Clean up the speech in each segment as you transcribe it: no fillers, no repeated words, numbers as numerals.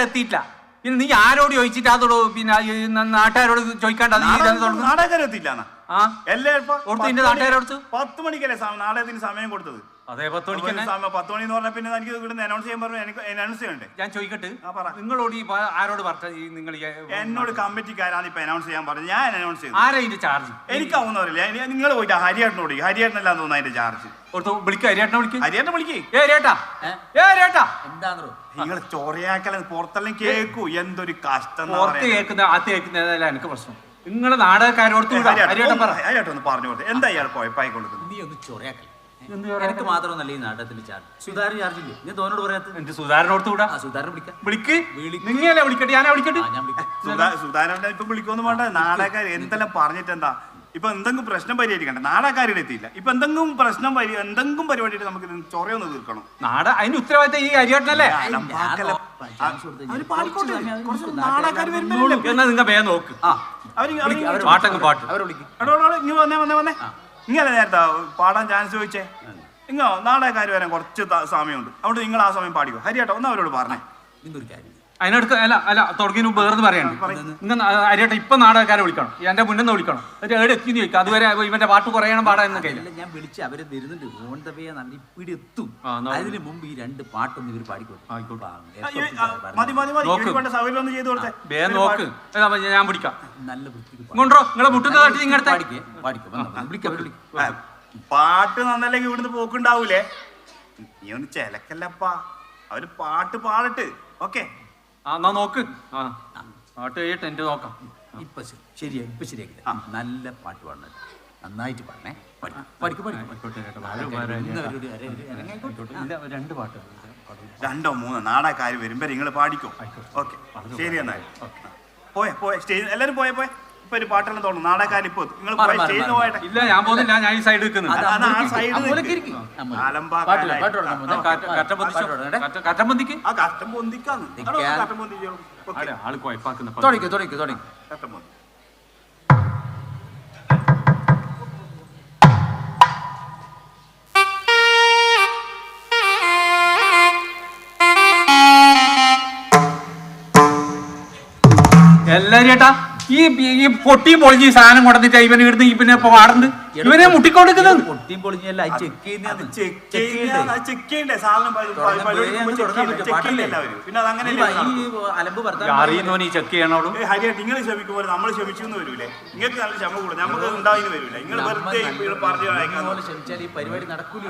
എത്തിയിട്ടില്ല. പിന്നെ നീ ആരോട് ചോദിച്ചിട്ട് അതോട് പിന്നെ നാട്ടുകാരോട് ചോദിക്കാണ്ട് നാടകരെത്തിയില്ല. നാട്ടുകാരോട് 10 മണിക്കല്ലേ നാടകത്തിന് സമയം കൊടുത്തത്? അതെ 10 മണിക്ക് 10 മണി എന്ന് പറഞ്ഞാൽ പിന്നെ എനിക്ക് ഇവിടുന്ന് അനൗൺസ് ചെയ്യാൻ പറഞ്ഞു. എനിക്ക് അനൗൺസ് ചെയ്യണ്ടേ? ഞാൻ ചോദിക്കട്ടെ, നിങ്ങളോട് ആരോട് പറഞ്ഞു? നിങ്ങൾ എന്നോട് കമ്മിറ്റിക്കാരാണ് ഇപ്പൊ അനൗൺസ് ചെയ്യാൻ പറഞ്ഞത്. ഞാൻ അനൗൺസ് ചെയ്തു. ആരാ ഇതിന്റെ ചാർജ്? എനിക്കാവുന്നവരില്ല. നിങ്ങൾ പോയിട്ട് ഹരിയേട്ടനോട്, ഹരിയേട്ടനല്ലാന്ന് തോന്നുന്നു അതിന്റെ ചാർജ്. നിങ്ങൾ ചൊറയാക്കല പുറത്തെല്ലാം കേക്കൂ. എന്തൊരു കഷ്ടം എനിക്ക് പ്രശ്നം. നിങ്ങള് നാടകക്കാരോട് ഹരിയേട്ടൊന്ന് പറഞ്ഞു കൊടുത്തു. എന്താ ഇയാൾ കുഴപ്പമായിക്കൊണ്ടത്? നീ ഒന്ന് ചൊറയാക്കല. എനിക്ക് മാത്രമൊന്നല്ല ഈ നാടകത്തിൽ ചാർജ്. സുധാരൻ ചാർജ് ഇല്ലേ? ഞാൻ തോന്നോട് പറയാത്ത സുധാരനോട് കൂടാ. സുധാരൻ വിളിക്കാം. നിങ്ങളെ വിളിക്കട്ടെ, ഞാനാ വിളിക്കട്ടെ. സുധാരനെ ഇപ്പൊ വിളിക്കൊന്നും വേണ്ട. നാടകക്കാർ എന്തെല്ലാം പറഞ്ഞിട്ടെന്താ? ഇപ്പൊ എന്തെങ്കിലും പ്രശ്നം പരിഹരിക്കണ്ട. നാടകക്കാരുടെ എത്തിയില്ല. ഇപ്പൊ എന്തെങ്കിലും പ്രശ്നം എന്തെങ്കിലും പരിപാടിയിട്ട് നമുക്ക് ചൊറയൊന്ന് തീർക്കണം. അതിന് ഉത്തരവാദിത്തം ഈ ഹരിയേട്ടനല്ലേ? നാടകക്കാർ വരുമ്പോ നിങ്ങൾ വേഗം നോക്ക്. വന്നേ ഇങ്ങനെ നേരത്തെ പാടാൻ ചാൻസ് ചോദിച്ചേ. ഇങ്ങോ നാടകക്കാർ വരാൻ കുറച്ച് സമയമുണ്ട്. അവിടെ നിങ്ങൾ ആ സമയം പാടിക്കോ. ഹരിയേട്ടാ ഒന്ന് അവരോട് പറഞ്ഞേ. അതിനടുത്ത് അല്ല തുടങ്ങിയ വേർന്ന് പറയണം. നിങ്ങൾ ഹരിയേട്ട ഇപ്പൊ നാടകക്കാരെ വിളിക്കണം. എന്റെ മുന്നിൽ വിളിക്കണം. എവിടെ എത്തിന്ന് ചോദിക്കാം. അതുവരെ ഇവന്റെ പാട്ട് കുറയണം പാടാൻ കഴിയില്ല. ഞാൻ വിളിച്ച് അവര് വരുന്നുണ്ട്. ഓൺ ദ വേ ഇവിടെ എത്തും. അതിന് മുമ്പ് ഈ 2 പാട്ടൊന്നും ഇവർ പാടിക്കോട്ടെ. നോക്ക്, ഞാൻ പിടിക്കാം. നല്ല വൃത്തിക്ക് കൊണ്ടോ നിങ്ങളെ മുട്ടുന്ന തട്ടി നിങ്ങളുടെ പാട്ട് നന്നല്ലെങ്കിൽ ഇവിടുന്ന് പോക്കുണ്ടാവൂലേ? നീ ഒന്ന് ചെലക്കല്ലപ്പാ. അവര് പാട്ട് പാടട്ട്. ഓക്കെ എന്നാ നോക്ക്. പാട്ട് കഴിയട്ടെ, എന്റെ നോക്കാം. ഇപ്പൊ ശരിയായി. ഇപ്പൊ ശരിയാക്കി. നല്ല പാട്ട് പാടണം. നന്നായിട്ട് പാടണേ. 2 പാട്ട് 2 3 നാടകക്കാർ വരുമ്പോ നിങ്ങൾ പാടിക്കോ. ഓക്കെ ശരി. എന്നാൽ പോയെ സ്റ്റേജ് എല്ലാരും പോയെ. ഇപ്പൊ ഒരു പാട്ടെല്ലാം തോന്നുന്നു. നാടകക്കാർ ഇപ്പൊ നിങ്ങൾ പോയിട്ട്. ഇല്ല, ഞാൻ പോകുന്നില്ല. ഞാൻ ഈ സൈഡ് നിൽക്കുന്നു. ആള് കുഴപ്പാക്കുന്ന എല്ലാരും ചേട്ടാ ഈ പൊട്ടിയും പൊളിഞ്ഞ് സാധനം കൊണ്ടിട്ട് ഇവന് ഇടുന്ന് പിന്നെ പാടുന്നത് ഇവനെ മുട്ടിക്കൊടുക്കുന്നത്. പൊട്ടിയും പൊളിഞ്ഞല്ല അറിയുന്നവന് ഈ ചെക്ക് ചെയ്യണോളൂ. നിങ്ങൾ ക്ഷമിക്കുമ്പോൾ നമ്മൾ ക്ഷമിച്ചു വരൂലേ? നിങ്ങൾക്ക് നല്ല ക്ഷമ കൂടും. നമുക്ക് ഉണ്ടാവുന്ന വരൂല. നിങ്ങൾ ക്ഷമിച്ചാൽ ഈ പരിപാടി നടക്കൂല.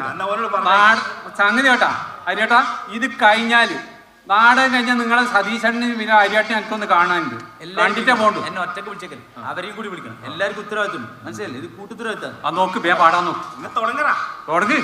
സംഗതി കേട്ടാ ഹരിയേട്ടാ, ഇത് കഴിഞ്ഞാല് നാടകം കഴിഞ്ഞാൽ നിങ്ങളെ സതീശന് പിന്നെ ഹരിയാട്ടി എനിക്കൊന്ന് കാണാനുണ്ട്. കണ്ടിട്ടേ പോണ്ടു. എന്നെ ഒറ്റക്ക് വിളിച്ചേക്കൽ. അവരെയും കൂടി വിളിക്കണം. എല്ലാവർക്കും ഉത്തരവാദിത്വം. മനസ്സിലല്ലേ? ഇത് കൂട്ടുത്തരവാദിത്തം. നോക്ക്, ബേ പാടാൻ നോക്ക്. തുടങ്ങ്.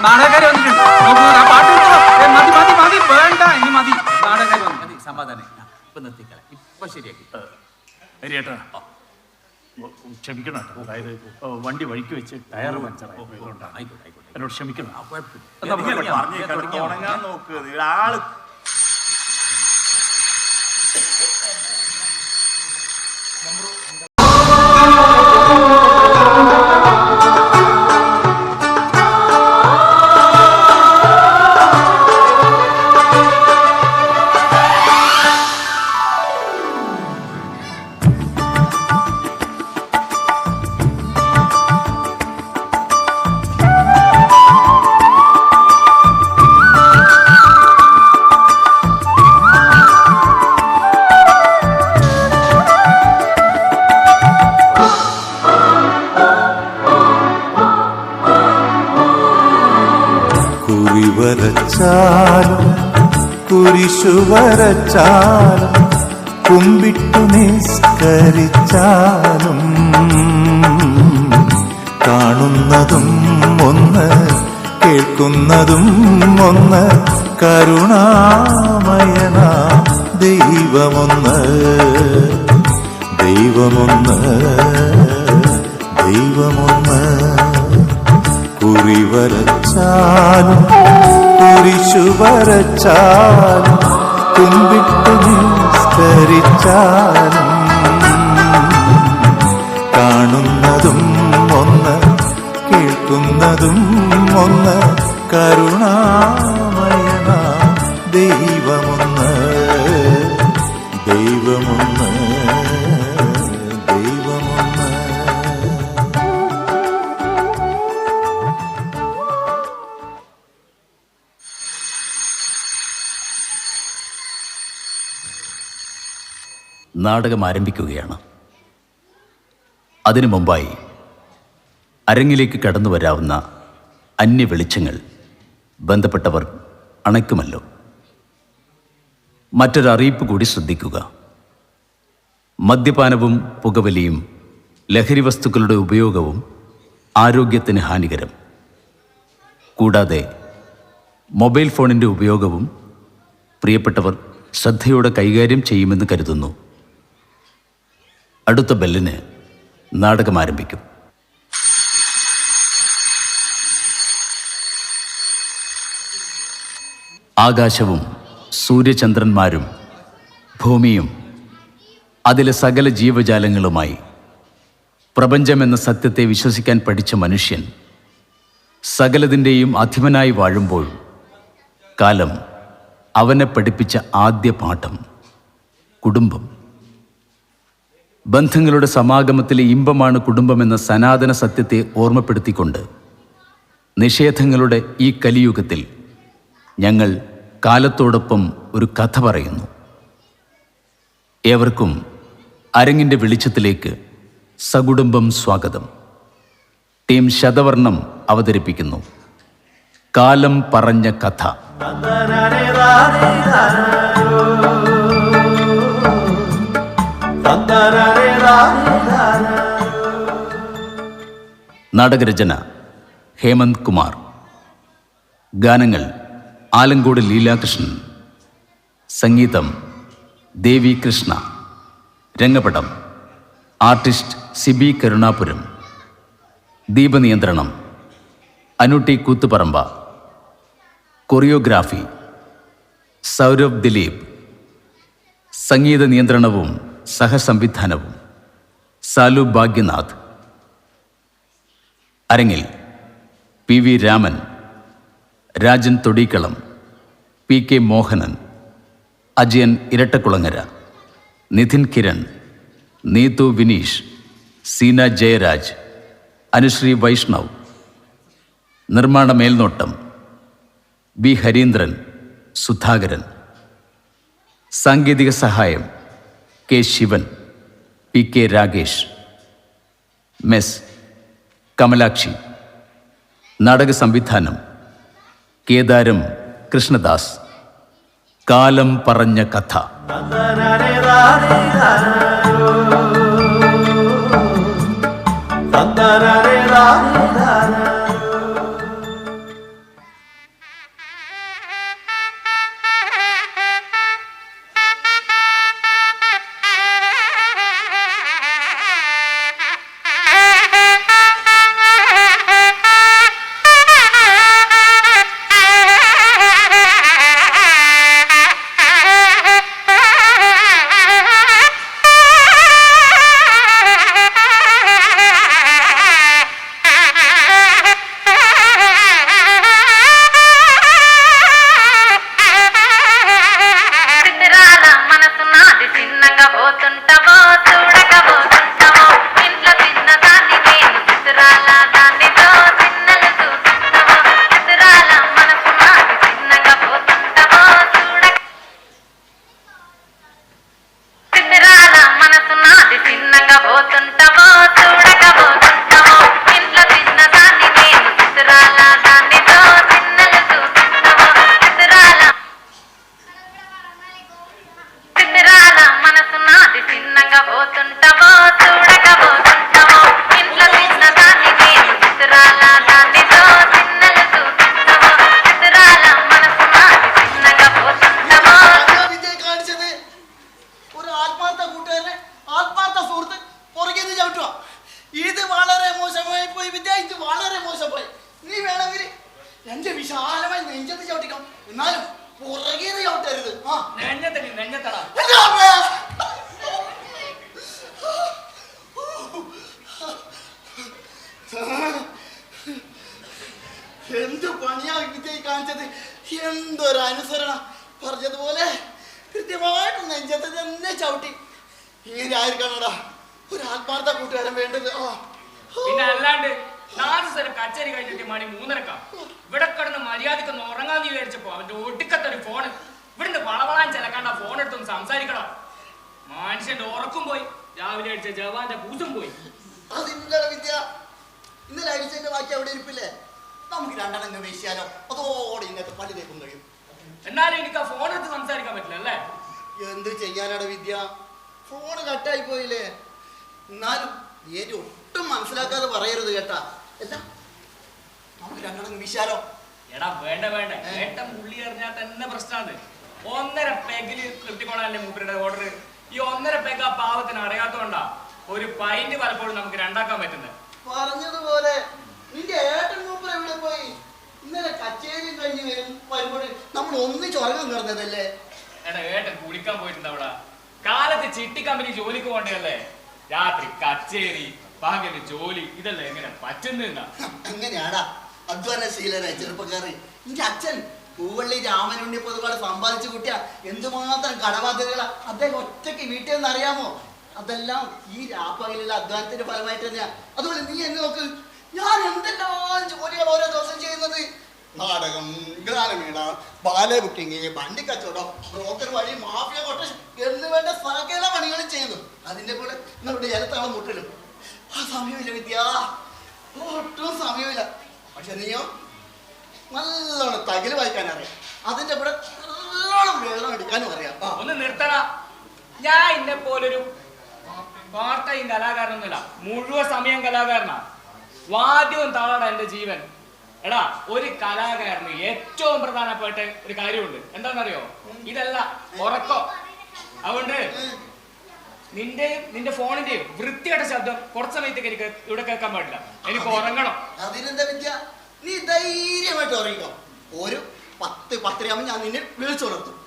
നാടകക്കാർ വന്നിട്ടുണ്ട്. നോക്കൂ, ആ പാട്ട് നിർത്തോ. മതി മതി മതി, വേണ്ട, ഇനി മതി. നാടകക്കാർ വന്നു. മതി, സമാധാനം. ഇപ്പൊ നിർത്തിക്കളെ, ഇപ്പൊ ശരിയാക്കി. ഹരിയേട്ടാ ക്ഷമിക്കണം കേട്ടോ. അതായത് വണ്ടി വഴിക്ക് വെച്ച് ടയർ പഞ്ചറായി. ആയിക്കോട്ടെ ആയിക്കോട്ടെ, എന്നോട് ക്ഷമിക്കണം. കുഴപ്പമില്ല. തുടങ്ങാൻ നോക്ക് ആള്. വരച്ചാലും കുരിശു വരച്ചാലും കുമ്പിട്ടു നിസ്കരിച്ചാലും കാണുന്നതും ഒന്ന് കേൾക്കുന്നതും ഒന്ന് കരുണാമയന ദൈവമൊന്ന് ദൈവമൊന്ന് ദൈവമൊന്ന് കുറി വരച്ചാലും കുരിശു വരച്ചാലും കുമ്പിട്ടു നിസ്കരിച്ചാലും കാണുന്നതും ഒന്ന് കേൾക്കുന്നതും ഒന്ന് കരുണാമയന ദൈവമൊന്ന് ദൈവമൊന്ന് ദൈവമൊന്ന്. നാടകം ആരംഭിക്കുകയാണ്. അതിനു മുമ്പായി അരങ്ങിലേക്ക് കടന്നു വരാവുന്ന അന്യ വെളിച്ചങ്ങൾ ബന്ധപ്പെട്ടവർ അണയ്ക്കുമല്ലോ. മറ്റൊരറിയിപ്പ് കൂടി ശ്രദ്ധിക്കുക. മദ്യപാനവും പുകവലിയും ലഹരി വസ്തുക്കളുടെ ഉപയോഗവും ആരോഗ്യത്തിന് ഹാനികരം. കൂടാതെ മൊബൈൽ ഫോണിൻ്റെ ഉപയോഗവും പ്രിയപ്പെട്ടവർ ശ്രദ്ധയോടെ കൈകാര്യം ചെയ്യുമെന്ന് കരുതുന്നു. അടുത്ത ബെല്ലിന് നാടകം ആരംഭിക്കും. ആകാശവും സൂര്യചന്ദ്രന്മാരും ഭൂമിയും അതിലെ സകല ജീവജാലങ്ങളുമായി പ്രപഞ്ചമെന്ന സത്യത്തെ വിശ്വസിക്കാൻ പഠിച്ച മനുഷ്യൻ സകലതിൻ്റെയും അധിപനായി വാഴുമ്പോൾ കാലം അവനെ പഠിപ്പിച്ച ആദ്യ പാഠം കുടുംബം. ബന്ധങ്ങളുടെ സമാഗമത്തിലെ ഇമ്പമാണ് കുടുംബമെന്ന സനാതന സത്യത്തെ ഓർമ്മപ്പെടുത്തിക്കൊണ്ട് നിഷേധങ്ങളുടെ ഈ കലിയുഗത്തിൽ ഞങ്ങൾ കാലത്തോടൊപ്പം ഒരു കഥ പറയുന്നു. ഏവർക്കും അരങ്ങിൻ്റെ വെളിച്ചത്തിലേക്ക് സകുടുംബം സ്വാഗതം. ടീം ശതവർണം അവതരിപ്പിക്കുന്നു കാലം പറഞ്ഞ കഥ. നാടകരചന ഹേമന്ത് കുമാർ. ഗാനങ്ങൾ ആലങ്കോട് ലീലാകൃഷ്ണൻ. സംഗീതം ദേവി കൃഷ്ണ. രംഗപടം ആർട്ടിസ്റ്റ് സിബി കരുണാപുരം. ദീപനിയന്ത്രണം അനുട്ടി കൂത്തുപറമ്പ. കൊറിയോഗ്രാഫി സൗരഭ് ദിലീപ്. സംഗീത നിയന്ത്രണവും സഹസംവിധാനവും സാലു ഭാഗ്യനാഥ്. അരങ്ങിൽ P V Raman, Rajan Thodeekkalam, P K Mohanan, Ajayan Irattakkulangara, Nidhin Kiran, Neethu Vineesh, Seena Jayaraj, Anusree Vaishnav. നിർമ്മാണ മേൽനോട്ടം ബി ഹരീന്ദ്രൻ, സുധാകരൻ. സാങ്കേതിക സഹായം K Sivan, P K Ragesh. Mess Kamalakshi. നാടക സംവിധാനം കേദാരം കൃഷ്ണദാസ്. കാലം പറഞ്ഞ കഥ. എന്റെ വിശാലമായി നെഞ്ചത്ത് ചവിട്ടിക്കണം, എന്നാലും പുറകേന്ന് ചവിട്ടരുത്. നെഞ്ഞത്തടാ എന്ത് പണിയാ വിജയ് കാണിച്ചത്, എന്തൊരു അനുസരണ. പറഞ്ഞതുപോലെ കൃത്യമായിട്ട് നെഞ്ചത്ത് തന്നെ ചവിട്ടി. ഇങ്ങനെ ആയിരിക്കണടാ ഒരു ആത്മാർത്ഥ കൂട്ടുകാരൻ വേണ്ടത്. പിന്നെ അല്ലാണ്ട് 4 സ്ഥലം കച്ചേരി കഴിഞ്ഞിട്ട് മണി 3:30 ഇവിടെ കിടന്ന് മര്യാദക്കൊന്ന് ഉറങ്ങാന്ന് വിചാരിച്ചപ്പോ അവന്റെ ഒടുക്കത്തൊരു ഫോണ് ഇവിടുന്ന് വളവളാൻ ചിലക്കാണ്ട ഫോൺ എടുത്തൊന്ന് സംസാരിക്കണം. മനുഷ്യന്റെ ഉറക്കും പോയി, രാവിലെ അടിച്ച ജവാന്റെ പൂസും പോയി. അതിന്റെ വിദ്യ ഇന്നലെ അടിച്ചതിന്റെ ബാക്കി അവിടെ ഇരിപ്പില്ലേ, നമുക്ക് രണ്ടെണ്ണം വീശിയാലോ, അതോടെ ഇന്നത്തെ പള്ളി തേക്കും കഴിയും. എന്നാലും എനിക്ക് ആ ഫോൺ എടുത്ത് സംസാരിക്കാൻ പറ്റില്ല അല്ലേ? എന്ത് ചെയ്യാനാണ് വിദ്യ, ഫോണ് കട്ടായി പോയില്ലേ. എന്നാലും നീ ഒട്ടും മനസ്സിലാക്കാതെ പറയരുത് കേട്ടാ. എന്താ നമുക്ക് രണ്ടെണ്ണം വീശാലോ? എടാ വേണ്ട വേണ്ട, ഏട്ടൻ പുള്ളി എറിഞ്ഞാൽ തന്നെ പ്രശ്നമാണ്. 1.5 പെഗില് കിട്ടിക്കോളാല്ലേ മൂപ്പരുടെ ഓർഡർ. ഈ 1.5 പെഗ് ആ പാവത്തിന് അറിയാത്തോണ്ടാ ഒരു പൈന്റ് പലപ്പോഴും നമുക്ക് രണ്ടാക്കാൻ പറ്റുന്നത്. പറഞ്ഞതുപോലെ നിന്റെ ഏട്ടൻ മൂപ്പർ എവിടെ പോയി? ഇന്നലെ കച്ചേരിയും കഴിഞ്ഞ് വരുമ്പോൾ നമ്മൾ ഒന്നിച്ച് ഉറങ്ങാൻ കിടന്നതല്ലേ. എടാ ഏട്ടൻ കുളിക്കാൻ പോയിട്ടുണ്ട് അവിടെ. കാലത്ത് ചിട്ടി കമ്പനി ജോലിക്ക് പോകണ്ടല്ലേ, രാത്രി കച്ചേരി പകല് ജോലി, ഇതല്ലേ എങ്ങനെ പറ്റുന്ന? അങ്ങനെയാടാ അധ്വാനശീലനായ ചെറുപ്പക്കാര്. നിന്റെ അച്ഛൻ പൂവള്ളി രാമനുണ്ണി പൊതുപാട് സമ്പാദിച്ചു കൂട്ടിയ എന്തുമാത്രം കടബാധ്യതകളാ അദ്ദേഹം ഒറ്റയ്ക്ക് വീട്ടിൽ നിന്ന് അറിയാമോ? അതെല്ലാം ഈ രാപ്പകലുള്ള അധ്വാനത്തിന്റെ ഫലമായിട്ട് തന്നെയാ. അതുപോലെ നീ എന്നെ നോക്ക്, ഞാൻ എന്തെല്ലാം ജോലികൾ ഓരോ ദിവസം ചെയ്യുന്നത്. നാടകം, ഗാനമേള, ബാലെ ബുക്കിങ്, വണ്ടി കച്ചവടം, ബ്രോക്കർ വഴി, മാഫിയ കൊട്ടേഷൻ എന്ന് വേണ്ട സകല പണികളും ചെയ്യുന്നു. അതിന്റെ കൂടെ നമ്മുടെ ജലത്താളം മുട്ടലും. ആ സമയമില്ല വിദ്യ, ഒട്ടും സമയമില്ല. പക്ഷെ നീയോ നല്ലോണം തകില് വായിക്കാൻ അറിയാം, അതിന്റെ കൂടെ നല്ലോണം വെള്ളം എടുക്കാനും അറിയാം. ഒന്ന് നിർത്തണ. ഞാൻ ഇന്നെ പോലൊരു പാർട്ട് ടൈം കലാകാരനൊന്നുമില്ല, മുഴുവൻ സമയം കലാകാരനാ. വാദ്യവും താളാടാ എന്റെ ജീവൻ. എടാ ഒരു കലാകാരന് ഏറ്റവും പ്രധാനപ്പെട്ട ഒരു കാര്യമുണ്ട്, എന്താണെന്നറിയോ? ഇതല്ല ഉറക്കം. അതുകൊണ്ട് നിന്റെ ഫോണിന്റെ വൃത്തിയുടെ ശബ്ദം കുറച്ച് സമയത്തേക്ക് എനിക്ക് ഇവിടെ കേൾക്കാൻ പാടില്ല, എനിക്ക് ഉറങ്ങണം. അതിനെന്താ വിദ്യ, നീ ധൈര്യമായിട്ട് ഉറങ്ങിക്കോ. ഒരു 10-10:30 ഞാൻ നിന്നെ വിളിച്ചുണർത്തും.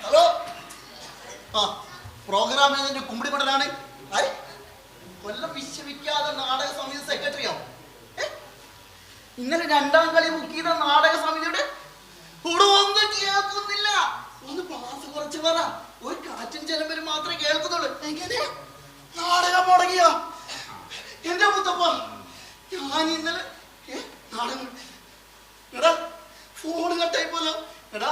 ഹലോ, പ്രോഗ്രാം ഏജന്റ് കുമ്പിടിപ്പടനാണ്. കൊല്ലം വിശ്വവിഖ്യാത നാടക സമിതി സെക്രട്ടറിയോ? ഇന്നലെ 2ാം കളി ബുക്ക് ചെയ്ത നാടക സമിതിയുടെ കൂടെ ഒന്നും കേൾക്കുന്നില്ല. ഒന്ന് ക്ലാസ് കുറച്ച് പറ, ഒരു കാറ്റും ചെലമ്പരും മാത്രമേ കേൾക്കുന്നുള്ളൂ. എങ്ങനെ നാടകം മുടങ്ങിയോ എന്റെ മുത്തപ്പ? ഞാൻ ഇന്നലെ നാടകം എടാ ഫോൺ കട്ടായി പോലോ. എടാ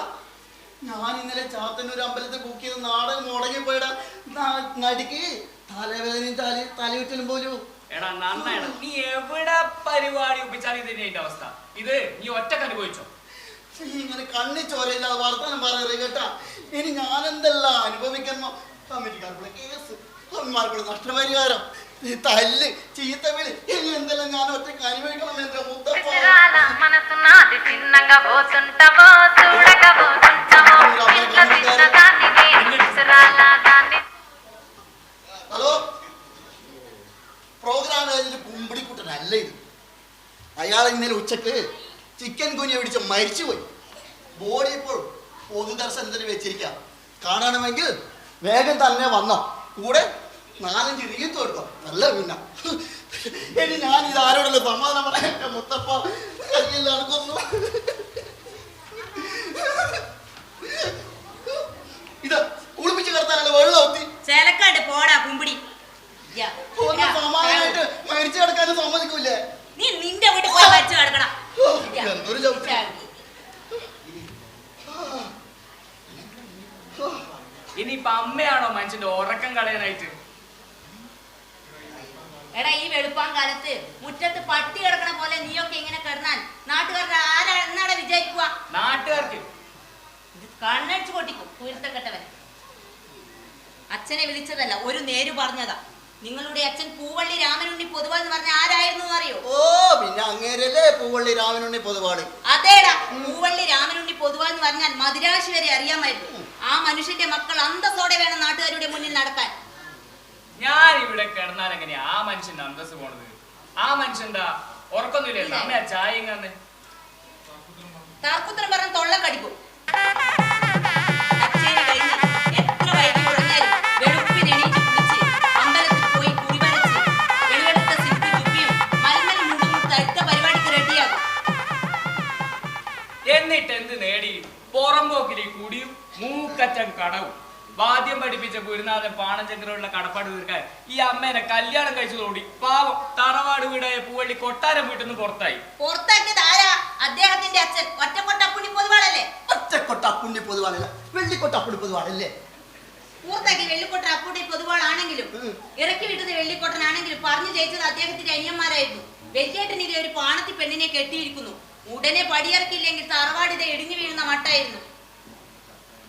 ഞാൻ ഇന്നലെ ചാത്തന്നൂർ അമ്പലത്തിൽ ബുക്ക് ചെയ്ത നാടകം മുടങ്ങിപ്പോയടാ. നടിക്ക് തലവേദനയും തലയുറ്റലും പോലും. എടാ നന്നായിടാ, നീ എവിടെ പരിപാടി ഒപ്പിച്ചാലും ഇത് തന്നെയായിട്ട് അവസ്ഥ. ഇത് നീ ഒറ്റക്ക് അനുഭവിച്ചോ? ഇങ്ങനെ കണ്ണി ചോരയില്ലാതെ വർത്തമാനം പറയരുത് കേട്ടാ. ഇനി ഞാൻ എന്തെല്ലാം അനുഭവിക്കണോ? കമ്മിറ്റിക്കാർക്കുള്ള കേസ്, അമ്മമാർക്കുള്ള നഷ്ടപരിഹാരം, തല്ല്, ചീത്തവിളി, ഇനി എന്തെല്ലാം ഞാൻ ഒറ്റയ്ക്ക് അനുഭവിക്കണം എന്റെ മുത്തപ്പ. ഹലോ, പ്രോഗ്രാം ഏജന്റ് കുമ്പിടിക്കുട്ടനല്ല ഇത്. അയാൾ ഇന്നലെ ഉച്ചക്ക് ചിക്കൻ കുഞ്ഞ് പിടിച്ച് മരിച്ചുപോയി. ബോഡി ഇപ്പോൾ പൊതുദർശനത്തിന് വെച്ചിരിക്കാം. കാണണമെങ്കിൽ വേഗം തന്നെ വന്നോ. കൂടെ 4-5 റീത്ത് കൊടുത്തോ. നല്ല പിന്നെ ഇനി ഞാൻ ഇത് ആരോടുള്ള സമാധാനം പറയാം എന്റെ മുത്തപ്പ. കയ്യിൽ നടക്കുന്നു. ഇത് കുളിപ്പിച്ച് കിടത്താനുള്ള വെള്ളം ഒത്തി ചേലക്കാട് പോടാ കുമ്പിടി. ഒന്ന് സമാധാനമായിട്ട് മരിച്ചു കിടക്കാനും സമ്മതിക്കൂലേ? നീ നിന്റെ വീട്ടിൽ പോയി മരിച്ചു കിടക്കണം. എന്തൊരു ചവിട്ടി. ഇനിയിപ്പൊ അമ്മയാണോ മനുഷ്യന്റെ ഉറക്കം കളയാനായിട്ട്? എടാ ഈ വെളുപ്പാൻ കാലത്ത് മുറ്റത്ത് പട്ടി കിടക്കണ പോലെ നീയൊക്കെ ഇങ്ങനെ കിടന്നാൽ നാട്ടുകാരുടെ ആരാ എന്നാടാ വിചാരിക്കുക? നാട്ടുകാർക്ക് കണ്ണടിച്ചു പൊട്ടിക്കും കുരുത്തം കെട്ടവൻ. അച്ഛനെ വിളിച്ചതല്ല, ഒരു നേര് പറഞ്ഞതാ. നിങ്ങളുടെ അച്ഛൻ പൂവള്ളി രാമനുണ്ണി പൊതുവാൾ എന്ന് പറഞ്ഞ ആരായിരുന്നു അറിയോ? ഓ പിന്നെ അങ്ങേരല്ലേ പൂവള്ളി രാമനുണ്ണി പൊതുവാള്. അതേടാ, പൂവള്ളി രാമനുണ്ണി പൊതുവാൾ എന്ന് പറഞ്ഞാൽ മദിരാശി വരെ അറിയാമായിരുന്നു. ആ മനുഷ്യന്റെ മക്കൾ അന്തസ്സോടെ വേണം നാട്ടുകാരുടെ മുന്നിൽ നടക്കാൻ. ഞാൻ ഇവിടെ കിടന്നാൽ എങ്ങനെയാ ആ മനുഷ്യന്റെ അന്തസ് പോണത്? ആ മനുഷ്യന്റെ ഉറക്കൊന്നുമില്ല. അമ്മ ചായ ഇങ്ങനെ താർക്കുത്തരം പറഞ്ഞ തൊള്ള കടിക്കും. കച്ചേരി കഴിഞ്ഞ് എത്ര വൈകി ഉറങ്ങിയാലും വെളുപ്പിന് എണീറ്റ് കുളിച്ച് അമ്പലത്തിൽ പോയി കുടിവരച്ച് വെളുവെടുത്ത സിൽക്ക് ചുപ്പിയും മൽമൽ മുണ്ടും തടുത്ത പരിപാടിക്ക് റെഡിയാകും. എന്നിട്ട് എന്ത് നേടി? പുറമ്പോക്കിലെ കൂടിയും മൂക്കറ്റം കടവും വാദ്യം പഠിപ്പിച്ച ഗുരുനാഥൻ പാണചങ്കരോടുള്ള കടപ്പാട് തീർക്കാൻ ഈ അമ്മേനെ കല്യാണം കഴിച്ചതോടി പാവം തറവാട് വീടായ പൂവള്ളി കൊട്ടാരം വീട്ടിൽ നിന്ന് പുറത്തായി. പുറത്താക്കിയത് ആരാ? അദ്ദേഹത്തിന്റെ അച്ഛൻ ഒറ്റക്കൊട്ടപ്പുണ്ണി പൊതുവാളല്ലേ? ഒറ്റക്കൊട്ടപ്പുണ്ണി പൊതുവാളല്ല, വെള്ളിക്കൊട്ടപ്പുണ്ണി പൊതുവാളല്ലേ? പൂർത്താക്കി വെള്ളിക്കൊട്ട അപ്പുണ്ണി പൊതുവാളാണെങ്കിലും ഇറക്കി വിട്ടത് വെള്ളിക്കൊട്ടനാണെങ്കിലും പറഞ്ഞു ജയിച്ചത് അദ്ദേഹത്തിന്റെ അനിയന്മാരായിരുന്നു. വെല്ലേട്ടനിലെ ഒരു പാണത്തി പെണ്ണിനെ കെട്ടിയിരിക്കുന്നു. ഉടനെ പടിയിറക്കില്ലെങ്കിൽ തറവാടിതെ ഇടിഞ്ഞു വീഴുന്ന മട്ടായിരുന്നു.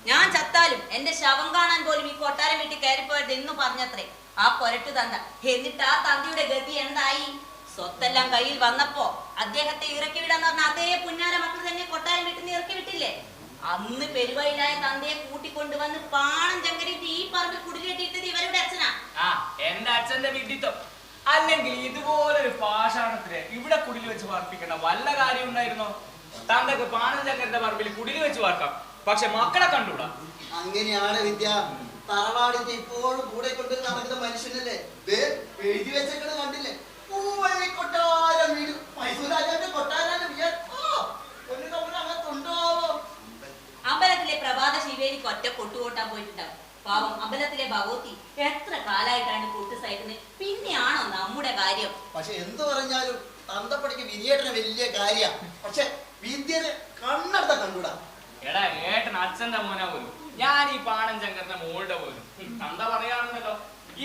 ഞാൻ ചത്താലും എന്റെ ശവം കാണാൻ പോലും ഈ കൊട്ടാരം വീട്ടിൽ കയറിപ്പോയത് എന്ന് പറഞ്ഞത്രേ ആ കൊരട്ടു തന്ത. എന്നിട്ട് ആ തന്തയുടെ ഗതി എന്തായി? സ്വത്തെല്ലാം കയ്യിൽ വന്നപ്പോ അദ്ദേഹത്തെ ഇറക്കി വിടാന്ന് പറഞ്ഞ അതേ പുന്നാര മക്കൾ തന്നെ കൊട്ടാരം വീട്ടിൽ നിന്ന് ഇറക്കി വിട്ടില്ലേ? അന്ന് പെരുവയിലായ തന്തയെ കൂട്ടിക്കൊണ്ടുവന്ന് പാണം ചങ്കരിട്ട് ഈ പറമ്പിൽ കുടിലേറ്റിട്ടത് ഇവരുടെ അച്ഛനാ. ആ എന്റെ അച്ഛന്റെ വിഡിത്തം. അല്ലെങ്കിൽ ഇതുപോലൊരു പാഷാണത്തിന് ഇവിടെ കുടിൽ വെച്ച് വാർപ്പിക്കേണ്ട വല്ല കാര്യം ഉണ്ടായിരുന്നോ? തന്തൊക്കെ പാണം ചങ്കരന്റെ പറമ്പിൽ കുടിൽ വെച്ച് വാർക്കാം, പക്ഷെ മക്കളെ കണ്ടുകൂടാ. അങ്ങനെയാണ് വിദ്യ. തറവാടിന്റെ ഇപ്പോഴും കൂടെ കൊണ്ട് നടക്കുന്ന മനുഷ്യനല്ലേ എഴുതി വെച്ചേക്കണ കണ്ടില്ലേ? പൂവള്ളി കൊട്ടാരം വീട് മൈസൂർ രാജാവിന്റെ കൊട്ടാരാണ് അങ്ങനത്തുണ്ടാവോ? അമ്പലത്തിലെ പ്രഭാത ശിവേലിക്ക് ഒറ്റ കൊട്ടുകൊട്ടാൻ പോയിട്ടുണ്ടാവും. പാവം അമ്പലത്തിലെ ഭഗവതി എത്ര കാലായിട്ടാണ് കൊട്ട് സഹിക്കുന്നത്. പിന്നെയാണോ നമ്മുടെ കാര്യം? പക്ഷെ എന്ത് പറഞ്ഞാലും തന്തപ്പടിക്ക് വിനിയേട്ടന് വലിയ കാര്യ. പക്ഷെ വിദ്യനെ കണ്ണെടുത്ത കണ്ടുകൂടാ. എടാ ഏട്ടൻ അച്ഛന്റെ മോനാ പോലും, ഞാൻ ഈ പാണം ചങ്കരന്റെ മോളുടെ പോലും. തന്ത പറയാണെന്നല്ലോ,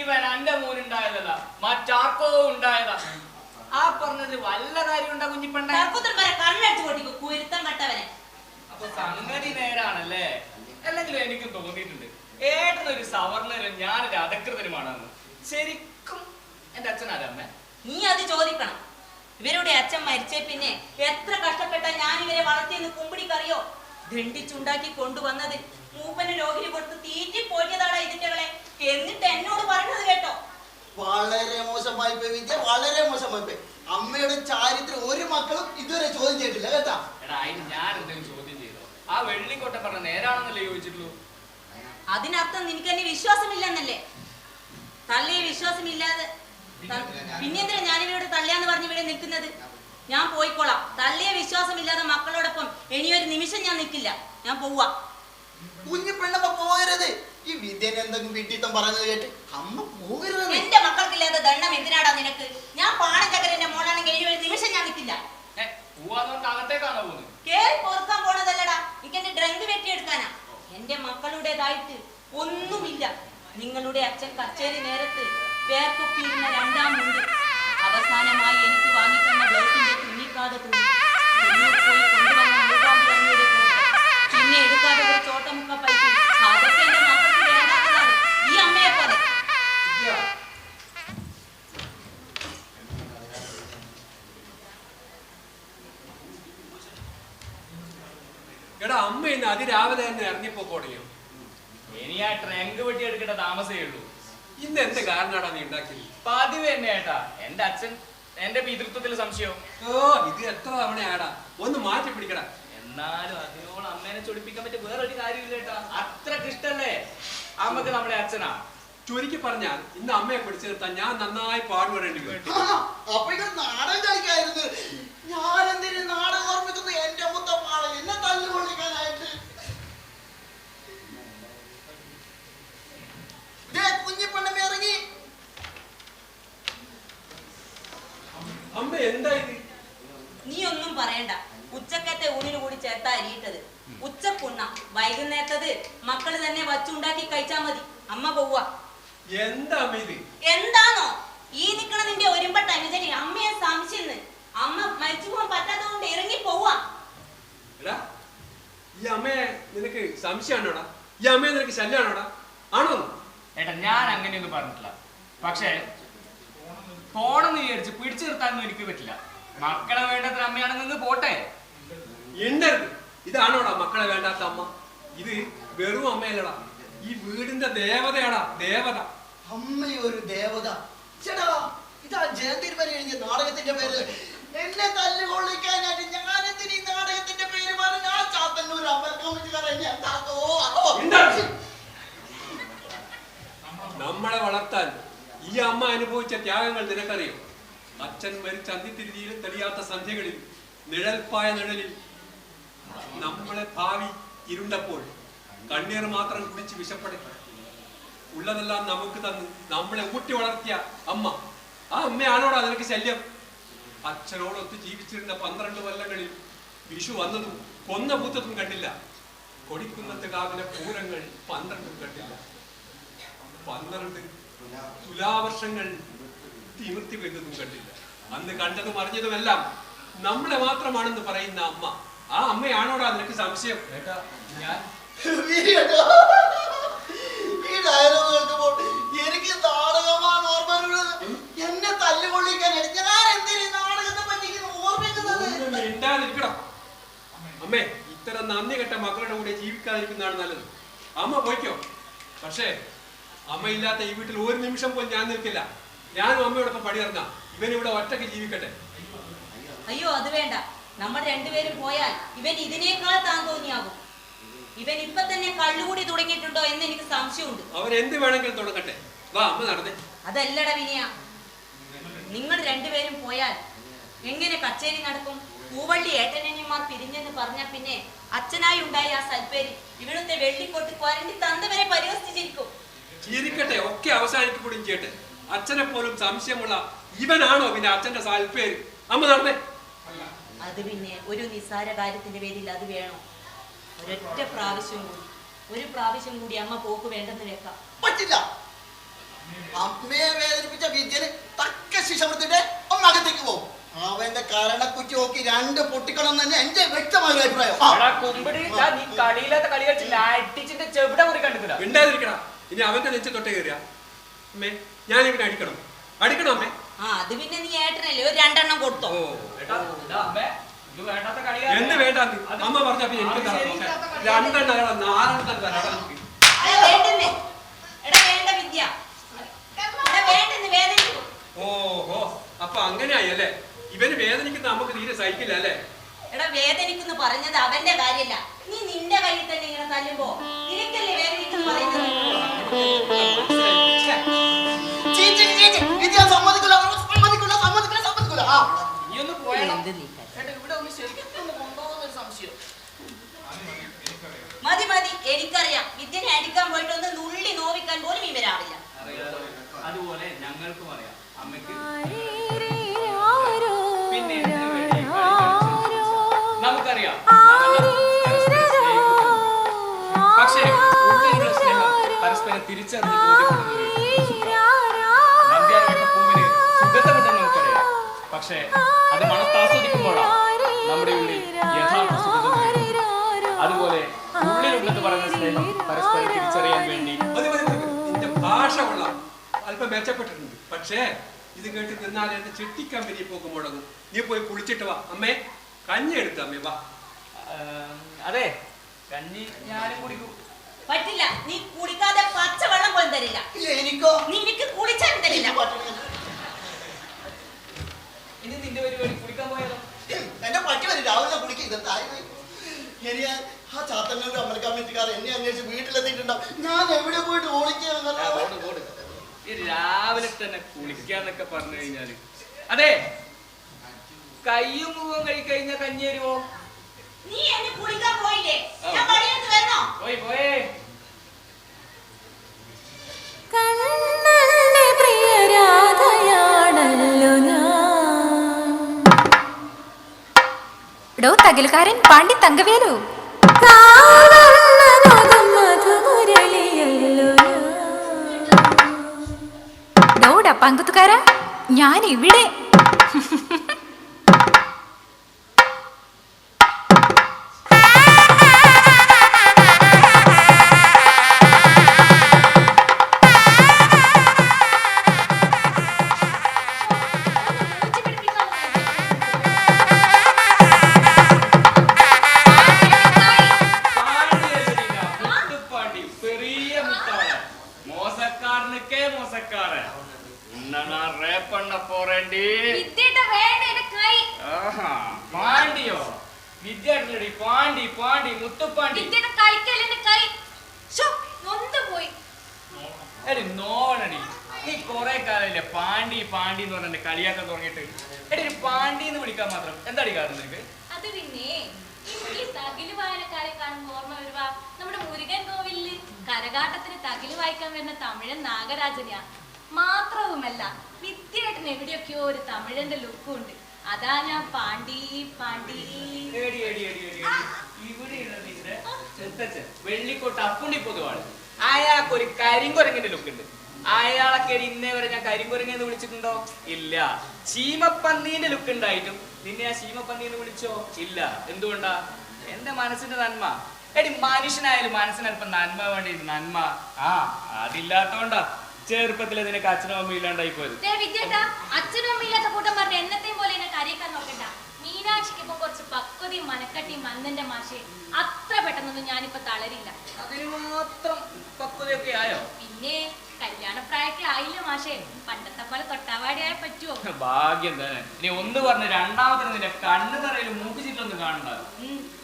ഇവൻ എന്റെ മോനുണ്ടായതല്ല മറ്റാർക്കോ ഉണ്ടായതാ. ആ പറഞ്ഞത് വല്ല കാര്യം ഉണ്ടാ കുഞ്ഞിപ്പണ്ട? കണ്ണടിച്ചു പൊട്ടിക്കും കുരുത്തം കട്ടവനെ. അപ്പൊ സംഗതി നേരാണല്ലേ? അല്ലെങ്കിലും എനിക്ക് തോന്നിയിട്ടുണ്ട് ഏട്ടനൊരു സവർണരും ഞാനൊരു അധകൃതനുമാണെന്ന്. ശരിക്കും എന്റെ അച്ഛനാരമ്മ? നീ അത് ചോദിക്കണം. ഇവരുടെ അച്ഛൻ മരിച്ചേ പിന്നെ എത്ര കഷ്ടപ്പെട്ട ഞാൻ ഇവരെ വളർത്തിയെന്ന് കുമ്പിടിക്കറിയോ? ദണ്ഡിച്ചുണ്ടാക്കി കൊണ്ടുവന്നത് മൂപ്പന് രോഗിന് കൊടുത്ത് തീറ്റി പോറ്റിയതാടാ ഇതിന്റെകളെ. എന്നിട്ട് എന്നോട് പറഞ്ഞത് കേട്ടോ? വളരെ മോശമായി പോയി വിദ്യ, വളരെ മോശമായി പോയി. അമ്മയുടെ ചാരിത്രം ഒരു മക്കളും ഇതുവരെ ചോദ്യം ചെയ്തിട്ടില്ല കേട്ടാ. എടാ അതിന് ഞാൻ എന്തെങ്കിലും ചോദ്യം ചെയ്തോ? ആ വെള്ളിക്കോട്ട പറഞ്ഞ നേരാണെന്നല്ലേ ചോദിച്ചിട്ടുള്ളൂ. അതിനർത്ഥം നിനക്ക് എന്നെ വിശ്വാസമില്ലെന്നല്ലേ? തള്ളിയെ വിശ്വാസമില്ലാതെ പിന്നെന്തിനാ ഞാനിവരോട് തള്ളിയാന്ന് പറഞ്ഞ് ഇവിടെ നിൽക്കുന്നത്? ഞാൻ പോയിക്കോളാം. തള്ളിയെ വിശ്വാസമില്ലാതെ മക്കളോടൊപ്പം ഇനിയൊരു നിമിഷം ഞാൻ നിൽക്കില്ല. ഞാൻ പോവാ. കുഞ്ഞു പെണ്ണമ്മ പോകരുത്. ഈ വിദ്യനെ എന്തെങ്കിലും വിട്ടിത്തം പറഞ്ഞത് കേട്ട് അമ്മ പോകരുത്. എന്റെ മക്കൾക്കില്ലാതെ ദണ്ണം എന്തിനാടാ നിനക്ക്? ഞാൻ പാണം ചക്കരന്റെ മോളാണെങ്കിൽ ഇനി ഒരു നിമിഷം ഞാൻ നിൽക്കില്ല. അകത്തേക്കാണോ പോകുന്നത്? കേറി പൊറുക്കാൻ പോണതല്ലടാ, എനിക്ക് എന്റെ ഡ്രങ്ക് വെട്ടിയെടുക്കാനാ. എന്റെ മക്കളുടേതായിട്ട് ഒന്നുമില്ല. നിങ്ങളുടെ അച്ഛൻ കച്ചേരി നേരത്ത് പേർക്കൊപ്പിയിരുന്ന രണ്ടാം മുണ്ട് അവസാനമായി എനിക്ക് വാങ്ങിത്തന്ന ബ്ലൗസിന്റെ തുന്നിക്കാതെ തുണി പോയി കൊണ്ടുവന്ന മൂകാംബിയുടെ പിന്നെ എടുക്കാതെ ഒരു ചോട്ടമുക്ക പൈസ. അതൊക്കെ എന്റെ മക്കൾക്ക് വേണ്ടാത്തതാണ്, ഈ അമ്മയെ പോലെ. എടാ അമ്മ ഇന്ന് അതിരാവിലെ തന്നെ ഇറങ്ങിപ്പോക്കോടിയോ? ഇനി ആ ട്രങ്ക് വെട്ടി എടുക്കേണ്ട താമസമേ ഉള്ളൂ. ഇന്ന് എന്ത് കാരണാടാ നീ ഉണ്ടാക്കിയത്? പതിവ് തന്നെ ഏട്ടാ. എന്റെ അച്ഛൻ എന്റെ പിതൃത്വത്തിൽ സംശയം. ഓ ഇത് എത്ര തവണയാടാ, ഒന്ന് മാറ്റി പിടിക്കടാ. എന്നാലും അതിനോട് അമ്മേനെ ചൊടിപ്പിക്കാൻ പറ്റിയ വേറൊരു കാര്യമില്ല ഏട്ടാ. അത്രക്ക് ഇഷ്ടല്ലേ അമ്മക്ക് നമ്മുടെ അച്ഛനാ. ചുരുക്കി പറഞ്ഞാൽ ഇന്ന് അമ്മയെ പിടിച്ചു നിർത്താൻ ഞാൻ നന്നായി പാടുപെടേണ്ടി വരും. അപ്പൊ ഇത് നാടൻ കളിക്കായിരുന്നു. ഞാൻ എന്തിനു നാടകം ഓർമ്മിക്കുന്നു? എന്റെ മുത്തപ്പാളെ എന്നെ തല്ലുകൊള്ളിക്കാനായിട്ട്. കുഞ്ഞിപ്പണ്ണമ്മ ഇറങ്ങി. അമ്മ എന്താ ഇത്? നീ ഒന്നും പറയണ്ട. ഉച്ചക്കത്തെ ഊണിന് കൂടി ചേർത്താ അരിയിട്ടത്. ഉച്ചക്കുണ്ണ വൈകുന്നേരത്തത് മക്കള് തന്നെ വച്ചുണ്ടാക്കി കഴിച്ചാ മതി. അമ്മ പോവാ. എന്താ അമ്മ ഇത്? എന്താണോ ഈ നിക്കണ നിന്റെ ഒരുമ്പട്ട അനുജനി അമ്മയെ സംശയിന്ന്. അമ്മ മരിച്ചു പോകാൻ പറ്റാത്തതുകൊണ്ട് ഇറങ്ങി പോവാ. ഈ അമ്മയെ നിനക്ക് സംശയമാണോടാ? ഈ അമ്മയെ നിനക്ക് ശല്യമാണോടാ? ആണോ? ഏട്ടാ ഞാൻ അങ്ങനെയൊന്നും പറഞ്ഞിട്ടില്ല. പക്ഷെ പോണെന്ന് വിചാരിച്ച് പിടിച്ചു നിർത്താനൊന്നും എനിക്ക് പറ്റില്ല. മക്കളെ വേണ്ടത്ര അമ്മയാണെങ്കിൽ പോട്ടെ. എണ്ടരുത്. ഇതാണോടാ മക്കളെ വേണ്ടാത്ത അമ്മ? ഇത് വെറും അമ്മയല്ലടാ, ഈ വീടിന്റെ ദേവതയാടാ, ദേവത. അമ്മയൊരു ദേവത. ചേട്ടാ, ഇതാ ജയന്തിന് വരെ എഴുതിയ നാടകത്തിന്റെ പേര്. എന്നെ തല്ലുകൊള്ളിക്കാനായിട്ട് ഞാനെന്തിന് ഈ നാടകത്തിന്റെ പേര് പറഞ്ഞ ആ ചാത്തന്നൂർ നമ്മളെ വളർത്താൻ ഈ അമ്മ അനുഭവിച്ച ത്യാഗങ്ങൾ നിനക്കറിയോ? അച്ഛൻ മരിച്ച അന്ത്യത്തിരിയിൽ തെളിയാത്ത സന്ധ്യകളിൽ, നിഴൽപ്പായ നിഴലിൽ നമ്മളെ ഭാവി ഇരുണ്ടപ്പോൾ കണ്ണീർ മാത്രം കുടിച്ച് വിശപ്പടെ ഉള്ളതെല്ലാം നമുക്ക് തന്ന് നമ്മളെ ഊട്ടി വളർത്തിയ അമ്മ. ആ അമ്മയാണോടാ നിനക്ക് ശല്യം? അച്ഛനോടൊത്ത് ജീവിച്ചിരുന്ന 12 കൊല്ലങ്ങളിൽ വിഷു വന്നതും കൊന്ന പൂത്തതും കണ്ടില്ല. കൊടിക്കുന്നത്ത് കാവിലെ പൂരങ്ങൾ 12 കണ്ടില്ല. 12 തുലാവർഷങ്ങൾ തിമിർത്തി വരുന്നതും കണ്ടില്ല. അന്ന് കണ്ടതും അറിഞ്ഞതുമെല്ലാം നമ്മളെ മാത്രമാണെന്ന് പറയുന്ന അമ്മ. ആ അമ്മയാണോടാ നിനക്ക് സംശയം? ഈ ഡയലോഗ് കേൾക്കുമ്പോൾ എനിക്ക് നാടകമാണ് ഓർമ്മ. എന്നെ തല്ലുകൊള്ളിക്കാനായിട്ട് ഞാൻ എന്തിനു നാടകത്തെ പറ്റി ഓർമ്മിക്കുന്നത്? അമ്മേ, ഇത്തരം നന്ദി കെട്ട മക്കളുടെ കൂടെ ജീവിക്കാതിരിക്കുന്നതാണ് നല്ലത്. അമ്മ പോയിക്കോ. പക്ഷേ അമ്മയില്ലാത്ത ഈ വീട്ടിൽ ഒരു നിമിഷം പോലും ഞാൻ നിൽക്കില്ല. ഞാനും അമ്മയോടൊപ്പം പടിയിറങ്ങാം. ഇവൻ ഇവിടെ ഒറ്റയ്ക്ക് ജീവിക്കട്ടെ. അയ്യോ, അത് വേണ്ട. നമ്മൾ രണ്ടുപേരും പോയാൽ ഇവൻ ഇതിനേക്കാൾ താന്തോന്നിയാകും. ഇവൻ ഇപ്പൊ തന്നെ കള്ളുകൂടി തുടങ്ങിയിട്ടുണ്ടോ എന്ന് എനിക്ക് സംശയമുണ്ട്. അവൻ എന്ത് വേണമെങ്കിലും തുടങ്ങട്ടെ. വാ അമ്മ നടന്നേ. അതല്ലട വിനയ, നിങ്ങൾ രണ്ടുപേരും പോയാൽ എങ്ങനെ കച്ചേരി നടക്കും? പൂവള്ളി ഏട്ടനനിയന്മാർ പിരിഞ്ഞെന്ന് പറഞ്ഞ പിന്നെ അച്ഛനായി ഉണ്ടായ ആ സൽപ്പേരി ഇവിടുത്തെ വെള്ളിക്കൊട്ട് കൊരണ്ടി തന്നവരെ പരിഹസിച്ചിരിക്കും. ചിരിക്കട്ടെ, ഒക്കെ അവസാനിക്കൂടും ചെയ്യട്ടെ. അച്ഛനെ പോലും സംശയമുള്ള ഇവനാണോ പിന്നെ അച്ഛന്റെ സൽപ്പേര്? അമ്മ നടന്നേ. അത് പിന്നെ ഒരു നിസ്സാര കാര്യത്തിന്റെ പേരിൽ അത് വേണോ? ഒരൊറ്റ പ്രാവശ്യം കൂടി അമ്മ പോക്ക് വേണ്ടെന്ന് വെക്കാം. പറ്റില്ല. അമ്മയെ വേദനിപ്പിച്ച വിദ്യന് തക്ക ശിക്ഷ കൊടുത്തിട്ട് ഒന്നകത്തേക്ക് പോകും. അവന്റെ കരണക്കുറ്റി നോക്കി 2 പൊട്ടിക്കണം തന്നെ എന്റെ വ്യക്തമായ അഭിപ്രായം. കളിയില്ലാത്ത കളി കളിച്ചില്ല, അടിച്ചിട്ട് ചെവിട മുറി കണ്ടിട്ടില്ല. മിണ്ടാതിരിക്കണം. ഇനി അവന്റെ നെഞ്ച തൊട്ടേ കയറിയ അമ്മേ, ഞാൻ ഇവനെ അടിക്കണം അമ്മേ. അത് പിന്നെ നീ ഏട്ടനല്ലേ ഒരു 2 എണ്ണം കൊടുത്തോ? എന്ത് വേണ്ടാന്ന് അമ്മ പറഞ്ഞ എനിക്ക് 2 എണ്ണം 4 എണ്ണം തരാം. ഓഹോ, അപ്പൊ അങ്ങനെയായി അല്ലേ? ഇവന് വേദനിക്കുന്ന നമുക്ക് തീരെ സഹിക്കില്ല അല്ലേ? എടാ, വേദനിക്കുന്ന പറഞ്ഞത് അവന്റെ കാര്യല്ല. നീ നിന്റെ കയ്യിൽ തന്നെ ഇങ്ങനെ തല്ലുമ്പോ നിനക്കല്ലേ വേദനിക്കുന്നു പറയുന്നത്? മതി മതി, എനിക്കറിയാം. വിദ്യനെ അടിക്കാൻ പോയിട്ട് ഒന്ന് നുള്ളി നോവിക്കാൻ പോലും ഇവരാവില്ല. അതുപോലെ ഞങ്ങൾക്കും അറിയാം അമ്മയ്ക്ക്. പിന്നെ നമുക്കറിയാം പക്ഷേ ഉള്ളിലുള്ള സ്നേഹം പരസ്പരം തിരിച്ചറിഞ്ഞ് പൂവിന് സുഗന്ധമുണ്ടെന്ന് നമുക്കറിയാം. പക്ഷേ അത് മണത്താസ്വദിക്കുമ്പോഴാണ് നമ്മുടെ ഉള്ളിൽ യഥാർത്ഥ സുഗന്ധം. അതുപോലെ ഉള്ളിലുള്ളത് പറയുന്ന സ്നേഹം പരസ്പരം തിരിച്ചറിയാൻ വേണ്ടി നിന്റെ ഭാഷ കൊള്ളാം, അല്പം മെച്ചപ്പെട്ടിട്ടുണ്ട്. പക്ഷേ ഇത് കേട്ട് നിന്നാൽ എന്റെ ചെട്ടിക്കമ്പനി പോക്ക് മുടങ്ങും. നീ പോയി കുളിച്ചിട്ട് വാ. അമ്മേ, കഞ്ഞി എടുത്ത അമ്മേ, വാ. അതെ, കഞ്ഞി ഞാനും കുടിക്കും. പറ്റില്ല, നീ കുടിക്കാതെ പച്ചവെള്ളം പോലും തരില്ല. എനിക്കോ? നിനക്ക് കുടിച്ചാലും തരില്ല. ഇനി നിന്റെ പരിപാടി കുടിക്കാൻ പോയാലോ? എന്റെ പറ്റി വരും. രാവിലെ കുടിക്കുക. ആ ചാത്തന്നൂർ അമ്പല കമ്മിറ്റിക്കാർ എന്നെ അന്വേഷിച്ച് വീട്ടിലെത്തിയിട്ടുണ്ടാവും. ഞാൻ എവിടെ പോയിട്ട് ഓടിക്കുക? രാവിലെ തന്നെ കുളിക്കാന്നൊക്കെ പറഞ്ഞു കഴിഞ്ഞാല് അതെ, കയ്യും മുഖവും കഴിക്കഴിഞ്ഞാൽ കഞ്ഞി തരുമോ? നീ എന്നെ കുളിക്കാൻ പോയില്ലേ? ഞാൻ പണിയെടുത്ത് വരണോ? പോയേ. കണ്ണന്റെ പ്രിയരാധയാണല്ലോ ഞാൻ. ഡോ തകലുകാരൻ പാണ്ടി തങ്കവേലു, ഡോടാ പങ്കുത്തുകാരാ, ഞാൻ ഇവിടെ. വിദ്യാർത്ഥി പാണ്ടി പാണ്ടി മുത്തുപ്പാണ്ടി എടി നോണടി നീ കൊറേ കാലല്ലേ പാണ്ടി പാണ്ടി എന്ന് പറഞ്ഞ കളിയാക്കാൻ തുടങ്ങിയിട്ട് എടി ഒരു പാണ്ടി എന്ന് വിളിക്കാൻ മാത്രം എന്താടി കാരണം നിനക്ക്? അത് പിന്നെ ഈ തകില് വായനക്കാരെ കാണുമ്പോ ഓർമ്മ വരുവാ നമ്മുടെ മുരുകൻ കോവിലില് കരകാട്ടത്തിന് തകില് വായിക്കാൻ വരുന്ന തമിഴൻ നാഗരാജനെയാ. മാത്രവുമല്ല വിദ്യായിട്ട് എവിടെയൊക്കെയോ ഒരു തമിഴന്റെ ലുക്കും ഉണ്ട്. അതാ ഞാൻ പാണ്ടി പാണ്ടി. വെള്ളിക്കോട്ട് അപ്പുണ്ണി പൊതുവാണ്. അയാൾക്ക് ഒരു കരിങ്കുരങ്ങിന്റെ ലുക്ക് ഉണ്ട്. അയാളൊക്കെ ഇന്നേ വരെ ഞാൻ കരിങ്കുരങ്ങെന്ന് വിളിച്ചിട്ടുണ്ടോ? ഇല്ല. ശീമപ്പന്നീന്റെ ലുക്ക് ഉണ്ടായിട്ടും നിന്നെ ആ ശീമപ്പന്നീന്ന് വിളിച്ചോ? ഇല്ല. എന്തുകൊണ്ടാ? എന്റെ മനസ്സിന്റെ നന്മ. എടി മനുഷ്യനായാലും മനസ്സിന് അല്പം നന്മ വേണ്ടി. നന്മ അതില്ലാത്തോണ്ടാ ചെറുപ്പത്തിലെ നിനക്ക് അച്ഛനും അമ്മയും ഇല്ലാണ്ടായി പോയത്. അച്ഛനും അമ്മ ഇല്ലാത്ത കൂട്ടം പറഞ്ഞ എന്നത്തെയും പോലെ എന്നെ കരയിക്കാൻ നോക്കണ്ട. മീനാക്ഷിക്ക് ഇപ്പൊ കുറച്ച് പക്വതയും മനക്കട്ടിയും മന്നന്റെ മാഷേ. അത്ര പെട്ടെന്നൊന്നും ഞാനിപ്പോ തളരില്ല. അതിന് മാത്രം പക്വതയൊക്കെ ആയോ? പിന്നെ കല്യാണപ്രായൊക്കെ ആയില്ല മാഷേ. പണ്ടത്തെ പോലെ തൊട്ടാവാടിയായ പറ്റുമോ? ഭാഗ്യം തന്നെ. നീ ഒന്ന് പറഞ്ഞ രണ്ടാമത്തെ നിന്റെ കണ്ണു നിറയിലും മൂക്കിച്ചിട്ടൊന്നും കാണണ്ട.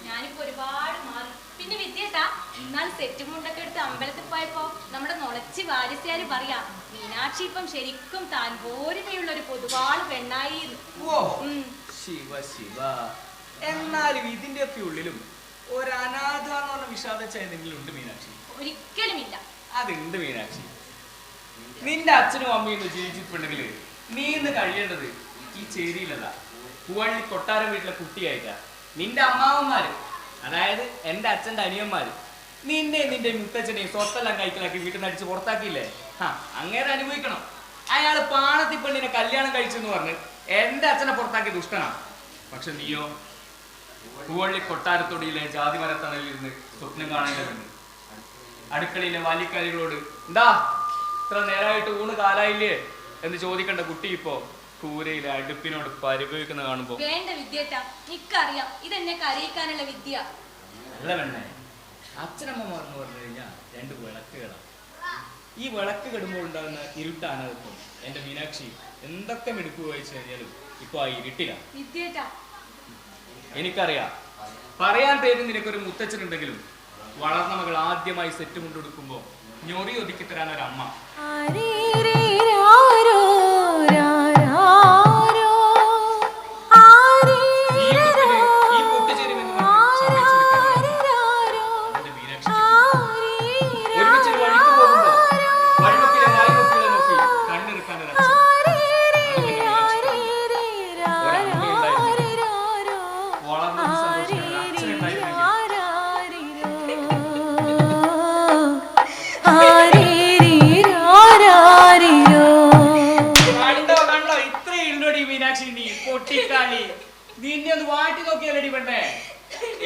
ഞാനിപ്പോ ഒരുപാട് മാറി. പിന്നെ വിദ്യേട്ടാ, എന്നാൽ സെറ്റ് മുണ്ടൊക്കെ എടുത്ത് അമ്പലത്തിൽ പോയപ്പോ നമ്മുടെ നൊളച്ചി വാരിസ്യാര് പറയാ മീനാക്ഷി ഇപ്പം ശരിക്കും താൻ പോരുമയുള്ള ഒരു പൊതുവാള് പെണ്ണായി. ശിവ ശിവ. എന്നാലും ഇതിന്റെ ഒക്കെ ഉള്ളിലും ഒരു അനാഥ എന്ന് പറഞ്ഞ വിഷാദച്ച എന്തെങ്കിലും ഉണ്ട് മീനാക്ഷി? ഒരിക്കലുമില്ല. അതുണ്ട് മീനാക്ഷി. നിന്റെ അച്ഛനും അമ്മയും ജീവിച്ചിട്ടുണ്ടെങ്കിൽ നീ ഇന്ന് കഴിയേണ്ടത് ഈ ചേരിയിലല്ല, പൂവള്ളി കൊട്ടാരം വീട്ടിലെ കുട്ടിയായിട്ടാ. നിന്റെ അമ്മാവന്മാര്, അതായത് എന്റെ അച്ഛന്റെ അനിയന്മാര്, നിന്റെ മുത്തച്ഛനെയും സ്വത്തെല്ലാം കൈക്കലാക്കി വീട്ടിൽ നിന്ന് അടിച്ച് പുറത്താക്കിയില്ലേ? അങ്ങനെ അനുഭവിക്കണം. അയാള് പാണത്തി പെണ്ണിനെ കല്യാണം കഴിച്ചെന്ന് പറഞ്ഞ് എന്റെ അച്ഛനെ പുറത്താക്കിയ ദുഷ്ടനാണ്. പക്ഷെ നീയോ പൂവള്ളി കൊട്ടാരത്തൊടിയിലെ ജാതി മരത്തണലിരുന്ന് സ്വപ്നം കാണേണ്ടതുണ്ട്. അടുക്കളയിലെ ബാല്യക്കാരികളോട് എന്താ ഇത്ര നേരമായിട്ട് ഊണ് കാലായില്ലേ എന്ന് ചോദിക്കേണ്ട കുട്ടി ഇപ്പോ കൂരയിലെ അടുപ്പിനോട് പരിഭവിക്കുന്ന കാണുമ്പോ വേണ്ട വിദ്യേട്ടാ, എനിക്കറിയാം ഇതെന്നെ കരയിക്കാനുള്ള വിദ്യ. അല്ല പെണ്ണെ, അച്ഛനമ്മമാർ എന്ന് പറഞ്ഞു കഴിഞ്ഞാൽ രണ്ട് വിളക്കുകളാണ്. ഈ വിളക്ക് കെടുമ്പോൾ ഉണ്ടാകുന്ന ഇരുട്ടാണ് ഇപ്പം. എന്റെ മീനാക്ഷി എന്തൊക്കെ മിടുക്ക് വായിച്ചു കഴിഞ്ഞാലും ഇപ്പൊ ആ ഇരുട്ടിലാണ്. എനിക്കറിയാം, പറയാൻ പേര് നിനക്കൊരു മുത്തച്ഛനുണ്ടെങ്കിലും വളർന്ന മകൾ ആദ്യമായി സെറ്റ് കൊണ്ടെടുക്കുമ്പോ ഞൊറി ഒതുക്കി തരാൻ ഒരമ്മ. നിന്നെ ഒന്ന് വാട്ടി നോക്കിയാലടി പെണ്ണേ.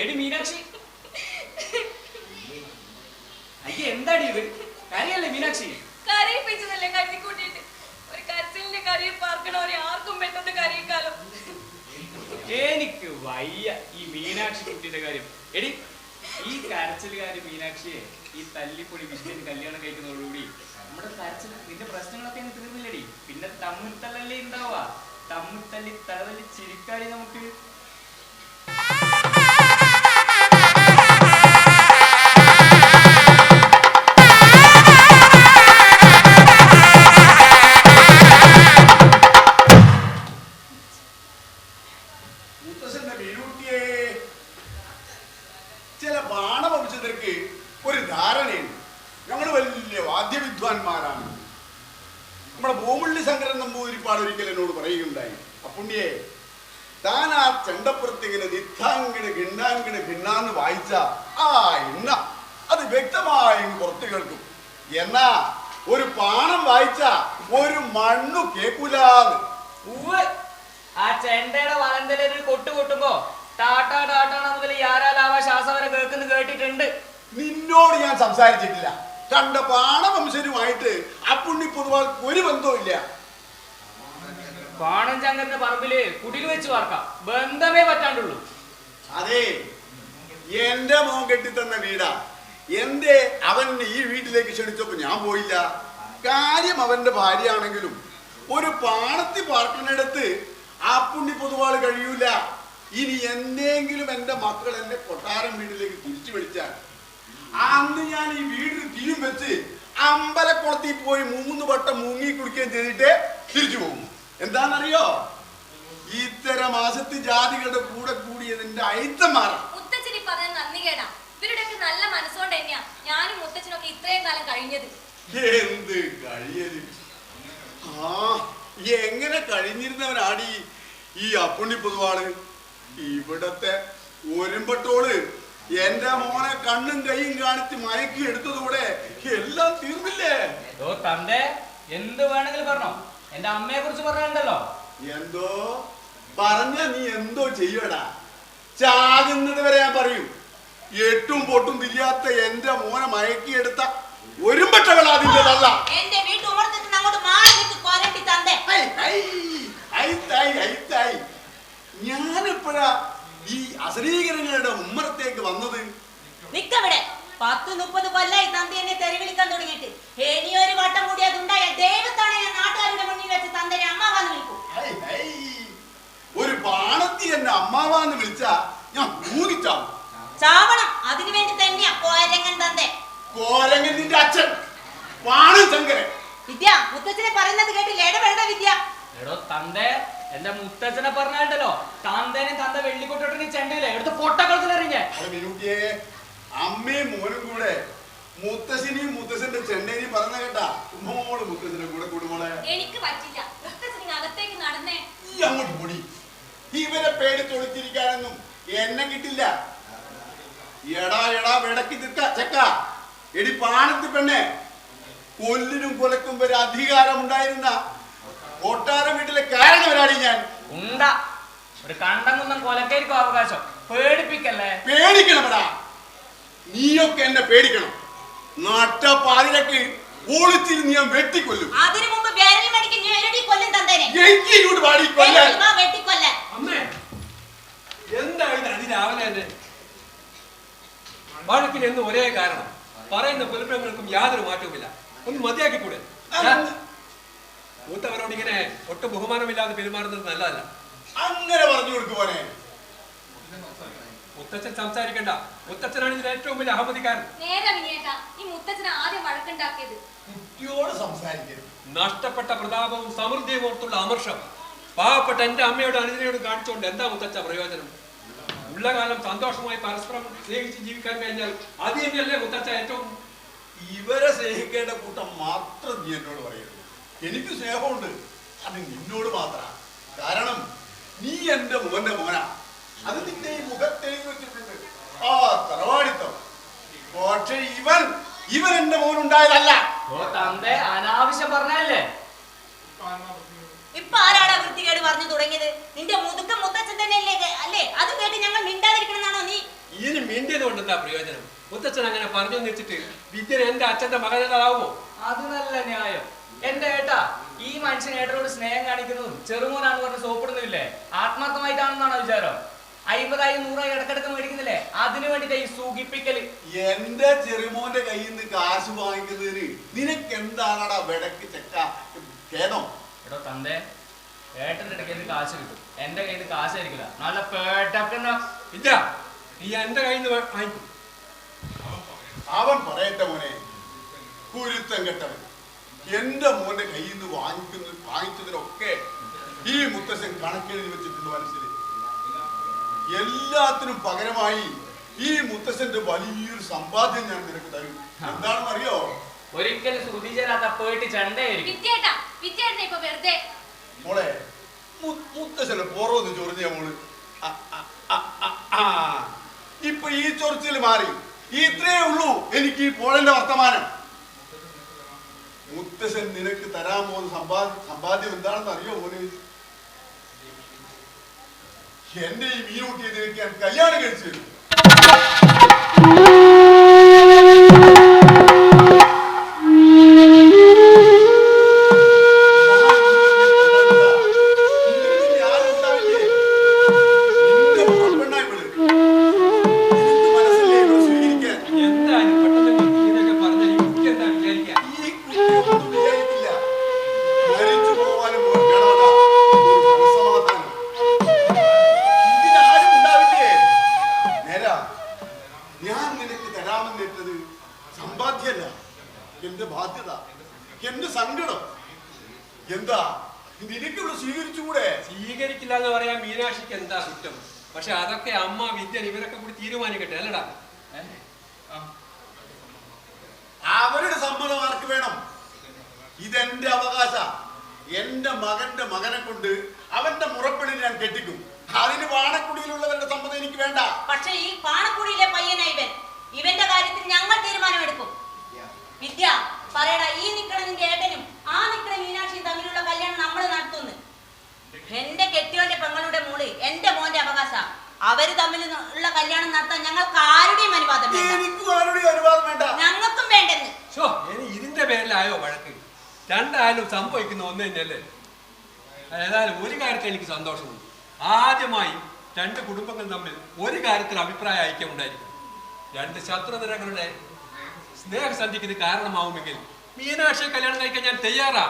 എടി മീനാക്ഷി, അയ്യ എന്താടി ഇത്? കരയല്ലേ മീനാക്ഷി? കരയിപ്പിച്ചതല്ലേ കരുതിക്കൂട്ടിട്ട്. ഒരു കരച്ചിലിന്റെ കരയിൽ പാർക്കണവരെ ആർക്കും പെട്ടെന്ന് കരയിക്കാലോ. എനിക്ക് വയ്യ ഈ മീനാക്ഷി കുട്ടിയുടെ കാര്യം. എടി ഈ കരച്ചിലുകാരി മീനാക്ഷിയെ ഈ തല്ലിപ്പൊടി വിജയൻ കല്യാണം കഴിക്കുന്നതോടുകൂടി നമ്മുടെ കരച്ചിൽ നിന്റെ പ്രശ്നങ്ങളൊക്കെ അങ്ങ് തീർന്നില്ലടി. പിന്നെ തമ്മിൽ തല്ലല്ലേ ഉണ്ടാവുക. തമ്മിൽ തല്ലി തലതല്ലി ചിരിക്കാടി നമുക്ക്. ചില ബാണവംശത്തിற்கு ഒരു ധാരണയുണ്ട്. ഞങ്ങൾ വലിയ വാദ്യവിദ്വാൻമാരാണ്. നമ്മുടെ ഭൂമുള്ളി ശങ്കരൻ നമ്പൂതിരിപ്പാട് ഒരിക്കൽ എന്നോട് പറയുകയുണ്ടായി, അപ്പുണ്ണിയെ താൻ ആ ചെണ്ടപ്പുറത്ത് ഇങ്ങനെ നിത്താങ്കിണ് ഗിണ്ണാങ്കിണ് ഗിണ്ണാന്ന് വായിച്ച ആ എണ്ണ അത് വ്യക്തമായി പുറത്തു കേൾക്കും. എന്നാ ഒരു പാണം വായിച്ച ഒരു മണ്ണു കേൾക്കൂലാന്ന്. ആ ചെണ്ടയുടെ വലന്തലൊരു കൊട്ട് കൊട്ടുമ്പോ ടാട്ടാ ടാട്ടാണ മുതൽ യാരാലാവ ശാസവരെ കേൾക്കുന്നു കേട്ടിട്ടുണ്ട്. നിന്നോട് ഞാൻ സംസാരിച്ചിട്ടില്ല. കണ്ട പാണവംശരുമായിട്ട് അപ്പുണ്ണി പൊതുവാൾ ഒരു ബന്ധവും ഇല്ല. പാണം ചങ്കന്റെ പറമ്പില് കുടിൽ വെച്ച് വാർക്കാം, ബന്ധമേ പറ്റാണ്ടുള്ളൂ. അതെ, എന്റെ മോൻ കെട്ടിത്തന്ന വീടാ. എന്റെ അവൻ ഈ വീട്ടിലേക്ക് ക്ഷണിച്ചപ്പോ ഞാൻ പോയില്ല. കാര്യം അവന്റെ ഭാര്യയാണെങ്കിലും ഒരു പാണത്തി പാർക്കുന്നിടത്ത് അപ്പുണ്ണി പൊതുവാൾ കഴിയൂല. ഇനി എന്തെങ്കിലും എന്റെ മക്കൾ എന്റെ കൊട്ടാരം വീട്ടിലേക്ക് തിരിച്ചു വിളിച്ചാൽ അന്ന് ഞാൻ ഈ വീടിന് തിരും വെച്ച് അമ്പലക്കുളത്തിൽ പോയി 3 വട്ടം മുങ്ങി കുടിക്കുകയും ചെയ്തിട്ട് തിരിച്ചു പോകും. എന്താണെന്നറിയോ? ഇത്തരം മാസത്തിൽ ജാതികളുടെ കൂടെ കൂടിയതിന്റെ അയിത്തം മാറാം. മുത്തച്ഛൻ പറഞ്ഞ നന്ദി കേടാ. ഇവരുടെയൊക്കെ നല്ല മനസ്സുകൊണ്ട് തന്നെയാ ഞാനും മുത്തച്ഛനൊക്കെ ഇത്രയും കാലം കഴിഞ്ഞത്. എന്ത് കഴിയല്? ആ എങ്ങനെ കഴിഞ്ഞിരുന്നവനാടി ഈ അപ്പുണ്ണി പൊതുവാള്. ഇവിടത്തെ ഒരുമ്പട്ടോള് എന്റെ മോനെ കണ്ണും കൈയും കാണിച്ച് മയക്കി എടുത്തതോടെ എല്ലാം തീർന്നില്ലേ? തന്റെ എന്ത് വേണമെങ്കിലും പറഞ്ഞോ. എന്റെ അമ്മയെ കുറിച്ച് പറഞ്ഞല്ലോ. എന്തോ പറഞ്ഞ നീ എന്തോ ചെയ്യടാ. ചാകുന്നത് വരെ ഞാൻ പറയും. എട്ടും പൊട്ടും തിരിയാത്ത എന്റെ മോനെ മയക്കിയെടുത്ത ഒരുമ്പട്ടകളാതില്ലതല്ല. ഞാനെപ്പോഴാ ഈ അശ്രീകരങ്ങളുടെ ഉമ്മറത്തേക്ക് വന്നത്? നിക്കവിടെ 10-30 കൊല്ലായി തന്തി എന്നെ തെറി വിളിക്കാൻ തുടങ്ങിയിട്ട്. ഇനി ഒരു വട്ടം കൂടി അതുണ്ടായ ദൈവത്താണ് ഞാൻ നാട്ടുകാരുടെ മുന്നിൽ വെച്ച് തന്തനെ അമ്മാവാന്ന് വിളിക്കും. ഒരു പാണത്തി എന്നെ അമ്മാവാന്ന് വിളിച്ചാ ഞാൻ ഊതിച്ചാവും. ചാവണം. അതിനു വേണ്ടി തന്നെയാ കോരങ്ങൻ തന്തേ. കോരങ്ങൻ നിന്റെ അച്ഛൻ പാണൻ ശങ്കരൻ. വിദ്യ മുത്തച്ഛനെ പറയുന്നത് കേട്ടില്ല. ഇടപെട വിദ്യ. എടോ തന്തേ, എന്റെ മുത്തച്ഛനെ പറഞ്ഞാലോ തന്തേനെ തന്ത വെള്ളിക്കൊട്ടിട്ട് ചെണ്ടയില്ലേ എടുത്ത് പൊട്ടക്കളത്തിലെറിഞ്ഞേ. അമ്മയും മോനും കൂടെ മുത്തശ്ശിനെയും മുത്തശ്ശന്റെ ചെണ്ടേനെയും പറഞ്ഞ കേട്ടാ മോള് മുത്തശ്ശന്റെ കൂടെ കൂടുമോളെ. എനിക്ക് പറ്റില്ല. മുത്തച്ഛൻ അകത്തേക്ക് നടന്നേ. ഈ അങ്ങോട്ട് പൊടി. ഇവരെ പേടി തൊളിച്ചിരിക്കാനൊന്നും എന്നെ കിട്ടില്ല. എടാ എടാ വിടക്കി നിൽക്ക ചെക്ക. എടി പാണത്തി പെണ്ണെ, കൊല്ലിനും കൊലക്കും വരെ അധികാരം ഉണ്ടായിരുന്ന കൊട്ടാരം വീട്ടിലെ കാരണവരാടി ഞാൻ. ഉണ്ടാ ഒരു കണ്ടം കൊലക്കായിരിക്കും അവകാശം. പേടിപ്പിക്കല്ലേ. പേടിക്കണമടാ. നീയൊക്കെ എന്നെ പേടിക്കണം. നട്ടപ്പാതിരക്ക് ഒളിച്ചിരുന്ന് ഞാൻ വെട്ടിക്കൊല്ലും. അതിനു മുമ്പ് വേരൽ മടിക്ക് ഞെരടി കൊല്ലും തന്തേനെ. എങ്കിലൂടെ പാടി കൊല്ലാൻ. വെട്ടിക്കൊല്ലാൻ. അമ്മേ എന്താ ഇത് അതിരാവിലെ തന്നെ വഴക്കിന് എന്ന് ഒരേ കാരണം. പറയുന്ന പുലപ്പങ്ങൾക്കും യാതൊരു മാറ്റവുമില്ല. ഒന്ന് മതിയാക്കിക്കൂടെ? മൂത്തവരോട് ഇങ്ങനെ ഒട്ടും ബഹുമാനമില്ലാതെ പെരുമാറുന്നത് നല്ലതല്ല. അങ്ങനെ പറഞ്ഞു കൊടുക്കുവാനെ. മുത്തച്ഛൻ സംസാരിക്കണ്ട. മുത്തച്ഛനാണ് ഇതിൽ ഏറ്റവും വലിയ അഹമ്മതിക്കാരൻ. നേരെ വിനിയേട്ടാ, ഈ മുത്തച്ഛൻ ആദ്യം വഴക്കുണ്ടാക്കിയത്. കുട്ടിയോട് സംസാരിക്കരുത്. നഷ്ടപ്പെട്ട പ്രതാപവും സമൃദ്ധിയും ഓർത്തുള്ള അമർഷം പാവപ്പെട്ട എന്റെ അമ്മയോട് അനുജനയോട് കാണിച്ചുകൊണ്ട് എന്താ മുത്തച്ഛ പ്രയോജനം? ഉള്ള കാലം സന്തോഷമായി പരസ്പരം സ്നേഹിച്ച് ജീവിക്കാൻ കഴിഞ്ഞാൽ അത് തന്നെയല്ലേ മുത്തച്ഛ ഏറ്റവും. ഇവരെ സ്നേഹിക്കേണ്ട കൂട്ടം മാത്രം നീ എന്നോട് പറയരുത്. എനിക്ക് സ്നേഹമുണ്ട്, അത് നിന്നോട് മാത്രമാണ്. കാരണം നീ എന്റെ മോന്റെ മോനാ. അത് നിന്റെ ഈ മുഖത്തേക്ക് വെച്ചിട്ടുണ്ട് ആ തറവാടിത്തം. പക്ഷെ ഇവൻ എന്റെ മോനുണ്ടായതല്ല. തന്തേ അനാവശ്യം പറഞ്ഞല്ലേ. ഇപ്പൊ ആരാടാ വൃത്തികേട് പറഞ്ഞു തുടങ്ങിയത്? നിന്റെ മുതുക്ക മുത്തച്ഛൻ തന്നെയല്ലേ അല്ലേ? അത് കേട്ട് ഞങ്ങൾ മിണ്ടാതിരിക്കണമെന്നാണോ നീ? ഇനി മിണ്ടിയത് കൊണ്ട് എന്താ പ്രയോജനം? മുത്തച്ഛൻ അങ്ങനെ പറഞ്ഞു വെച്ചിട്ട് വിദ്യൻ എന്റെ അച്ഛന്റെ മകനാവുമോ? അത് നല്ല ന്യായം. എന്റെ ഏട്ടാ, ഈ മനുഷ്യൻ ഏട്ടനോട് സ്നേഹം കാണിക്കുന്നതും ചെറുമോനാന്ന് പറഞ്ഞ് സോപ്പിടുന്നില്ലേ ആത്മാർത്ഥമായിട്ടാണെന്നാണോ വിചാരം? 50,000 100,000 ഇടക്കിടക്ക് മേടിക്കുന്നില്ലേ? അതിനു വേണ്ടിട്ട് ഈ സൂചിപ്പിക്കല്. എന്റെ ചെറുമോന്റെ കയ്യിൽ നിന്ന് കാശ് വാങ്ങിക്കുന്നതിന് നിനക്ക് എന്താണടാ വിടക്ക് ചെക്ക കേട്ടോ? എടോ തന്തേ, ഏട്ടന്റെ കയ്യിൽ നിന്ന് കാശ് കിട്ടും, എന്റെ കയ്യിൽ നിന്ന് കാശ് ആയിരിക്കില്ല. നല്ല പേട്ടക്കുന്ന ഇല്ല, നീ എന്റെ കയ്യിൽ നിന്ന് വാങ്ങിക്കും. അവൻ പറയട്ടെ മോനെ, കുരുത്തം കെട്ടവൻ. എന്റെ മോന്റെ കയ്യിൽ നിന്ന് വാങ്ങിച്ചതിനൊക്കെ ഈ മുത്തശ്ശൻ കണക്കെഴുതി വെച്ചിട്ടുണ്ട് മനസ്സിൽ. എല്ലാത്തിനും പകരമായി ഈ മുത്തശ്ശന്റെ വലിയൊരു സമ്പാദ്യം ഞാൻ നിനക്ക് തരും. എന്താണെന്ന് അറിയോ? ഒരിക്കലും ശ്രുതി ചേരാത്ത പോയിട്ട് ചെണ്ടയായിരിക്കും. മോളെ, മുത്തശ്ശന്റെ പുറമൊന്ന് ചൊറിഞ്ഞ മോള്. ഇപ്പൊ ഈ ചൊറിച്ചിൽ മാറി. ഇത്രേ ഉള്ളൂ എനിക്ക് ഈ പോഴന്റെ വർത്തമാനം. മുത്തശ്ശൻ നിനക്ക് തരാൻ പോകുന്ന സമ്പാദ്യം എന്താണെന്ന് അറിയോ മോനെ? എന്റെ ഈ മീനൂട്ടിയെ നിനക്ക് ഞാൻ കല്യാണം കഴിച്ചു തരും. മരിച്ചു പോവാനും വേണമതാ ഒരു മനസ്സമാധാനം. ഇതിനാരും എന്റെ ബാധ്യത, എന്റെ സങ്കടം. എന്താ നിനക്ക് ഇവിടെ സ്വീകരിച്ചുകൂടെ? സ്വീകരിക്കില്ല എന്ന് പറയാൻ മീനാക്ഷിക്ക് എന്താ കുറ്റം? പക്ഷെ അതൊക്കെ അമ്മ വിദ്യൻ ഇവരൊക്കെ കൂടി തീരുമാനിക്കട്ടെ, അല്ലടാ? അവരുടെ സമ്മതം ആർക്ക് വേണം? ഇതെന്റെ അവകാശ. എന്റെ മകന്റെ മകനെ കൊണ്ട് അവന്റെ മുറപ്പെണ്ണിനെ ഞാൻ കെട്ടിക്കും. അതിന് പാണക്കുടിയിലുള്ളവരുടെ സമ്മതം എനിക്ക് വേണ്ട. പക്ഷെ ഈ പാണക്കുടിയിലെ പയ്യനാ ഇവന്റെ കാര്യത്തിൽ ഞങ്ങൾ തീരുമാനമെടുക്കും. വിദ്യ പറയടാ, ഈ നിക്കണ നിന്റെ ഏട്ടനും ആ നിക്കണ മീനാക്ഷിയും തമ്മിലുള്ള കല്യാണം നമ്മൾ നടത്തുന്നു. എന്റെ കെട്ടിയോന്റെ പെങ്ങളുടെ മോള് എന്റെ മോന്റെ അവകാശ. അവര് തമ്മിൽ ഉള്ള കല്യാണം നടത്താൻ ഞങ്ങൾക്ക് ആരുടെയും അനുവാദം വേണ്ട. ഞങ്ങൾക്കും വേണ്ടെന്ന്. ഇതിന്റെ പേരിലായോ വഴക്ക്? രണ്ടായാലും സംഭവിക്കുന്ന ഒന്ന് തന്നെയല്ലേ? ഏതായാലും ഒരു കാര്യത്തിൽ എനിക്ക് സന്തോഷമുണ്ട്. ആദ്യമായി രണ്ട് കുടുംബങ്ങൾ തമ്മിൽ ഒരു കാര്യത്തിൽ അഭിപ്രായ ഐക്യം ഉണ്ടായിരിക്കും. രണ്ട് ശത്രുനിരകളുടെ സ്നേഹസന്ധിക്ക് ഇത് കാരണമാവുമെങ്കിൽ മീനാക്ഷിയെ കല്യാണം കഴിക്കാൻ ഞാൻ തയ്യാറാ.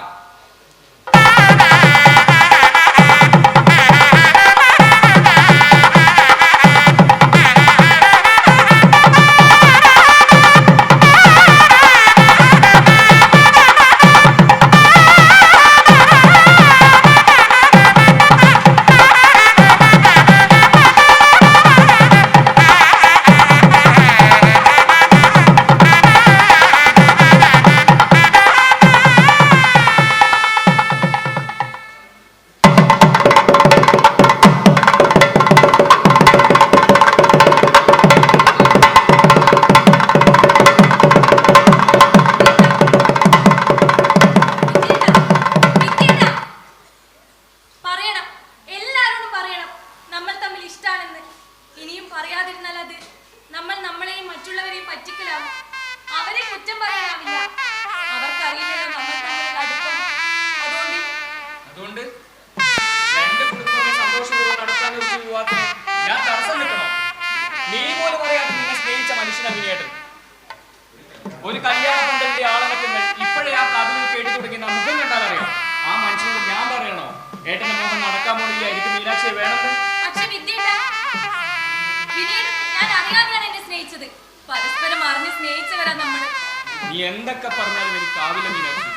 ഒരു കല്യാണ പന്തലിന്റെ ആളനക്കങ്ങൾ ഇപ്പോഴേ ആ കാതുകൾ കേട്ടു തുടങ്ങിയ മുഖം കണ്ടാൽ അറിയാം. ആ മനുഷ്യനോട് ഞാൻ പറയണോ ഏട്ടന്റെ മോഹം നടക്കാൻ പോണില്ല, എനിക്ക് മീനാക്ഷിയെ വേണമെന്ന്? പക്ഷെ ഞാൻ അറിയാതെയാണ് എന്നെ സ്നേഹിച്ചത്. പരസ്പരം അറിഞ്ഞ് സ്നേഹിച്ചവരാ നമ്മള്. നീ എന്തൊക്കെ പറഞ്ഞാലും എനിക്കാവില്ല മീനാക്ഷി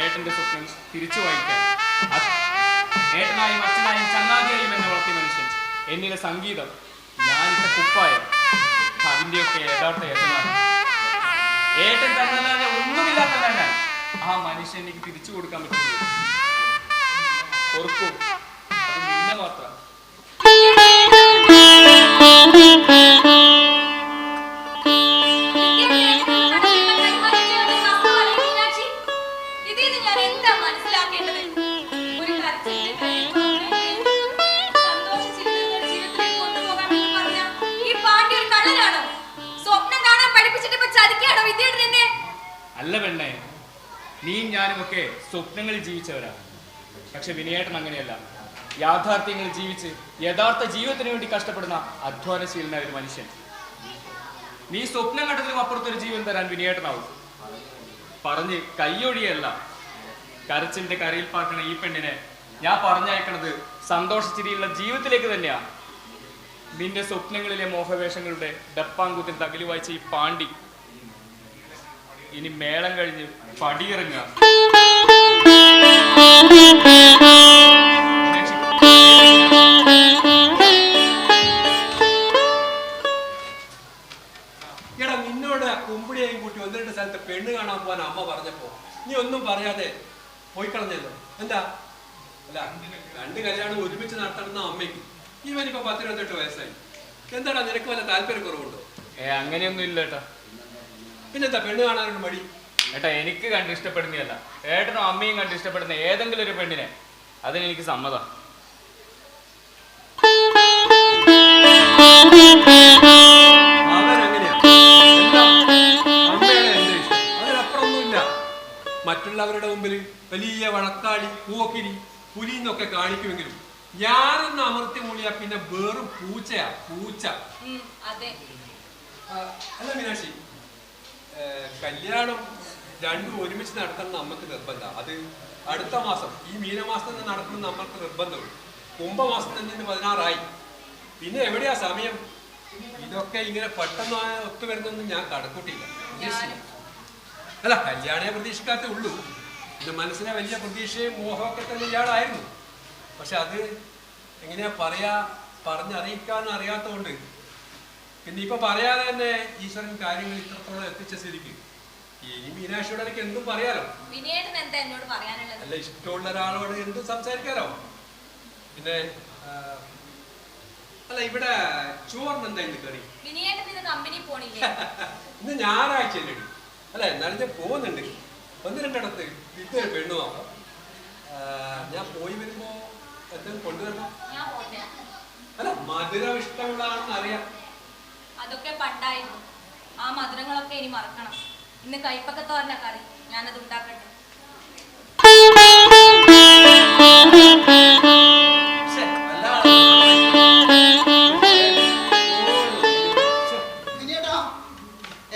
ഏട്ടന്റെ സ്വപ്നം തിരിച്ചു വായിക്കാൻ. ഏട്ടനായും അച്ഛനായും ചങ്ങാതിയായും എന്നെ വളർത്തിയ മനുഷ്യൻ, എന്നിലെ സംഗീതം, ഞാനിട്ട കുപ്പായം, അതിന്റെയൊക്കെ യഥാർത്ഥ ഏട്ടനാണ്. ഏട്ടൻ തന്നല്ലാതെ ഒന്നുമില്ലാത്തതല്ല ആ മനുഷ്യൻ എനിക്ക് തിരിച്ചു കൊടുക്കാൻ പറ്റുന്നത്. ഓർക്കൂ, അത് നിന്നെ മാത്രം. ഇതിന് ഞാൻ എന്താ മനസ്സിലാക്കേണ്ടത്? ഒരു സന്തോഷിച്ചിരുന്ന ജീവിതത്തിലേക്ക് കൊണ്ടുപോകാൻ പറഞ്ഞ ഈ പാണ്ഡ്യ ഒരു കള്ളനാണോ? സ്വപ്നം കാണാൻ പഠിപ്പിച്ചിട്ട് ഇപ്പൊ ചതിക്കാണോ വിദ്യാർത്ഥി എന്നെ? അല്ല പെണ്ണേ, നീ ഞാനും ഒക്കെ സ്വപ്നങ്ങളിൽ ജീവിച്ചവരാ. പക്ഷെ വിനയേട്ടൻ അങ്ങനെയല്ല. യാഥാർത്ഥ്യങ്ങൾ ജീവിച്ച് യഥാർത്ഥ ജീവിതത്തിന് വേണ്ടി കഷ്ടപ്പെടുന്ന അധ്വാനശീലനായ ഒരു മനുഷ്യൻ. നീ സ്വപ്നം കണ്ടതിലും അപ്പുറത്തൊരു ജീവൻ തരാൻ വിനയേട്ടനാവും. പറഞ്ഞ് കയ്യൊഴിയല്ല, കരച്ചിന്റെ കരയിൽ പാർക്കണ ഈ പെണ്ണിനെ ഞാൻ പറഞ്ഞയക്കണത് സന്തോഷച്ചിരിയുള്ള ജീവിതത്തിലേക്ക് തന്നെയാ. നിന്റെ സ്വപ്നങ്ങളിലെ മോഹവേഷങ്ങളുടെ ഡപ്പാങ്കൂത്തിൽ തകലി വായിച്ച ഈ പാണ്ടി ഇനി മേളം കഴിഞ്ഞ് പടിയിറങ്ങുക. എടാ, നിന്നോട് കുമ്പിടിയെയും കൂട്ടി ഒന്ന് രണ്ട് സ്ഥലത്ത് പെണ്ണ് കാണാൻ പോകാൻ അമ്മ പറഞ്ഞപ്പോ നീ ഒന്നും പറയാതെ പോയി കളഞ്ഞല്ലോ. എന്താ? അല്ല, രണ്ട് കല്യാണം ഒരുമിച്ച് നടത്തണമെന്ന അമ്മയ്ക്ക്. ഇവനിപ്പോ 18 വയസ്സായി. എന്താടാ, നിനക്ക് വല്ല താല്പര്യക്കുറവുണ്ടോ? അങ്ങനെയൊന്നും ഇല്ല ഏട്ടാ. പിന്നെന്താ പെണ്ണ് കാണാനൊരു മടി? ഏട്ടാ, എനിക്ക് കണ്ട് ഇഷ്ടപ്പെടുന്നതല്ല, ഏട്ടനും അമ്മയും കണ്ട് ഇഷ്ടപ്പെടുന്ന ഏതെങ്കിലും ഒരു പെണ്ണിനെ അതിനെനിക്ക് സമ്മതം. മറ്റുള്ളവരുടെ മുമ്പിൽ വലിയ വഴക്കാളി, പൂവക്കിരി, പുലിന്നൊക്കെ കാണിക്കുമെങ്കിലും ഞാനൊന്ന് അമർത്തി മൂളിയാ പിന്നെ വേറും പൂച്ചയാ, പൂച്ച. അല്ല മീനാക്ഷി, കല്യാണം രണ്ടും ഒരുമിച്ച് നടത്തണം നമുക്ക് നിർബന്ധം. അത് അടുത്ത മാസം, ഈ മീനമാസം തന്നെ നടക്കണം നമ്മൾക്ക് നിർബന്ധമുള്ളൂ. കുംഭമാസം തന്നെ 16 പിന്നെ എവിടെയാ സമയം? ഇതൊക്കെ ഇങ്ങനെ പെട്ടെന്ന് ഒത്തുവരുന്നൊന്നും ഞാൻ കണക്കൂട്ടില്ല. അല്ല കല്യാണിയെ പ്രതീക്ഷിക്കാത്തേ ഉള്ളൂ. എൻ്റെ മനസ്സിനെ വലിയ പ്രതീക്ഷയും മോഹമൊക്കെ തന്നെ ഇയാളായിരുന്നു. പക്ഷെ അത് എങ്ങനെയാ പറഞ്ഞറിയിക്കാന്ന് അറിയാത്തതുകൊണ്ട് പിന്നെ ഇപ്പൊ പറയാതെ തന്നെ ഈശ്വരൻ കാര്യങ്ങൾ ഇത്രത്തോളം എത്തിച്ച സ്ഥിതിക്ക് ഇനി മീനാക്ഷിയോട് എനിക്ക് എന്തും പറയാലോ. അല്ല, ഇഷ്ടമുള്ള ഒരാളോട് എന്തും സംസാരിക്കാലോ. പിന്നെ അല്ല, ഇവിടെ ചോറിന് എന്താ ഇന്ന് കറി? ഇന്ന് ഞായറാഴ്ച അല്ലേ? അല്ല, എന്നാലും ഞാൻ പോകുന്നുണ്ട്. 1-2 ഇടത്ത് ഇതൊരു പെണ്ണു നോക്കാം. ഞാൻ പോയി വരുമ്പോ എന്തെങ്കിലും കൊണ്ടുവരണം. അല്ല, മധുരം ഇഷ്ടമുള്ളതാണെന്ന് അറിയാം. അതൊക്കെ പണ്ടായിരുന്നു. ആ മധുരങ്ങളൊക്കെ ഇനി മറക്കണം. ഇന്ന് കൈപ്പക്കത്തോരന കറി, ഞാനത് ഉണ്ടാക്കട്ടെ.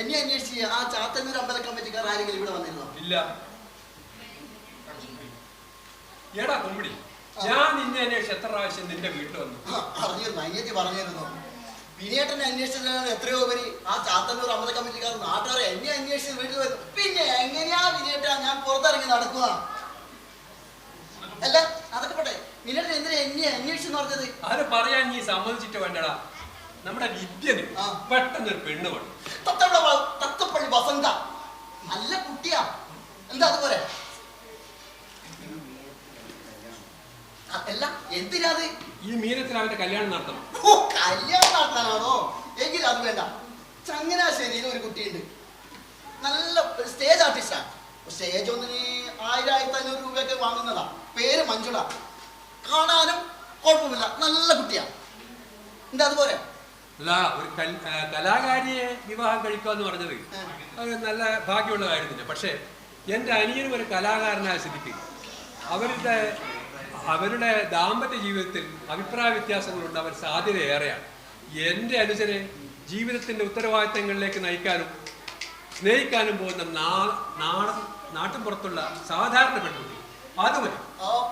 എന്നെ അന്വേഷിച്ച് ആ ചാത്തന്നൂർ അമ്പല കമ്മിറ്റിക്കാർ ആരെങ്കിലും ഇവിടെ വന്നിരുന്നോ? ഇല്ല. എടാ കുമ്പിടി, ഞാൻ നിന്നെ അന്വേഷിച്ച് എത്ര പ്രാവശ്യം നിന്റെ വീട്ടിൽ വന്നു? അറിഞ്ഞിരുന്നു, അനിയത്തി പറഞ്ഞിരുന്നു. വിനയേട്ടനെ അന്വേഷിച്ചതിനാണ് എത്രയോ പേര് ആ ചാത്തന്നൂർ അമ്പല കമ്മിറ്റിക്കാർ നാട്ടുകാരെ എന്നെ അന്വേഷിച്ച് വീട്ടിൽ വരുന്നു. പിന്നെ എങ്ങനെയാ വിനയേട്ടാ ഞാൻ പുറത്തിറങ്ങി നടക്കുക? അല്ല, അതൊക്കെ പോട്ടെ, വിനയേട്ടൻ എന്തിനാ എന്നെ അന്വേഷിച്ചെന്ന് പറഞ്ഞത്? അത് പറയാൻ നീ സമ്മതിച്ചിട്ട് വേണ്ടടാ. നമ്മുടെ വിദ്യന് പെട്ടെന്നൊരു പെണ്ണ് വേണം. തത്തപ്പള്ളി വസന്ത നല്ല കുട്ടിയാ, എന്താ അതുപോലെ? അല്ല, എന്തിനാത്? ഈ മീനത്തിൽ അവന്റെ കല്യാണം നടത്തണം. ഓ, കല്യാണം നടത്താനാണോ? എങ്കിൽ അത് വേണ്ട. ചങ്ങനാശ്ശേരിയിൽ ഒരു കുട്ടിയുണ്ട്, നല്ല സ്റ്റേജ് ആർട്ടിസ്റ്റാ. സ്റ്റേജ് ഒന്നിന് 1000-1500 രൂപയൊക്കെ വാങ്ങുന്നതാ. പേര് മഞ്ജുള. കാണാനും കുഴപ്പമില്ല, നല്ല കുട്ടിയാ. എന്താ അതുപോലെ? അല്ല, ഒരു കലാകാരിയെ വിവാഹം കഴിക്കുക എന്ന് പറഞ്ഞത് അത് നല്ല ഭാഗ്യമുള്ള കാര്യം തന്നെ. പക്ഷേ എൻ്റെ അനിയനും ഒരു കലാകാരനായ സ്ഥിതിക്ക് അവരുടെ ദാമ്പത്യ ജീവിതത്തിൽ അഭിപ്രായ വ്യത്യാസങ്ങളുണ്ട്. അവർ സാധ്യത ഏറെയാണ്. എൻ്റെ അനുജനെ ജീവിതത്തിൻ്റെ ഉത്തരവാദിത്തങ്ങളിലേക്ക് നയിക്കാനും സ്നേഹിക്കാനും പോകുന്ന നാട്ടിൻ പുറത്തുള്ള സാധാരണ പെൺകുട്ടി അത് മതി.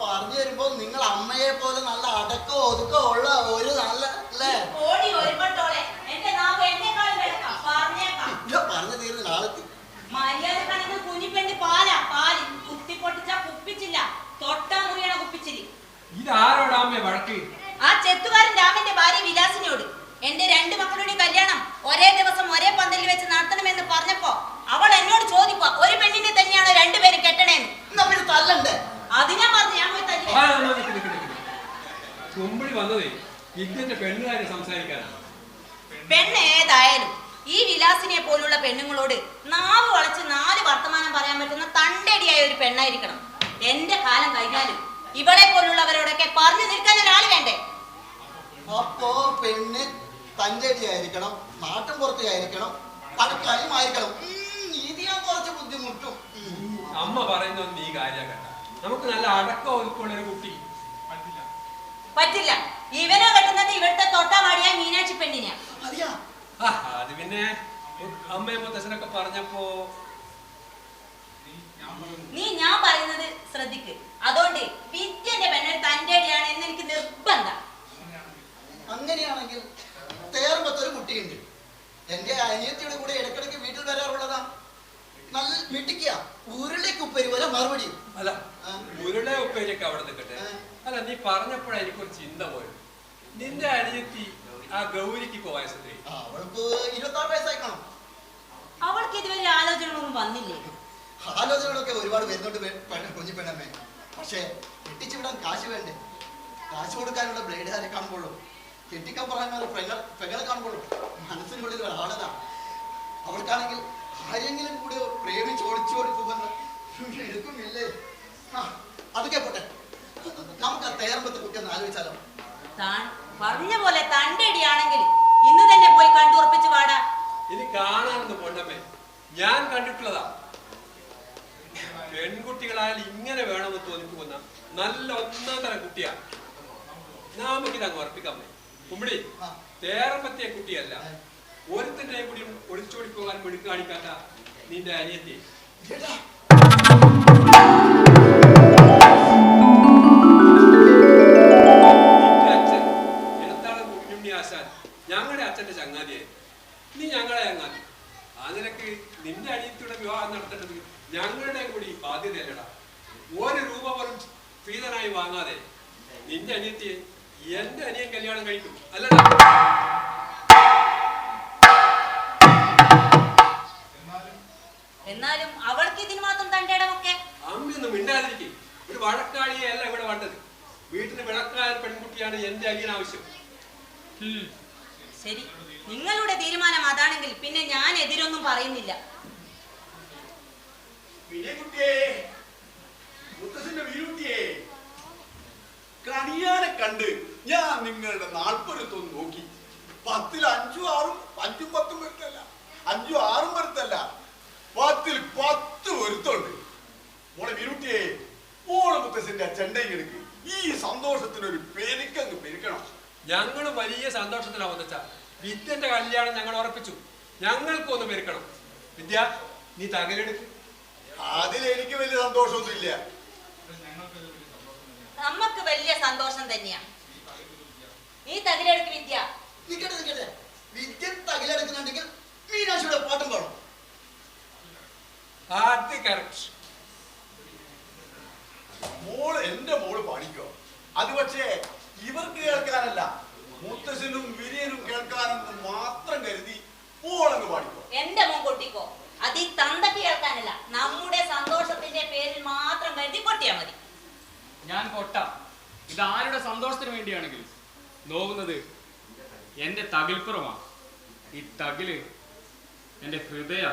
പറഞ്ഞു വരുമ്പോ നിങ്ങൾ അമ്മയെ പോലെ നല്ല അടക്കോ ഒതുക്കോ ഉള്ള ഒരു നല്ല പറഞ്ഞു തീർന്ന ആളെത്തി. ഇതാരോടാമ്മ വഴക്ക്? ആ ചെത്തുകാരൻ രാമന്റെ ഭാര്യ വിലാസിനോട്. എന്റെ 2 മക്കളുടെ കല്യാണം ഒരേ ദിവസം ഒരേ പന്തലിൽ വെച്ച് നടത്തണമെന്ന് പറഞ്ഞപ്പോ അവൾ എന്നോട് ചോദിക്കുക, ഒരു പെണ്ണിനെ തന്നെയാണോ 2 പേര് കെട്ടണേന്ന്? തല്ലണ്ടേ? അത് ഞാൻ പറഞ്ഞു, ഞാൻ പോയി തല്ലി. കുമ്പിളി വന്നതേ വിദ്യന്റെ പെണ്ണുകാരെ സംസാരിക്കാനാണ്. പെണ്ണ് ഏതായാലും ഈ വിലാസിനെ പോലുള്ള പെണ്ണുങ്ങളോട് നാവ് വളച്ച് 4 വർത്തമാനം പറയാൻ പറ്റുന്ന തണ്ടടിയായ ഒരു പെണ്ണായിരിക്കണം. എന്റെ കാലം കഴിഞ്ഞാലും ഇവളെ പോലുള്ളവരോടൊക്കെ പറഞ്ഞു നിൽക്കാൻ ഒരാൾ വേണ്ടേ? അപ്പോ പെണ്ണ് തഞ്ചടിയായിരിക്കണം, നാട്ടും പുറത്തായിരിക്കണം, പഴക്കായുമായിരിക്കണം. ഇത് ഞാൻ കുറച്ച് ബുദ്ധിമുട്ടും. അമ്മ പറയുന്നത് നീ കാര്യം കേട്ട. നമുക്ക് നല്ല അടക്കം ഒതുക്കുള്ള ഒരു കുട്ടി പറ്റില്ല. ഇവനോ കെട്ടുന്നത് ഇവിടുത്തെ തൊട്ടാവാടിയ മീനാക്ഷി പെണ്ണിനെയാ. അത് പിന്നെ അമ്മയും മുത്തച്ഛനൊക്കെ പറഞ്ഞപ്പോ നീ ഞാൻ പറയുന്നത് ശ്രദ്ധിക്ക്. അതുകൊണ്ട് വിദ്യന്റെ പെണ്ണൻ തന്റെടിയാണ് എന്ന് എനിക്ക് നിർബന്ധം. അങ്ങനെയാണെങ്കിൽ തേർമത്തൊരു കുട്ടിയുണ്ട്, എന്റെ അനിയത്തിയുടെ കൂടെ ഇടക്കിടക്ക് വീട്ടിൽ വരാറുള്ളതാ. നല്ല മിട്ടിക്കുക, ഉരുളയ്ക്ക് ഉപ്പേരി പോലെ മറുപടി. അല്ല, ഉരുള ഉപ്പേരിയൊക്കെ അവിടെ നിൽക്കട്ടെ. അല്ല, നീ പറഞ്ഞപ്പോഴാണ് എനിക്കൊരു ചിന്ത പോയത്. നിന്റെ അനിയത്തി ആ ഗൗരിക്ക് വയസ്സത്രേ? അവൾക്ക് 26 വയസ്സായി കാണും. അവൾക്ക് ഇതുവരെ ആലോചനകളൊന്നും വന്നില്ലേ? ആലോചനകളൊക്കെ ഒരുപാട് വരുന്നുണ്ട് കുഞ്ഞു പെണ്ണമ്മേ. പക്ഷേ കെട്ടിച്ചുവിടാൻ കാശ് വേണ്ടേ? കാശ് കൊടുക്കാനുള്ള ബ്ലേഡുകാരെ കാണുമ്പോഴും കെട്ടിക്കാൻ പറയാനുള്ള പെങ്ങളെ കാണുമ്പോഴും മനസ്സിനുള്ളിൽ ഒരാളതാ. അവൾക്കാണെങ്കിൽ ആരെങ്കിലും കൂടെ പ്രേമിച്ച് ഒളിച്ചോടിക്കുമെന്ന് എടുക്കുമില്ലേ? അതൊക്കെ പോട്ടെ, നമുക്ക് ആ തേർമ്പത്തെ കുട്ടി ഒന്ന് ആലോചിച്ചാലോ? പറഞ്ഞ പോലെ തണ്ടടിയാണെങ്കിൽ ഇന്ന് തന്നെ പോയി കണ്ടുറപ്പിച്ച് വാടാ. ഇനി കാണാനൊന്ന് പൊന്നമ്മേ, ഞാൻ കണ്ടിട്ടുള്ളതാ. പെൺകുട്ടികളായാലും ഇങ്ങനെ വേണമെന്ന് തോന്നിപ്പോന്ന നല്ല 1-ാം തരം കുട്ടിയാണ്. നമുക്കിതങ്ങ് ഉറപ്പിക്കാമേ. കുമ്പിടി തേറമ്പത്തിയ കുട്ടിയല്ല, ഒരുത്തന്റെ കൂടി ഒളിച്ചോടി പോകാൻ മിടുക്ക് കാണിക്കാത്ത നിന്റെ അനിയത്തി. നിന്റെ അച്ഛൻ ഇടത്താളം കുഞ്ഞുണ്ണി ആശാൻ ഞങ്ങളുടെ അച്ഛന്റെ ചങ്ങാതിയായി. നീ ഞങ്ങളെ ചങ്ങാതി. അതിനൊക്കെ നിന്റെ അനിയത്തിയുടെ വിവാഹം നടത്തേണ്ടത് ഞങ്ങളുടെ കൂടി ബാധ്യതയല്ലടാ. 1 രൂപ പോലും സ്ത്രീധനായി വാങ്ങാതെ നിന്റെ അനിയത്തിയെ എന്റെ അനിയൻ കല്യാണം കഴിക്കും അല്ലടാ. എന്നാലും അവൾക്ക് ഇതിന് മാത്രം തണ്ടേടമൊക്കെ. അമ്മയൊന്നും മിണ്ടാതിരിക്കും. ഒരു വഴക്കാളിയെ അല്ല ഇവിടെ വേണ്ടത്. വീട്ടിന് വിളക്കായ പെൺകുട്ടിയാണ് എന്റെ അനിയൻ ആവശ്യം. ശരി, നിങ്ങളുടെ തീരുമാനം അതാണെങ്കിൽ പിന്നെ ഞാൻ എതിരൊന്നും പറയുന്നില്ല. കണിയാനെ കണ്ട് ഞാൻ നിങ്ങളുടെ 40 നോക്കി. 10-ൽ 5-ഉം 6-ഉം 5-ഉം 10-ഉം വരുത്തല്ല, 5-ഉം 6-ഉം വരുത്തല്ല, 10-ൽ 10 വരുത്തുണ്ട്. മോളെ വിരുട്ടിയെ, മോളെ മുത്തശ്ശന്റെ ചെണ്ടയും എടുക്ക്. ഈ സന്തോഷത്തിനൊരു പെരുക്കങ്ങ് പെരുക്കണം. ഞങ്ങൾ വലിയ സന്തോഷത്തിലാവുന്ന വെച്ചാ വിദ്യന്റെ കല്യാണം ഞങ്ങൾ ഉറപ്പിച്ചു. ഞങ്ങൾക്കൊന്ന് പെരുക്കണം. വിദ്യ, നീ തകലെടുക്ക്. അതിലെനിക്ക് വലിയ സന്തോഷമൊന്നുമില്ല. നമുക്ക് വലിയ സന്തോഷം തന്നെയാ. നീ തകിലെടുക്ക് വിദ്യ. നിക്കട്ടെ, വിദ്യ തകിലെടുക്കുന്നുണ്ടെങ്കിൽ മീനാക്ഷിയുടെ പാട്ടും പാടും. മോള് എന്റെ മോള് പാടിക്കോ. അത് പക്ഷേ ഇവർക്ക് കേൾക്കാനല്ല, മുത്തശ്ശനും വിരിയനും കേൾക്കാനെന്ന് മാത്രം കരുതി മോളങ്ങ് പാടിക്കോ. എന്റെ മോൻ കൊട്ടിക്കോ. അത് ഈ തന്തക്ക് കേൾക്കാനല്ല, നമ്മുടെ സന്തോഷത്തിന്റെ പേരിൽ മാത്രം കരുതി കൊട്ടിയാ മതി. ഞാൻ കൊട്ടാം. ഇത് ആരുടെ സന്തോഷത്തിന് വേണ്ടിയാണെങ്കിലും നോക്കുന്നത് എന്റെ തകിൽപ്പുറമാണ്. ഈ തകില് എന്റെ ഹൃദയ.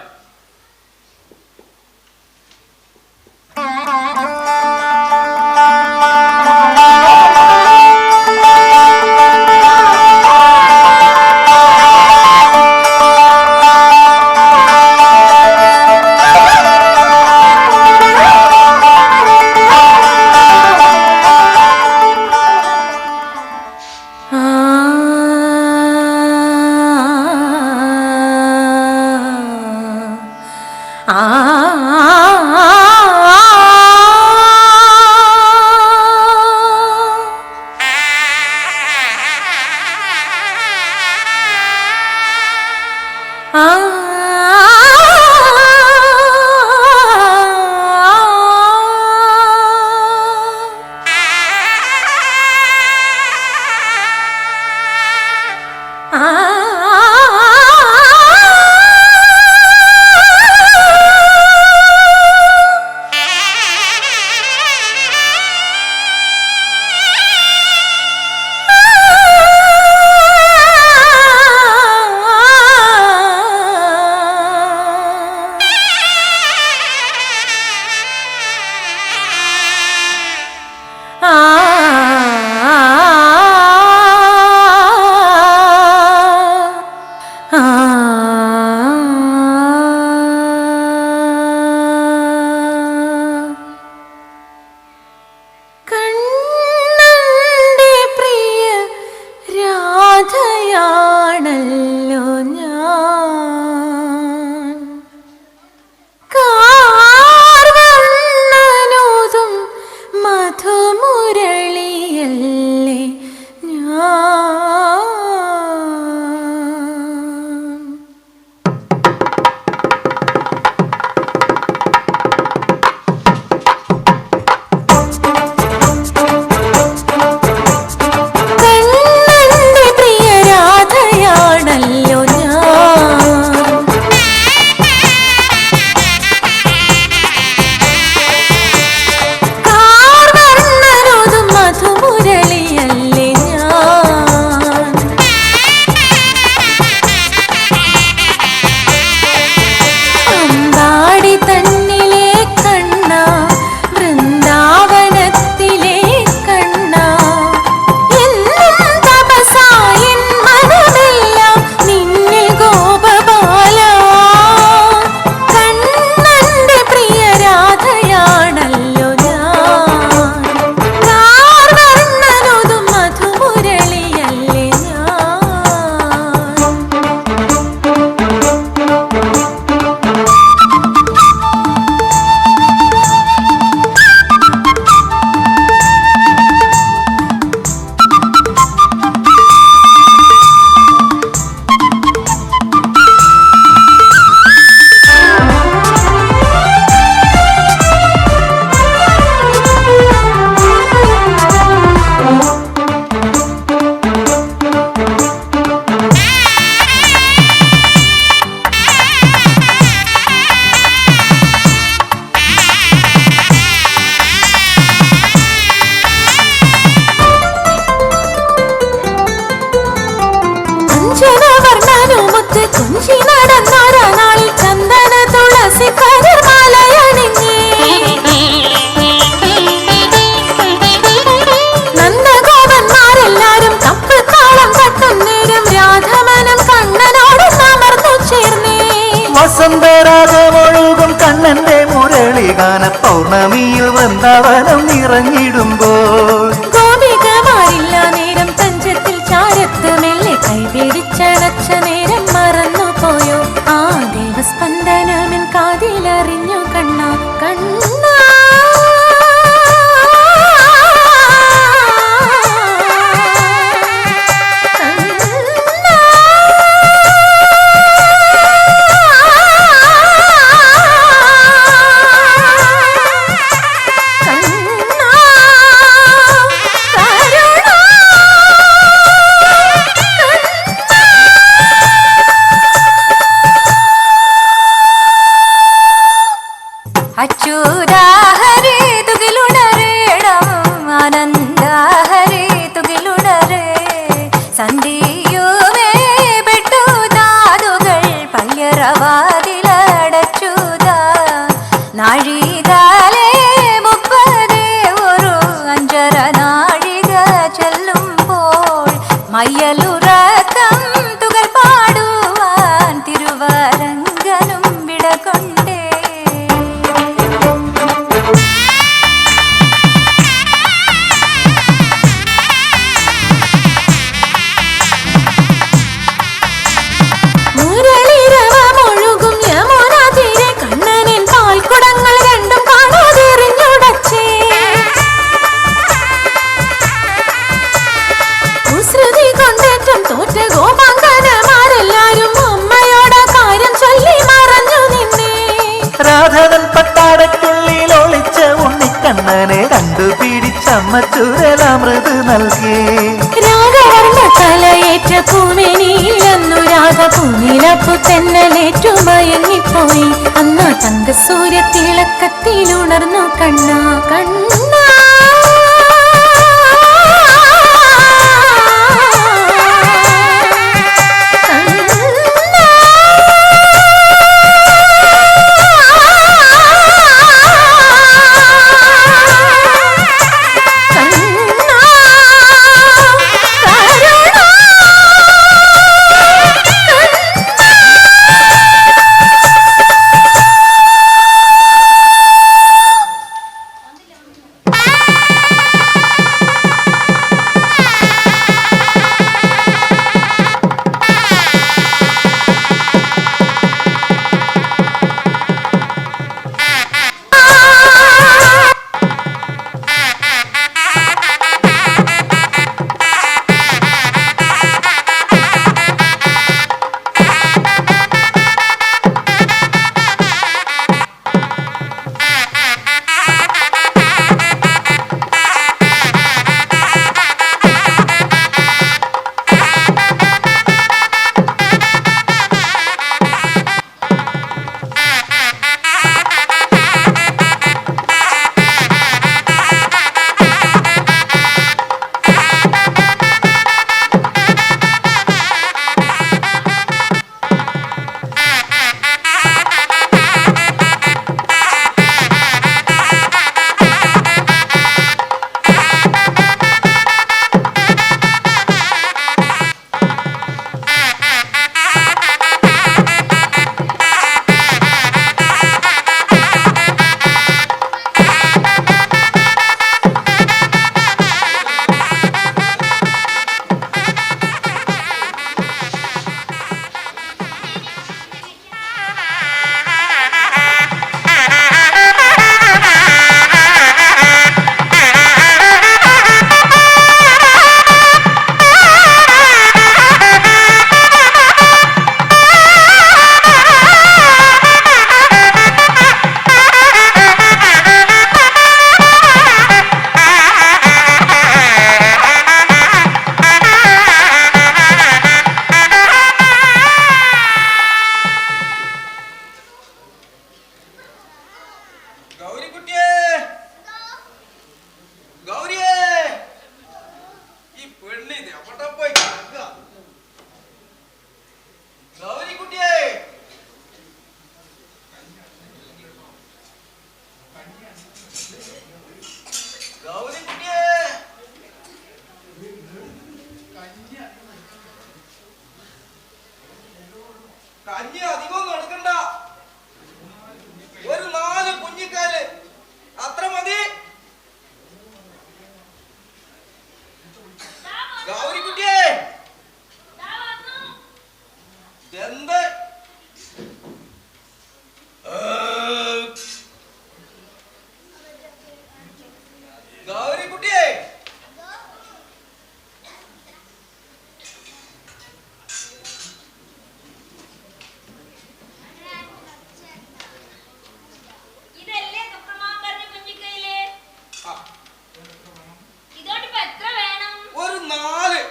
വസന്തരാഗമൊഴുകും കണ്ണന്റെ മുരളിഗാന പൗർണമിയിൽ വൃന്ദാവനം നിറഞ്ഞിടുമ്പോൾ ഗോപികമാരില്ല നേരം തഞ്ചത്തിൽ ചാരത്ത് മെല്ലെ കൈപിടിച്ചടച്ച നേരം മറന്നു പോയോ ആ ദേവസ്പന്ദനമിൻ കാതിലറിഞ്ഞു കണ്ണാ കണ്ണാ അച്യുതാഹരേ തുകിലുണരേണം ആനന്ദഹരേ തുകിലുണരേ സന്ധിയുമേ പെട്ടു ദാതുകൾ പല്യറവാതിലടച്ചുതാ നാഴികാലേ 30 ഒരു 5 നാഴിക ചെല്ലുമ്പോൾ മയ്യലുറക്കം തുകൾ പാടുവാൻ തിരുവരങ്കനും വിടകൊണ്ടേ മുരളിരവമൊഴുകും യമുന തീരെ കണ്ണനിൻ പാൽക്കുടങ്ങൾ രണ്ടും കാണാതെറിഞ്ഞുടച്ചേ കുസൃതി കൊണ്ടേറ്റം തോറ്റ ഗോപാങ്കനമാരെല്ലാരും അമ്മയോട് കാര്യം ചൊല്ലി മറഞ്ഞു നിന്നേ രാധവൻ പട്ടാടക്കുള്ളിൽ ഒളിച്ച ഉണ്ണിക്കണ്ണനെ കണ്ടുപിടിച്ചമ്മ ചുരലാമൃത് നൽകി രാഗവർണ്ണ തലയേറ്റ പൂമെനിയിലെന്നു രാധ പൂനിലപ്പു തെന്നലേറ്റു മയങ്ങിപ്പോയി അന്നാ തങ്കസൂര്യ തിളക്കത്തിലുണർന്നു കണ്ണാ കണ്ണാ കഞ്ഞി അധികം നടക്കണ്ട. ഉണ്ട്. ഗൗരിക്കുട്ടിയെ, ഇതല്ലേ സുപ്രമാൻ പറഞ്ഞ കുഞ്ഞിക്കയില്? ഇതോട്ടിപ്പോ എത്ര വേണം? ഒരു 4.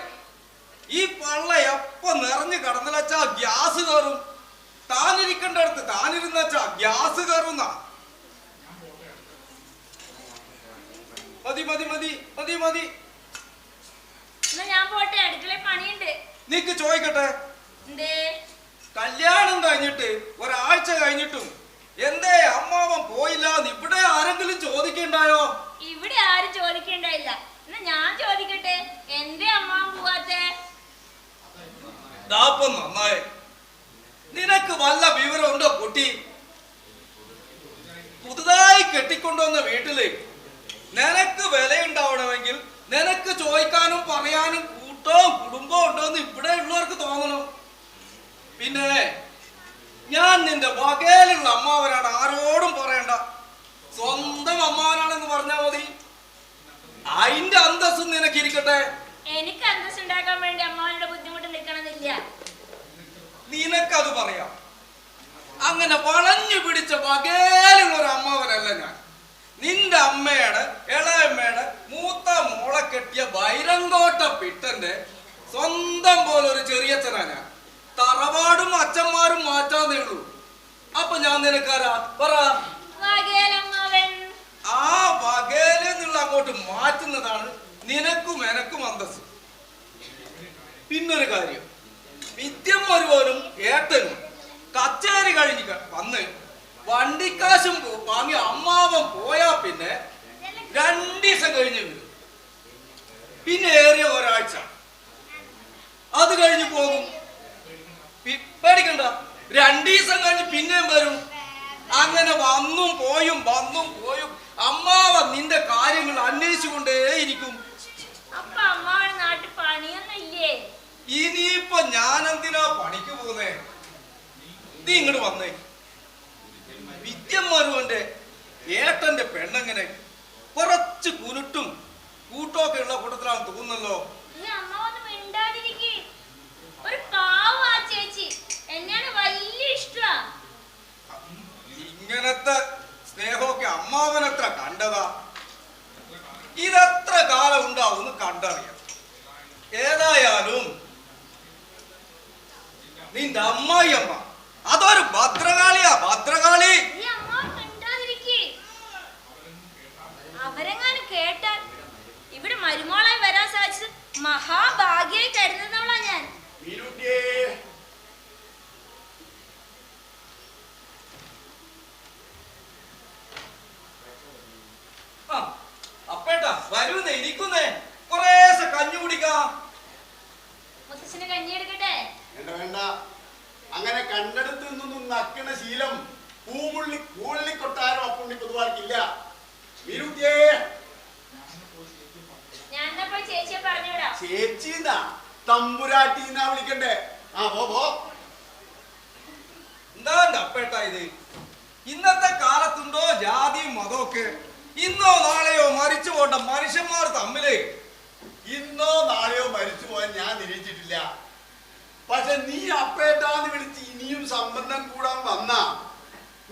ഈ പള്ള എപ്പ നിറഞ്ഞു കടന്നലച്ചാ ഗ്യാസ് കയറും. താനിരിക്കേണ്ട അടുത്ത് താനിരുന്നച്ചാ ഗ്യാസ് കയറുന്ന. മതി മതി മതി മതി മതി. എന്നാ ഞാൻ പോട്ടെ, അടുക്കളയിൽ പണിയുണ്ട്. നീക്ക് ചോദിക്കട്ടെ, എന്തേ? കല്യാണം കഴിഞ്ഞിട്ട് ഒരാഴ്ച കഴിഞ്ഞിട്ടും എന്തേ അമ്മാവൻ പോയില്ലാന്ന് ഇവിടെ ആരെങ്കിലും ചോദിക്കണ്ടായോ? ഇവിടെ ആരും ചോദിക്കണ്ടായില്ല. എന്നാ ഞാൻ ചോദിക്കട്ടെ, എന്റെ അമ്മാവൻ പോവാത്തെ? ദാപ്പം നന്നായി. നിനക്ക് വല്ല വിവരമുണ്ടോ കുട്ടി? പുതുതായി കെട്ടിക്കൊണ്ടുവന്ന വീട്ടില് നിനക്ക് വിലയുണ്ടാവണമെങ്കിൽ നിനക്ക് ചോദിക്കാനും പറയാനും കൂട്ടവും കുടുംബവും ഉണ്ടോന്ന് ഇവിടെ ഉള്ളവർക്ക് തോന്നണം. പിന്നെ ഞാൻ നിന്റെ വകയിലുള്ള അമ്മാവനാണ്, ആരോടും പറയണ്ട. സ്വന്തം അമ്മാവനാണെന്ന് പറഞ്ഞാൽ മതി. അതിന്റെ അന്തസ്സും നിനക്കിരിക്കട്ടെ. എനിക്ക് അന്തസ് ഉണ്ടാക്കാൻ വേണ്ടി അമ്മാവനുടെ ബുദ്ധിമുട്ട് നിൽക്കണമെന്നില്ല. നിനക്കത് പറയാം. അങ്ങനെ വളഞ്ഞു പിടിച്ച വകയിലുള്ള ഒരു അമ്മാവനല്ല ഞാൻ. നിന്റെ അമ്മയുടെ ഇളയമ്മയുടെ മൂത്ത മോളെ കെട്ടിയ ബൈരങ്കോട്ട പിട്ടന്റെ സ്വന്തം പോലെ ഒരു ചെറിയച്ഛനാ ഞാൻ. തറവാടും അച്ഛന്മാരും മാറ്റാന്നേ ഉള്ളൂ. അപ്പൊ ഞാൻ നിനക്കാരാ പറ? ആ വകയില് നിന്നുള്ള അങ്ങോട്ട് മാറ്റുന്നതാണ് നിനക്കും എനക്കും അന്തസ്. പിന്നൊരു കാര്യം, വിദ്യം ഒരുവനും ഏട്ടനും കച്ചേരി കഴിഞ്ഞ് വന്ന് വണ്ടിക്കാശും വാങ്ങി അമ്മാവൻ പോയാ പിന്നെ 2 ദിവസം കഴിഞ്ഞ് വരും. പിന്നെ ഏറിയ ഒരാഴ്ച, അത് കഴിഞ്ഞ് പോകും. പേടിക്കണ്ട, 2 ദിവസം കഴിഞ്ഞ് പിന്നെയും വരും. അങ്ങനെ വന്നും പോയും അമ്മാവൻ നിന്റെ കാര്യങ്ങൾ അന്വേഷിച്ചുകൊണ്ടേയിരിക്കും. അപ്പൊ അമ്മാവൻ നാട്ടിൽ പണിയൊന്നുമില്ലേ? ഇനിയിപ്പൊ ഞാൻ എന്തിനാ പണിക്ക് പോകുന്നേ? നീ ഇങ്ങോട്ട് വന്നേ. വിദ്യന്മാരുവന്റെ ഏട്ടന്റെ പെണ്ണെങ്ങനെ കുറച്ച് കുരുട്ടും കൂട്ടമൊക്കെ ഉള്ള കൂട്ടത്തിലാണ് തോന്നുന്നല്ലോ. ഒരു പാവം ആ ചേച്ചി, എന്നെയാണ് വലിയ ഇഷ്ടാ. ഇങ്ങനത്തെ സ്നേഹമൊക്കെ അമ്മാവനത്ര കണ്ടതാ. ഇതെത്ര കാലം ഉണ്ടാവും കണ്ടറിയാം. ഏതായാലും നിന്റെ അമ്മായി അമ്മ അതൊരു ഭദ്രകാളിയാ, ഭദ്രകാളി. അവരെങ്ങാനും കേട്ടാൽ ഇവിടെ മരുമോളായി വരാൻ സാധിച്ചത് മഹാഭാഗ്യായി കരുതുന്നവളാ ഞാൻ. അപ്പേട്ടാ വരൂന്നേ, ഇരിക്കുന്നേ, കുറേശ്ശെ കഞ്ഞി കുടിക്കാം. മുത്തച്ഛന് കഞ്ഞി എടുക്കട്ടെ? വേണ്ട, അങ്ങനെ കണ്ടെടുത്ത് നിന്നൊന്നും നക്കണ ശീലം പൂമുള്ളി കൊട്ടാരോ അപ്പുണ്ണി പൊതുവാൾക്കില്ല. ചേച്ചീന്നാ തമ്പുരാട്ടിന്നാ വിളിക്കണ്ടേ? ആ പോ. എന്താ അപ്പേട്ടാ ഇത്? ഇന്നത്തെ കാലത്തുണ്ടോ ജാതിയും മതമൊക്കെ? ഇന്നോ നാളെയോ മരിച്ചു പോണ്ട മനുഷ്യന്മാർ തമ്മില്. ഇന്നോ നാളെയോ മരിച്ചു പോയാൽ ഞാൻ നിരീക്ഷിച്ചിട്ടില്ല. പക്ഷെ നീ അപ്പേട്ടാന്ന് വിളിച്ച് ഇനിയും സംബന്ധം കൂടാൻ വന്നാ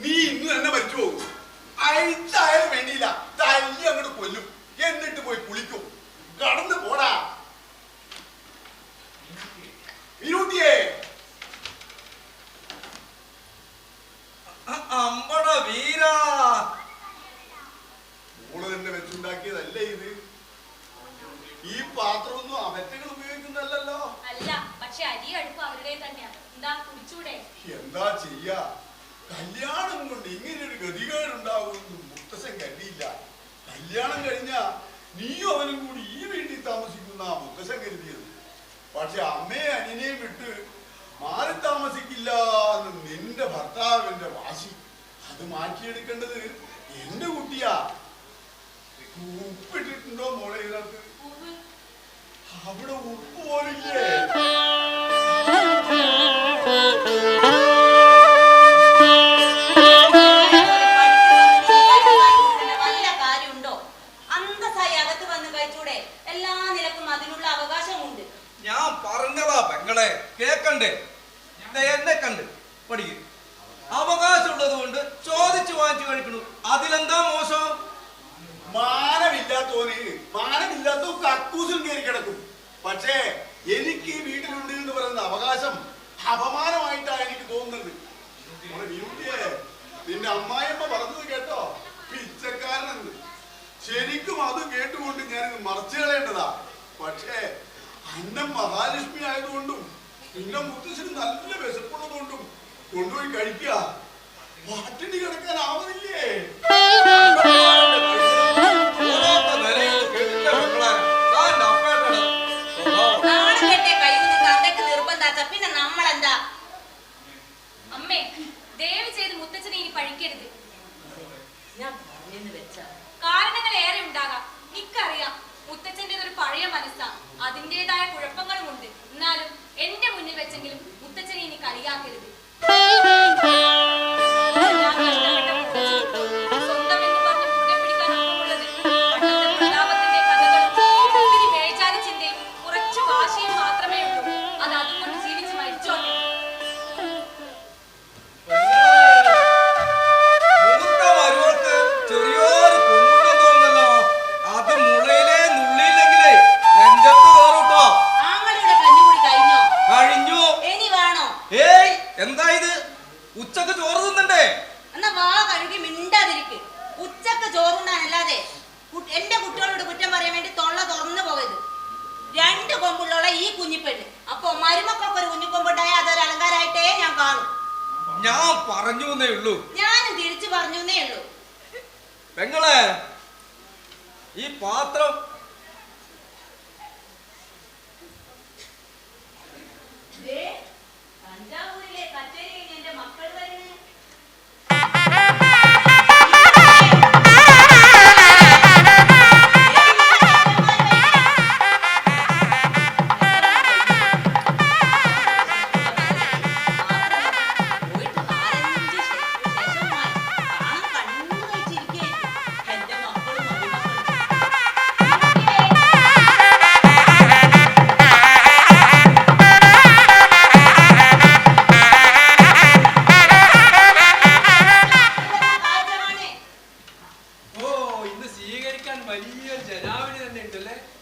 നീ ഇന്ന് തന്നെ മരിച്ചു പോകും. അയച്ചായാലും വേണ്ടിയില്ല, തല്ലി അങ്ങോട്ട് കൊല്ലും. എന്നിട്ട് പോയി കുളിക്കും. കടന്നു പോടാ വിനൂതിയേ. അമ്പട വീരാ, മോള് തന്നെ വെച്ചുണ്ടാക്കിയതല്ലേ ഇത്? ഈ പാത്രമൊന്നും അവറ്റകൾ ഉപയോഗിക്കുന്നല്ലോ. അല്ല, പക്ഷെ അരി അടുപ്പ് അവരുടെ തന്നെയാണ്. എന്താ കുടിച്ചൂടെ? എന്താ ചെയ്യാ, കല്യാണം കൊണ്ട് ഇങ്ങനെ ഒരു ഗതികേടുണ്ടാവുമെന്ന് മുത്തശ്ശൻ കരുതിയില്ല. കല്യാണം കഴിഞ്ഞാ നീയും അവനും കൂടി ഈ വീട്ടിൽ താമസിക്കുന്ന മുത്തശ്ശൻ കരുതിയത്. പക്ഷെ അമ്മയെ അനിനെയും വിട്ട് മാറി താമസിക്കില്ല എന്ന് നിന്റെ ഭർത്താവിന്റെ വാശി. അത് മാറ്റിയെടുക്കേണ്ടത് എന്റെ കുട്ടിയാ. ഉപ്പിട്ടിട്ടുണ്ടോ മോളെ ഇതിനകത്ത്? അവിടെ ഉപ്പ് പോലില്ലേ? നിന്റെ അമ്മായിയമ്മ പറഞ്ഞത് കേട്ടോ, പിച്ചക്കാരനെന്ന്. ശരിക്കും അത് കേട്ടുകൊണ്ട് ഞാനിത് മറച്ചു കളയേണ്ടതാ. പക്ഷേ അന്നം മഹാലക്ഷ്മി ആയതുകൊണ്ടും പിന്നെ മുത്തശ്ശന് നല്ല വിശപ്പുള്ളതുകൊണ്ടും കൊണ്ടുപോയി കഴിക്കുക. പട്ടിണി കിടക്കാനാവുന്നില്ലേ? പിന്നെ നമ്മളെന്താ? അമ്മേ, ദയവ് ചെയ്ത് മുത്തച്ഛനെ ഇനി പഴിക്കരുത്. ഞാൻ പറഞ്ഞെന്ന് വെച്ചാ കാരണങ്ങൾ ഏറെ ഉണ്ടാകാം. എനിക്കറിയാം മുത്തച്ഛൻ്റെ ഒരു പഴയ മനസ്സാ, അതിൻ്റെതായ കുഴപ്പങ്ങളുമുണ്ട്. എന്നാലും എന്റെ മുന്നിൽ വെച്ചെങ്കിലും മുത്തച്ഛനെ ഇനി കളിയാക്കരുത്. സ്വന്തം എന്ന് പറഞ്ഞ് മുറുകെ പിടിക്കാൻ ഒപ്പമുള്ളത് പണ്ടത്തെ പ്രതാപത്തിന്റെ കഥകളും ഒത്തിരി മേൽചാരി ചിന്തയും കുറച്ചു വാശിയും മാത്രമേ ഉള്ളൂ. അത് അതുകൊണ്ട് ജീവിച്ച് മരിച്ചോട്ടെ. ചെറിയൊരു കൊമ്പുണ്ടെന്ന് തോന്നുന്നല്ലോ. അത് മുളയിലേ നുള്ളിയില്ലെങ്കിലേ നെഞ്ചത്ത് കയറൂട്ടോ. ആങ്ങളുടെ കഞ്ഞുകൂടി കഴിഞ്ഞോ? കഴിഞ്ഞു. ഇനി വേണോ? ഏയ്, എന്താ ഇത്? ഉച്ചക്ക് ചോറ് തിന്നണ്ടേ? എന്നാ വാ കഴുകി മിണ്ടാതിരിക്ക്. ഉച്ചക്ക് ചോറുണ്ടാനല്ലാതെ എന്റെ കുട്ടികളോട് കുറ്റം പറയാൻ വേണ്ടി തൊള്ള തുറന്നു പോകരുത്. 2 കൊമ്പുള്ള ഈ കുഞ്ഞിപ്പെണ്ണ്. അപ്പൊ മരുമക്കൊക്കെ ഒരു കുഞ്ഞിക്കൊമ്പുണ്ടായ അതൊരു അലങ്കാരായിട്ടേ ഞാൻ കാണും. ഞാൻ പറഞ്ഞു എന്നേ ഉള്ളൂ. ഞാനും തിരിച്ചു പറഞ്ഞു എന്നേ ഉള്ളൂ. പെങ്ങളെ, ഈ പാത്രം തഞ്ചാവൂരിലെ കച്ചേരി കഴിഞ്ഞ് എന്റെ മക്കൾ വരുന്നു.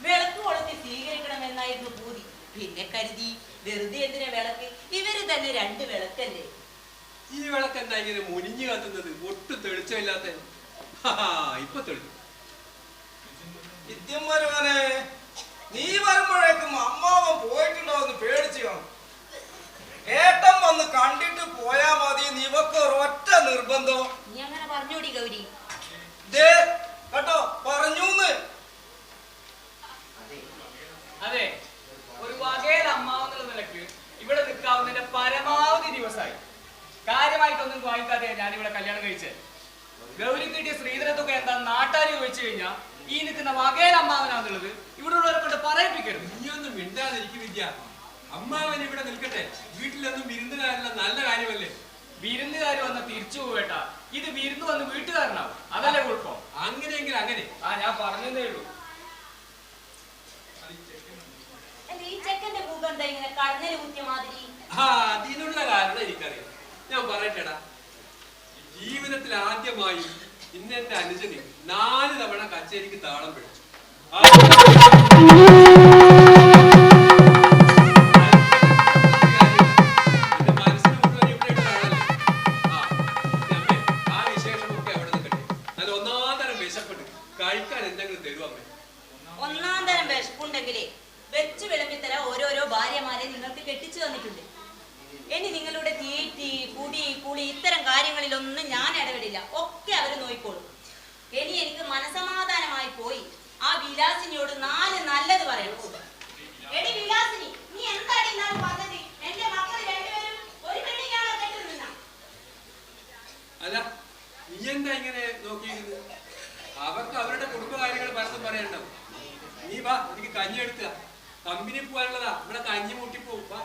വിളക്ക് കൊളുത്തി സ്വീകരിക്കണമെന്നായിരുന്നു പൂതി. പിന്നെ കരുതി വെറുതെ എന്തിനാ വിളക്ക്, ഇവര് തന്നെ 2 വിളക്കല്ലേ. ഈ വിളക്ക് എന്താ ഇങ്ങനെ മുനിഞ്ഞു കത്തുന്നത്? ഒട്ടും തെളിച്ചമില്ലാത്ത. ഇപ്പൊ തെളിച്ചു. വിദ്യന്മാരെ, നീ വരുമ്പോഴേക്കും അമ്മാവൻ പോയിട്ടുണ്ടോന്ന് പേടിച്ചു കാണും. ഏട്ടൻ വന്ന് കണ്ടിട്ട് പോയാ മതി. നിവക്ക് ഒരൊറ്റ നിർബന്ധം. നീ അങ്ങനെ പറഞ്ഞോടി ഗൗരി. കേട്ടോ, പറഞ്ഞൂന്ന്. അതെ, ഒരു വകയിൽ അമ്മാവെന്നുള്ള നിലക്ക് ഇവിടെ നിൽക്കാവുന്നതിന്റെ പരമാവധി ദിവസമായി. കാര്യമായിട്ടൊന്നും വാങ്ങിക്കാതെ ഞാൻ ഇവിടെ കല്യാണം കഴിച്ചത്. ഗൗരി കിട്ടിയ ശ്രീധരത്തൊക്കെ എന്താ നാട്ടാരി ചോദിച്ചു കഴിഞ്ഞാൽ ഈ നിൽക്കുന്ന വകയിൽ അമ്മാവനാന്നുള്ളത് ഇവിടെ ഉള്ളവരെ കൊണ്ട് പറയിപ്പിക്കരുത്. നീയൊന്നും മിണ്ടാതിരിക്കും വിദ്യ. അമ്മാവൻ ഇവിടെ നിൽക്കട്ടെ. വീട്ടിലൊന്നും വിരുന്നുകാരല്ല, നല്ല കാര്യമല്ലേ? വിരുന്നുകാർ വന്ന തിരിച്ചു പോവേട്ടാ. ഇത് വിരുന്ന് വന്ന് വീട്ടുകാരനാവും, അതല്ലേ കുഴപ്പം. അങ്ങനെയെങ്കിൽ അങ്ങനെ. ഞാൻ പറഞ്ഞതേ ഉള്ളൂ. ഈ ചെക്കന്റെ മുഖം എന്താ ഇങ്ങനെ കടന്നല് കുത്തിയ മാതിരി? അതിനുള്ള കാരണം എനിക്കറിയാം. ഞാൻ പറയട്ടെടാ, ജീവിതത്തിൽ ആദ്യമായി ഇന്നെന്റെ അനുജന് 4 തവണ കച്ചേരിക്ക് താളം പിടിച്ചു. എന്റെ മനസ്സിന് മുഴുവൻ ഇവിടെ ഇട്ടാണല്ലേ. ആ വിശേഷമൊക്കെ അവിടെ നിൽക്കട്ടെ. നല്ല 1-ാം തരം വിശപ്പെട്ട് കഴിക്കാൻ എന്തെങ്കിലും തരും അമ്മേ. 1-ാം തരം വിശപ്പുണ്ടെങ്കിലേ വെച്ച് വിളമ്പിത്തരാൻ ഓരോരോ ഭാര്യമാരെ നിങ്ങൾക്ക് കെട്ടിച്ചു തന്നിട്ടുണ്ട്. ഇനി നിങ്ങളുടെ തീറ്റി കുടി കുളി ഇത്തരം കാര്യങ്ങളിലൊന്നും ഞാൻ ഇടപെടില്ല. ഒക്കെ അവര് നോയിക്കോളും. ഇനി എനിക്ക് മനസമാധാനമായി പോയി ആ വിലാസിനിയോട് 4 നല്ലത് പറയണം. എടി വിലാസിനി, നീ എന്താണ് ഇന്നാൾ പറഞ്ഞത്? എന്റെ മക്കൾ 2 പേരും ഒരു പെണ്ണിനാണോ കെട്ടുനിന്ന? അല്ല, നീ എന്താ ഇങ്ങനെ നോക്കിയിരുന്നത്? അവർക്ക് അവരുടെ കുടുംബ കാര്യങ്ങൾ പലതും പറയണ്ടാവും. നീ വാ, എനിക്ക് കഞ്ഞി എടുക്കുക. കമ്പനി പോകാനുള്ളതാ. ഇവിടെ കഞ്ഞി മുട്ടിപ്പോവും. വാ.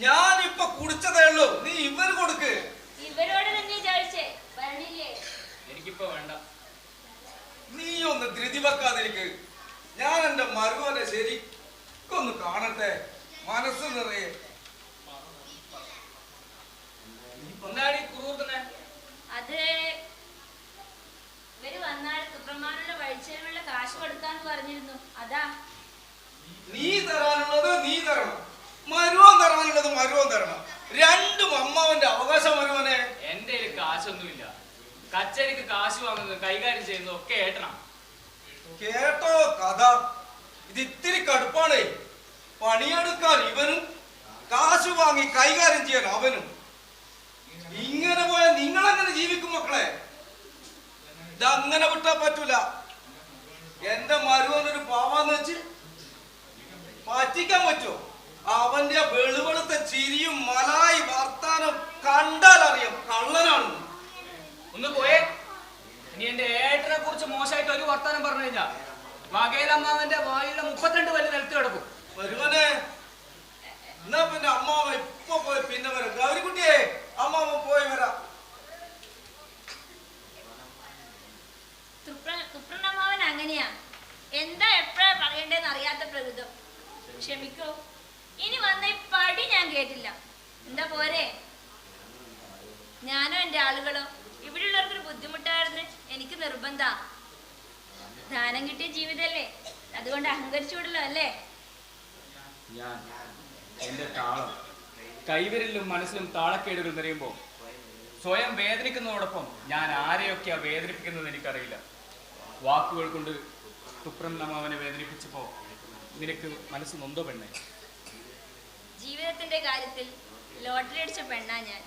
ഞാനിപ്പൊ കുടിച്ചതേ ഉള്ളൂ. നീ ഇവര് കൊടുക്ക്. ഇവരോട് തന്നെ ചോദിച്ചേ പറഞ്ഞില്ലേ? എനിക്കിപ്പോ വേണ്ട. നീ ഒന്ന് ധൃതി വെക്കാതിരിക്ക്. ഞാൻ എന്റെ മരുമോനെ ശരിക്കൊന്ന് കാണട്ടെ. മനസ്സ് നിറയെ. ഒന്നാടി കുറുകുന്നേ. അത് ഇവര് വന്നാൽ സുബ്രഹ്മണ്യനുള്ള വഴിച്ചെലവുള്ള കാശ് കൊടുത്താ തരാന്ന് പറഞ്ഞിരുന്നു. അതാ. നീ തരാനുള്ളത് നീ തരണം, മരുവൻ തരാനുള്ളത് മരുവൻ തരണം. രണ്ടും അമ്മാവന്റെ അവകാശം. മരുവനെ, എന്റെ കയ്യിൽ കാശൊന്നുമില്ല. കച്ചേരിക്ക് കാശ് വാങ്ങുന്നത് കൈകാര്യം ചെയ്യുന്നത് ഒക്കെ ഏട്ടണം. കേട്ടോ കഥ? ഇത് ഇത്തിരി കടുപ്പാണേ. പണിയെടുക്കാൻ ഇവനും, കാശ് വാങ്ങി കൈകാര്യം ചെയ്യാൻ അവനും. ഇങ്ങനെ പോയാൽ നിങ്ങളെങ്ങനെ ജീവിക്കും മക്കളെ? ഇതങ്ങനെ വിട്ടാ പറ്റൂല. എന്റെ മരുവനൊരു പാവാന്ന് വെച്ച് പറ്റിക്കാൻ പറ്റുമോ? അവന്റെ വെളുവെളുത്ത ചിരിയും മലായി വർത്താനം കണ്ടാൽ അറിയാം കള്ളനാണെന്ന്. ഒന്ന് പോയേ. ഇനി എന്റെ ഏട്ടനെ കുറിച്ച് മോശമായിട്ട് ഒരു വർത്താനം പറഞ്ഞു കഴിഞ്ഞാ വകയിലമ്മാവന്റെ വായിലെ 32 വല്ല് നിലത്ത് കിടക്കും. വരുവനെ, എന്നാ പിന്നെ അമ്മാവ ഇപ്പൊ പോയി പിന്നെ വരാം. ഗൗരിക്കുട്ടിയെ, അമ്മാവ പോയി വരാം. തുപ്രണ്ണമാവൻ അങ്ങനെയാ. എന്താ എപ്പോഴാ പറയണ്ടേന്ന് അറിയാത്ത പ്രകൃതം. ക്ഷമിക്കോ, ഇനി വന്ന ഈ പടി ഞാൻ കേട്ടില്ല. എന്താ പോരെ? ഞാനോ എന്റെ ആളുകളോ ഇവിടെയുള്ളവർക്കൊരു ബുദ്ധിമുട്ടായിരുന്നു എനിക്ക് നിർബന്ധ. ദാനം കിട്ടിയ ജീവിതല്ലേ, അതുകൊണ്ട് അഹങ്കരിച്ചുവിടല്ലോ അല്ലേ? ഞാൻ എന്റെ താളം കൈവിരലിലും മനസ്സിലും താളക്കേടുകൾ നിറയുമ്പോ സ്വയം വേദനിക്കുന്നതോടൊപ്പം ഞാൻ ആരെയൊക്കെയാ വേദനിപ്പിക്കുന്നത് എനിക്കറിയില്ല. വാക്കുകൾ കൊണ്ട് തുപ്രണ്ണമാവനെ വേദനിപ്പിച്ചപ്പോ നിനക്ക് മനസ്സ് നൊന്തോ പെണ്ണേ? ജീവിതത്തിന്റെ കാര്യത്തിൽ ലോട്ടറി അടിച്ച പെണ്ണാ ഞാൻ.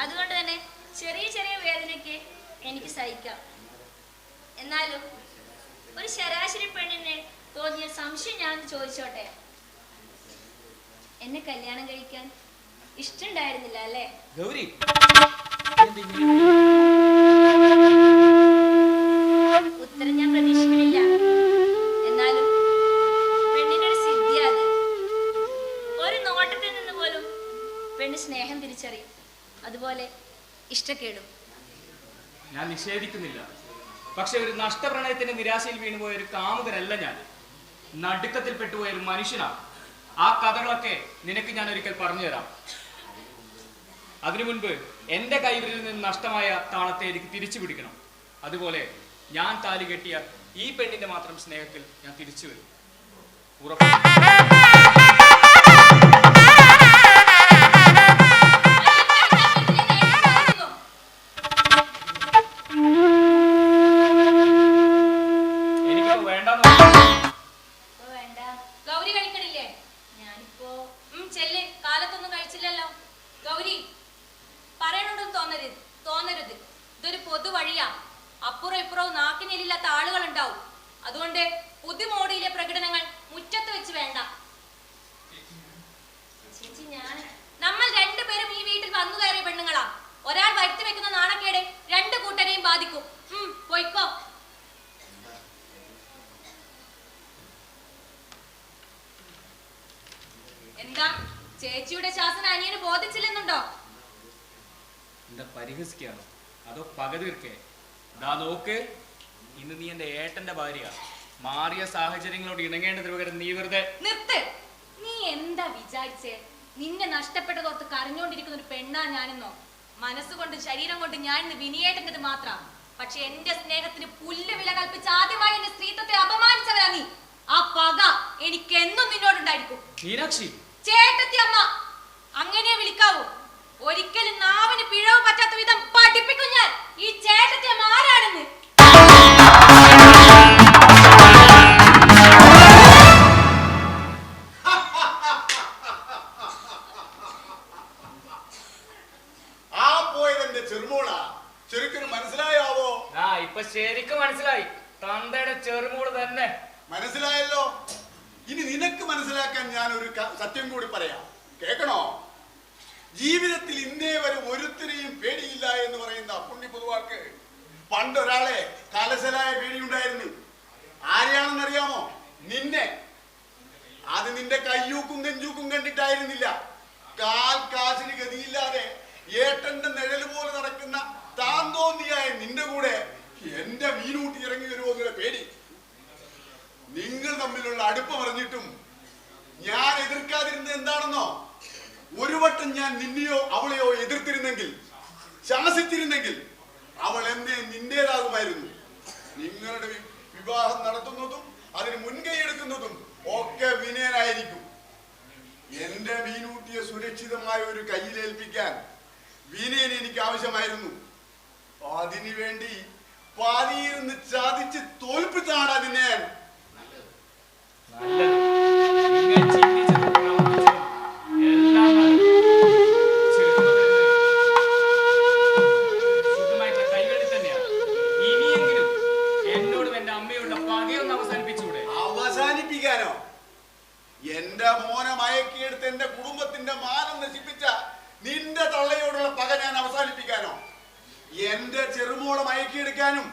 അതുകൊണ്ട് തന്നെ ചെറിയ ചെറിയ വേദനയ്ക്ക് എനിക്ക് സഹിക്കാം. എന്നാലും ഒരു ശരാശരി പെണ്ണിനെ തോന്നിയ സംശയം ഞാൻ ചോദിച്ചോട്ടെ. എന്നെ കല്യാണം കഴിക്കാൻ ഇഷ്ടമുണ്ടായിരുന്നില്ല അല്ലേ ഗൗരി? ഉത്തരം ഞാൻ പ്രതീക്ഷിക്കുന്നില്ല. എന്നാലും പെണ്ണിന്റെ ഒരു സിദ്ധിയാ അത്. ഒരു നോട്ടത്തിൽ നിന്ന് പോലും പെണ്ണ് സ്നേഹം തിരിച്ചറിയും, അതുപോലെ ഇഷ്ടക്കേടും. ഞാൻ നിഷേധിക്കുന്നില്ല. പക്ഷെ ഒരു നഷ്ടപ്രണയത്തിന്റെ നിരാശയിൽ വീണുപോയ ഒരു കാമുകനല്ല ഞാൻ. നടുക്കത്തിൽ പെട്ടുപോയ ഒരു മനുഷ്യനാണ്. ആ കഥകളൊക്കെ നിനക്ക് ഞാൻ ഒരിക്കൽ പറഞ്ഞു തരാം. അതിനു മുൻപ് എന്റെ കൈവിരലിൽ നിന്ന് നഷ്ടമായ താളത്തെ എനിക്ക് തിരിച്ചു പിടിക്കണം. അതുപോലെ ഞാൻ താലി കെട്ടിയ ഈ പെണ്ണിന്റെ മാത്രം സ്നേഹത്തിൽ ഞാൻ തിരിച്ചു വരും. ഉറപ്പ്. ഗൗരി കഴിക്കണില്ലേ? ഞാനിപ്പോ ചെല്ല്. കാലത്തൊന്നും കഴിച്ചില്ലല്ലോ. ഗൗരി, പറയണുണ്ടെന്ന് തോന്നരുത്. ഇതൊരു പൊതു വഴിയാ. അപ്പുറം ഇപ്പുറവും നാക്കിനില്ലാത്ത ആളുകൾ ഉണ്ടാവും. അതുകൊണ്ട് പുതുമോടിയിലെ പ്രകടനങ്ങൾ മുറ്റത്ത് വെച്ച് വേണ്ട. ചേച്ചി, നമ്മൾ രണ്ടുപേരും ഈ വീട്ടിൽ വന്നു കയറിയ പെണ്ണുങ്ങളാ. ഒരാൾ വരുത്തി വെക്കുന്ന നാണക്കേട് രണ്ടു കൂട്ടരെയും ബാധിക്കും. പോയിക്കോ. എന്താ ചേച്ചിയുടെ ശാസന അനിയന് ബോധിച്ചില്ലെന്നുണ്ടോ? എന്താ പരിഹസിക്കാണോ അതോ പക തീർക്കേ? ദാ നോക്ക്, ഇന്ന് നീ എന്റെ ഏട്ടന്റെ ഭാര്യ. മാറിയ സാഹചര്യങ്ങളോട് ഇണങ്ങേണ്ടതിന് പകരം നീ വെറുതെ നിർത്ത്. നീ എന്താ വിചാരിച്ചേ? നിന്നെ നഷ്ടപ്പെട്ടതോർത്ത് കരഞ്ഞോണ്ടിരിക്കുന്ന ഒരു പെണ്ണാ ഞാനെന്നോ? മനസ്സുകൊണ്ടും ശരീരം കൊണ്ടും ഞാൻ ഇന്ന് വിനിയേട്ടേണ്ടത് മാത്രം. പക്ഷെ എന്റെ സ്നേഹത്തിന് പുല്ല് വില കൽപ്പിച്ച് ആദ്യമായി എന്റെ സ്ത്രീത്വത്തെ അപമാനിച്ചവരാ നീ. ആ പക എനിക്ക് എന്നും നിന്നോടുണ്ടായിരിക്കും. മീനാക്ഷി, ചേട്ടത്തി അമ്മ അങ്ങനെ വിളിക്കാവൂ. ഒരിക്കലും നാവിന് പിഴവ് പറ്റാത്ത വിധം പഠിപ്പിക്കും ഞാൻ ഈ ചേട്ടത്തി അമ്മ ആരാണെന്ന്. ആ പോയതെന്റെ ചെറുമോളാ. ശരിക്കും മനസ്സിലായാവോ? ഇപ്പൊ ശരിക്കും മനസ്സിലായി. തന്തയുടെ ചെറുമൂള് തന്നെ മനസ്സിലായല്ലോ. ഇനി നിനക്ക് മനസ്സിലാക്കാൻ ഞാൻ ഒരു സത്യം കൂടി പറയാം, കേൾക്കണോ? ജീവിതത്തിൽ ഇന്നേ വരെ ഒരുത്തിനെയും പേടിയില്ല എന്ന് പറയുന്ന പുണ്യ പൊതുവാൾക്ക് പണ്ടൊരാളെ കലശലായ പേടിയുണ്ടായിരുന്നു. ആരെയാണെന്നറിയാമോ? നിന്നെ. അത് നിന്റെ കയ്യൂക്കും നെഞ്ചൂക്കും കണ്ടിട്ടായിരുന്നില്ല. കാൽ കാശിന് ഗതിയില്ലാതെ ഏട്ടന്റെ നിഴല് പോലെ നടക്കുന്ന താന്തോന്നിയായ നിന്റെ കൂടെ എന്റെ മീനൂട്ടി ഇറങ്ങി വരുമോ എന്നുള്ള പേടി. നിങ്ങൾ തമ്മിലുള്ള അടുപ്പം അറിഞ്ഞിട്ടും ഞാൻ എതിർക്കാതിരുന്നത് എന്താണെന്നോ? ഒരു വട്ടം ഞാൻ നിന്നെയോ അവളെയോ എതിർത്തിരുന്നെങ്കിൽ, ശാസിച്ചിരുന്നെങ്കിൽ അവൾ എന്നെ നിന്റേതാകുമായിരുന്നു. നിങ്ങളുടെ വിവാഹം നടത്തുന്നതും അത് സമ്പാദിക്കുന്നതും ഒക്കെ വിനയനായിരിക്കും. എന്റെ മീനൂട്ടിയെ സുരക്ഷിതമായ ഒരു കയ്യിലേൽപ്പിക്കാൻ വിനയൻ എനിക്ക് ആവശ്യമായിരുന്നു. അതിനു വേണ്ടി പാതിയിരുന്ന് ചാദിച്ച് തോൽപ്പിച്ചാണ് അതിനെ. അവസാനിപ്പിക്കാനോ? എന്റെ മോനെ മയക്കിയെടുത്ത് എന്റെ കുടുംബത്തിന്റെ മാനം നശിപ്പിച്ച നിന്റെ തള്ളയോടുള്ള പക ഞാൻ അവസാനിപ്പിക്കാനോ? എന്റെ ചെറുമോളെ മയക്കിയെടുക്കാനും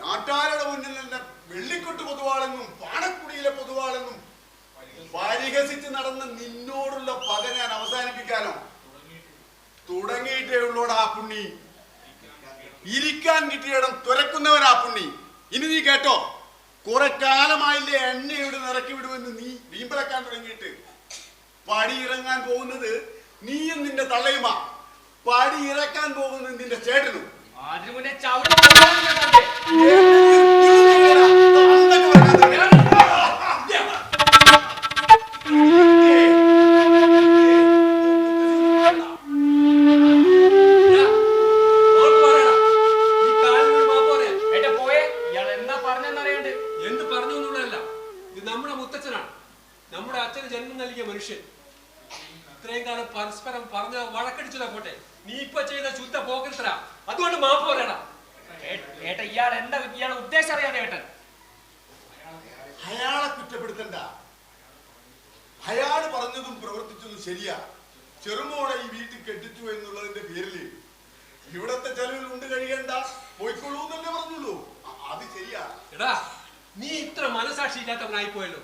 നാട്ടാരുടെ മുന്നിൽ എന്നെ വെള്ളിക്കൊട്ട് പൊതുവാളെന്നും പാണക്കുടിയിലെ പൊതുവാളെന്നും പരിഹസിച്ച് നടന്ന നിന്നോടുള്ള പക ഞാൻ അവസാനിപ്പിക്കാനോ? തുടങ്ങിയിട്ടേ ഉള്ളോടാ പുണ്ണി. ഇരിക്കാൻ കിട്ടിയിടം തുറക്കുന്നവനാ പുണ്ണി. ഇനി നീ കേട്ടോ, കുറെ കാലമായില്ലേ എന്നെ ഇവിടെ നിറക്കി വിടുമെന്ന് നീ വീമ്പളക്കാൻ തുടങ്ങിയിട്ട്. പടി ഇറങ്ങാൻ പോകുന്നത് നീയും നിന്റെ തള്ളയുമാ. പടി ഇറക്കാൻ പോകുന്നത് നിന്റെ ചേട്ടനും. എന്ത് പറഞ്ഞു എന്നുള്ളതല്ല, ഇത് നമ്മുടെ മുത്തച്ഛനാണ്, നമ്മുടെ അച്ഛന് ജന്മം നൽകിയ മനുഷ്യൻ. ഇത്രയും കാലം പരസ്പരം പറഞ്ഞ വഴക്കടിച്ചതാ പോട്ടെ, നീ ഇപ്പൊ ചെയ്ത ശുദ്ധ പോക്കത്തരാ. അതുകൊണ്ട് മാപ്പ് പറയണം. ഏട്ടാ ഇയാൾ എന്താ ഇയാളെ ഉദ്ദേശം അറിയാതെ ഏട്ടൻ. അയാളെ കുറ്റപ്പെടുത്തണ്ട. അയാൾ പറഞ്ഞതും പ്രവർത്തിച്ചതും ശരിയാ. ചെറുമോളെ ഈ വീട്ടിൽ കെട്ടിച്ചു എന്നുള്ളതിന്റെ പേരില് ഇവിടത്തെ ചെലവിൽ ഉണ്ട് കഴിയണ്ട, പോയിക്കൊള്ളൂ എന്നല്ലേ പറഞ്ഞുള്ളൂ. അത് ശരിയാ. എടാ, നീ ഇത്ര മനസാക്ഷി ഇല്ലാത്തവനായി പോയല്ലോ.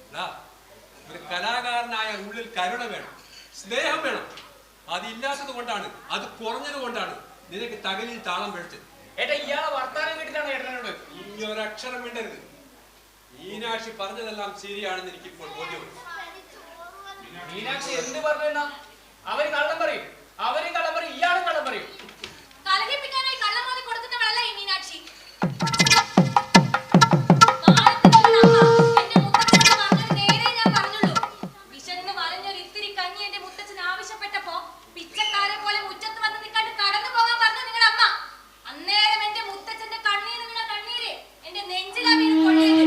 എടാ, ഒരു കലാകാരനായ ഉള്ളിൽ കരുണ വേണം, സ്നേഹം വേണം. അതില്ലാത്തത് കൊണ്ടാണ്, അത് കുറഞ്ഞത് കൊണ്ടാണ് നിനക്ക് തകലിൽ താളം പിഴച്ചത്. ഏട്ടാ ഇയാളെ വർത്താനം കേട്ടിട്ടാണ് ഏട്ടനോട്. ഈ ഒരക്ഷരം മിണ്ടരുത്. മീനാക്ഷി പറഞ്ഞതെല്ലാം ശരിയാണെന്ന് എനിക്കിപ്പോൾ ബോധ്യമുണ്ട്. മീനാക്ഷി എന്ത് പറഞ്ഞാ? അവര് കള്ളം പറയും, അവരും കള്ളം പറയും, ഇയാളും കള്ളം പറയും. കലഹിപ്പിക്കാനായി കള്ളമോതി കൊടുക്കുന്നവളല്ല ഈ മീനാക്ഷി. വിശന്ന് വലഞ്ഞൊരു ഇത്തിരി കഞ്ഞി എന്റെ മുത്തച്ഛൻ ആവശ്യപ്പെട്ടപ്പോ പിച്ചക്കാരെ പോലെ മുറ്റത്ത് വന്ന് നിൽക്കാണ്ട് കടന്നു പോകാൻ പറഞ്ഞു നിങ്ങളുടെ അമ്മ. അന്നേരം എന്റെ മുത്തച്ഛന്റെ കണ്ണീര് വീണ കണ്ണീര് എന്റെ നെഞ്ചിലാ വീണ് കൊള്ളിയത്.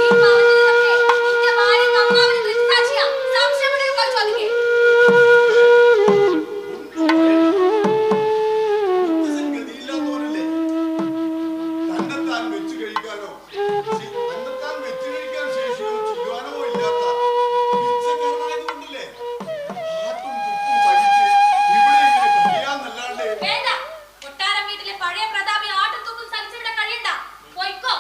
ഈ പറഞ്ഞതൊക്കെ നിന്റെ ഭാര്യ അമ്മാവിന് ദൃക്സാക്ഷിയാ. സംശയമുണ്ടെങ്കിൽ പോയി ചോദിക്കേ. തന്നെത്താൻ വെച്ചു കഴിക്കാനോ തന്നെത്താൻ വെച്ചു കഴിക്കാൻ ശേഷിയോ ചെയ്യുവാനോ ഇല്ലാത്ത പിച്ചക്കാരനായതുകൊണ്ടല്ലേ ആട്ടും തുപ്പും പഠിച്ച് ഇവിടെ ഇങ്ങനെ കഴിയാന്നല്ലാണ്ട്. വേണ്ട, കൊട്ടാരം വീട്ടിലെ പഴയ പ്രതാപി ആട്ടും തൂക്കും സഹിച്ചിവിടെ കഴിയണ്ട. പോയിക്കോ.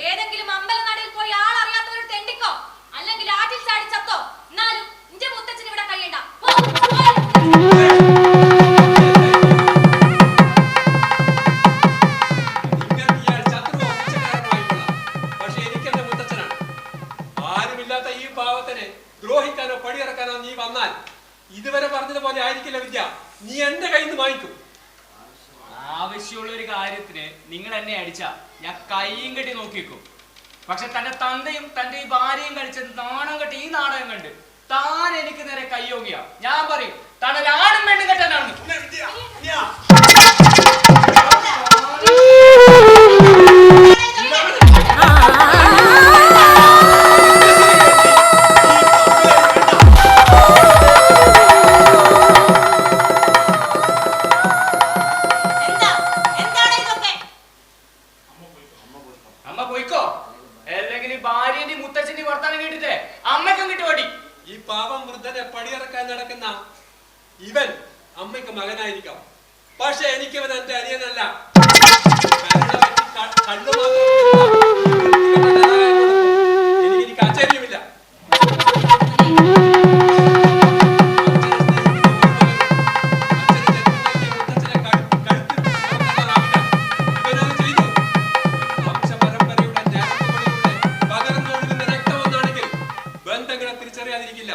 ഏതെങ്കിലും അമ്പലനടയിൽ പോയി ആളറിയാത്തവരോട് തെണ്ടിക്കോ, അല്ലെങ്കിൽ ആറ്റിൽ ചാടി ചത്തോ. എന്നാലും ഇന്റെ മുത്തച്ഛൻ ഇവിടെ കഴിയണ്ട. പക്ഷെ എനിക്കെന്റെ മുത്തച്ഛനാണ്. ആരുമില്ലാത്ത ഈ പാവത്തിനെ ദ്രോഹിക്കാനോ പടിയിറക്കാനോ നീ വന്നാൽ ഇതുവരെ പറഞ്ഞതുപോലെ ആയിരിക്കില്ല വിദ്യ. നീ എന്റെ കയ്യിൽ നിന്ന് വാങ്ങിക്കും. ആവശ്യമുള്ള ഒരു കാര്യത്തിന് നിങ്ങൾ എന്നെ അടിച്ചാ ഞാൻ കൈയും കെട്ടി നോക്കിയേക്കും. പക്ഷെ തന്റെ തന്തയും തന്റെ ഈ ഭാര്യയും കളിച്ച നാണം കെട്ടി ഈ നാടകം കണ്ട് താൻ എനിക്ക് നേരെ കയ്യോങ്ങിയ ഞാൻ പറയും താൻ ഒരു ആണും പെണ്ണും കെട്ടാനാണ്. അമ്മ പോയിക്കോ, അല്ലെങ്കിൽ ഈ ഭാര്യന്റെ മുത്തച്ഛന്റെ വർത്താനം കേട്ടിട്ട് അമ്മയ്ക്കും കിട്ടുപടി. ഈ പാവം വൃദ്ധനെ പടിയിറക്കാൻ നടക്കുന്ന ഇവൻ അമ്മയ്ക്ക് മകനായിരിക്കാം, പക്ഷെ എനിക്ക് ഇവൻ എന്റെ അനിയനല്ല. എനിക്ക് ആശ്ചര്യമില്ല. തിരിച്ചറിയാതിരിക്കില്ല.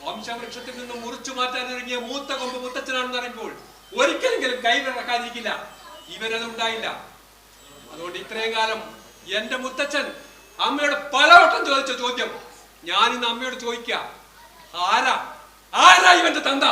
വംശവൃക്ഷത്തിൽ നിന്ന് മുറിച്ചു മാറ്റാൻ ഇറങ്ങിയ മൂത്ത കൊമ്പ് മുത്തച്ഛനാണെന്ന് അറിയുമ്പോൾ ഒരിക്കലെങ്കിലും കൈവിറക്കാതിരിക്കില്ല. ഇവനത് ഉണ്ടായില്ല. അതുകൊണ്ട് ഇത്രയും കാലം എന്റെ മുത്തച്ഛൻ അമ്മയോട് പലവട്ടം ചോദിച്ച ചോദ്യം ഞാനിന്ന് അമ്മയോട് ചോദിക്കാം. ആരാ ഇവന്റെ തന്ത?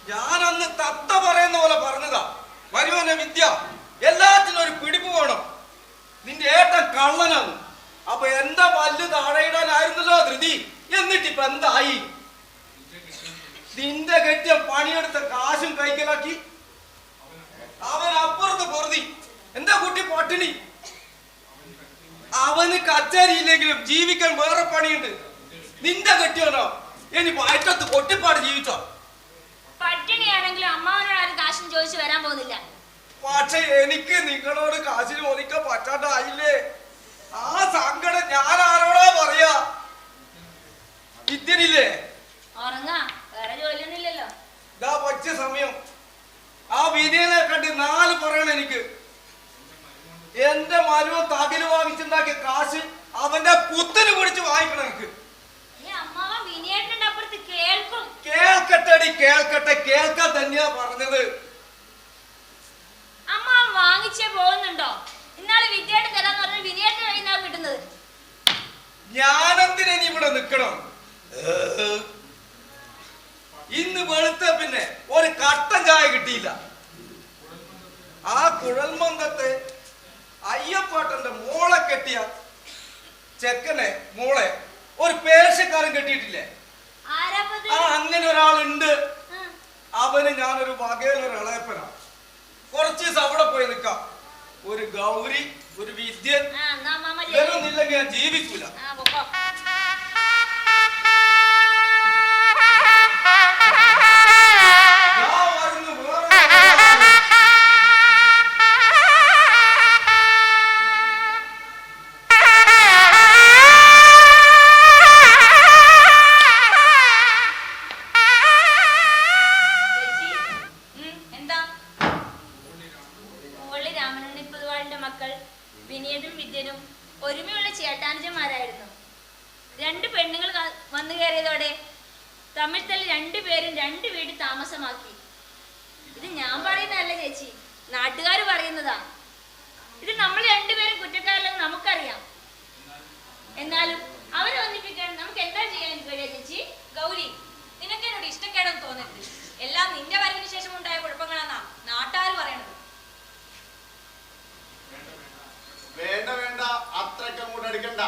ഞാനന്ന് തത്ത പറയുന്ന പോലെ പറഞ്ഞതാ, വരുവനെ വിദ്യ എല്ലാത്തിനും ഒരു പിടിപ്പ് വേണം. നിന്റെ ഏട്ടൻ കള്ളനാണ്. അപ്പൊ എന്റെ പല്ല് താഴെയിടാനായിരുന്നല്ലോ ധൃതി. എന്നിട്ടിപ്പൊ എന്തായി? നിന്റെ കെട്ടിയ പണിയെടുത്ത കാശും കൈക്കലാക്കി അവൻ അപ്പുറത്ത് പൊറുതി. എന്താ കുട്ടി പട്ടിണി? അവന് കച്ചേരിയില്ലെങ്കിലും ജീവിക്കാൻ വേറെ പണിയുണ്ട്. നിന്റെ കെട്ടിയോനോ ഇനി വയറ്റത്ത് കൊട്ടിപ്പാട് ജീവിച്ചോ? പട്ടിണിയാണെങ്കിലും അമ്മാവനോട് ആരും കാശിന് ചോദിച്ചു വരാൻ പോകുന്നില്ല. പക്ഷെ എനിക്ക് നിങ്ങളോട് കാശിന് ചോദിക്കാൻ പറ്റാണ്ടായില്ലേ? ആ സങ്കടം ഞാൻ ആരോടാ പറയാ? ഇതിനില്ലേ ഉറങ്ങാ, വേറെ ജോലിയൊന്നുമില്ലല്ലോ. ഇതാ പച്ച സമയം. ആ വിനയനെ കണ്ട് 4 പറയണം എനിക്ക്. എന്റെ മരുവൻ തകില് വാങ്ങിച്ചുണ്ടാക്കിയ കാശ് അവന്റെ പുത്തിന് പിടിച്ച് വാങ്ങിക്കണം എനിക്ക്. കേൾക്കട്ടെടി, കേൾക്കട്ടെ. കേൾക്കാൻ തന്നെയാ പറഞ്ഞത്. അമ്മ വാങ്ങിച്ചേ പോകുന്നുണ്ടോ? ഇന്നാള് വിദ്യയുടെ തരാന്ന് പറഞ്ഞ വിനയേട്ടൻ കഴിയുന്നാ കിട്ടുന്നത്. ഞാനെന്തിനാ ഇവിടെ നിക്കണം? ഇന്ന് വെളുത്ത പിന്നെ ഒരു കട്ടൻ ചായ കിട്ടിയില്ല. ആ കുഴൽമന്ദത്തെ അയ്യപ്പാട്ടന്റെ മോളെ കെട്ടിയ ചെക്കനെ മോളെ ഒരു പേർഷ്യക്കാരൻ കെട്ടിയിട്ടില്ലേ? അങ്ങനെ ഒരാളുണ്ട്. അവന് ഞാനൊരു വകയിലൊരു ഇളയപ്പന. കുറച്ച് ദിവസം അവിടെ പോയി നിൽക്കാം. ഒരു ഗൗരി, ഒരു വിദ്യൻ ഇല്ലെങ്കിൽ ഞാൻ ജീവിക്കൂല. വിനീതും വിദ്യനും ഒരുമയുള്ള ചേട്ടാനുജന്മാരായിരുന്നു. 2 പെണ്ണുങ്ങൾ വന്നു കയറിയതോടെ തമ്മിൽ തല്ലി 2 പേരും 2 വീട് താമസമാക്കി. ഇത് ഞാൻ പറയുന്നതല്ല ചേച്ചി, നാട്ടുകാർ പറയുന്നതാ. ഇത് നമ്മൾ 2 പേരും കുറ്റക്കാരല്ലെന്ന് നമുക്കറിയാം. എന്നാലും അവരെ ഒന്നിപ്പിക്കാൻ നമുക്ക് എന്താ ചെയ്യാൻ കഴിയാ ചേച്ചി? ഗൗരി, നിനക്ക് എന്നോട് ഇഷ്ടക്കേടൊന്നും തോന്നരുത്. എല്ലാം നിന്റെ വരവിന് ശേഷം ഉണ്ടായ കുഴപ്പങ്ങളാന്നാ നാട്ടുകാർ പറയണത്. വേണ്ട വേണ്ട, അത്രയ്ക്ക് അങ്ങോട്ട് അടുക്കണ്ട.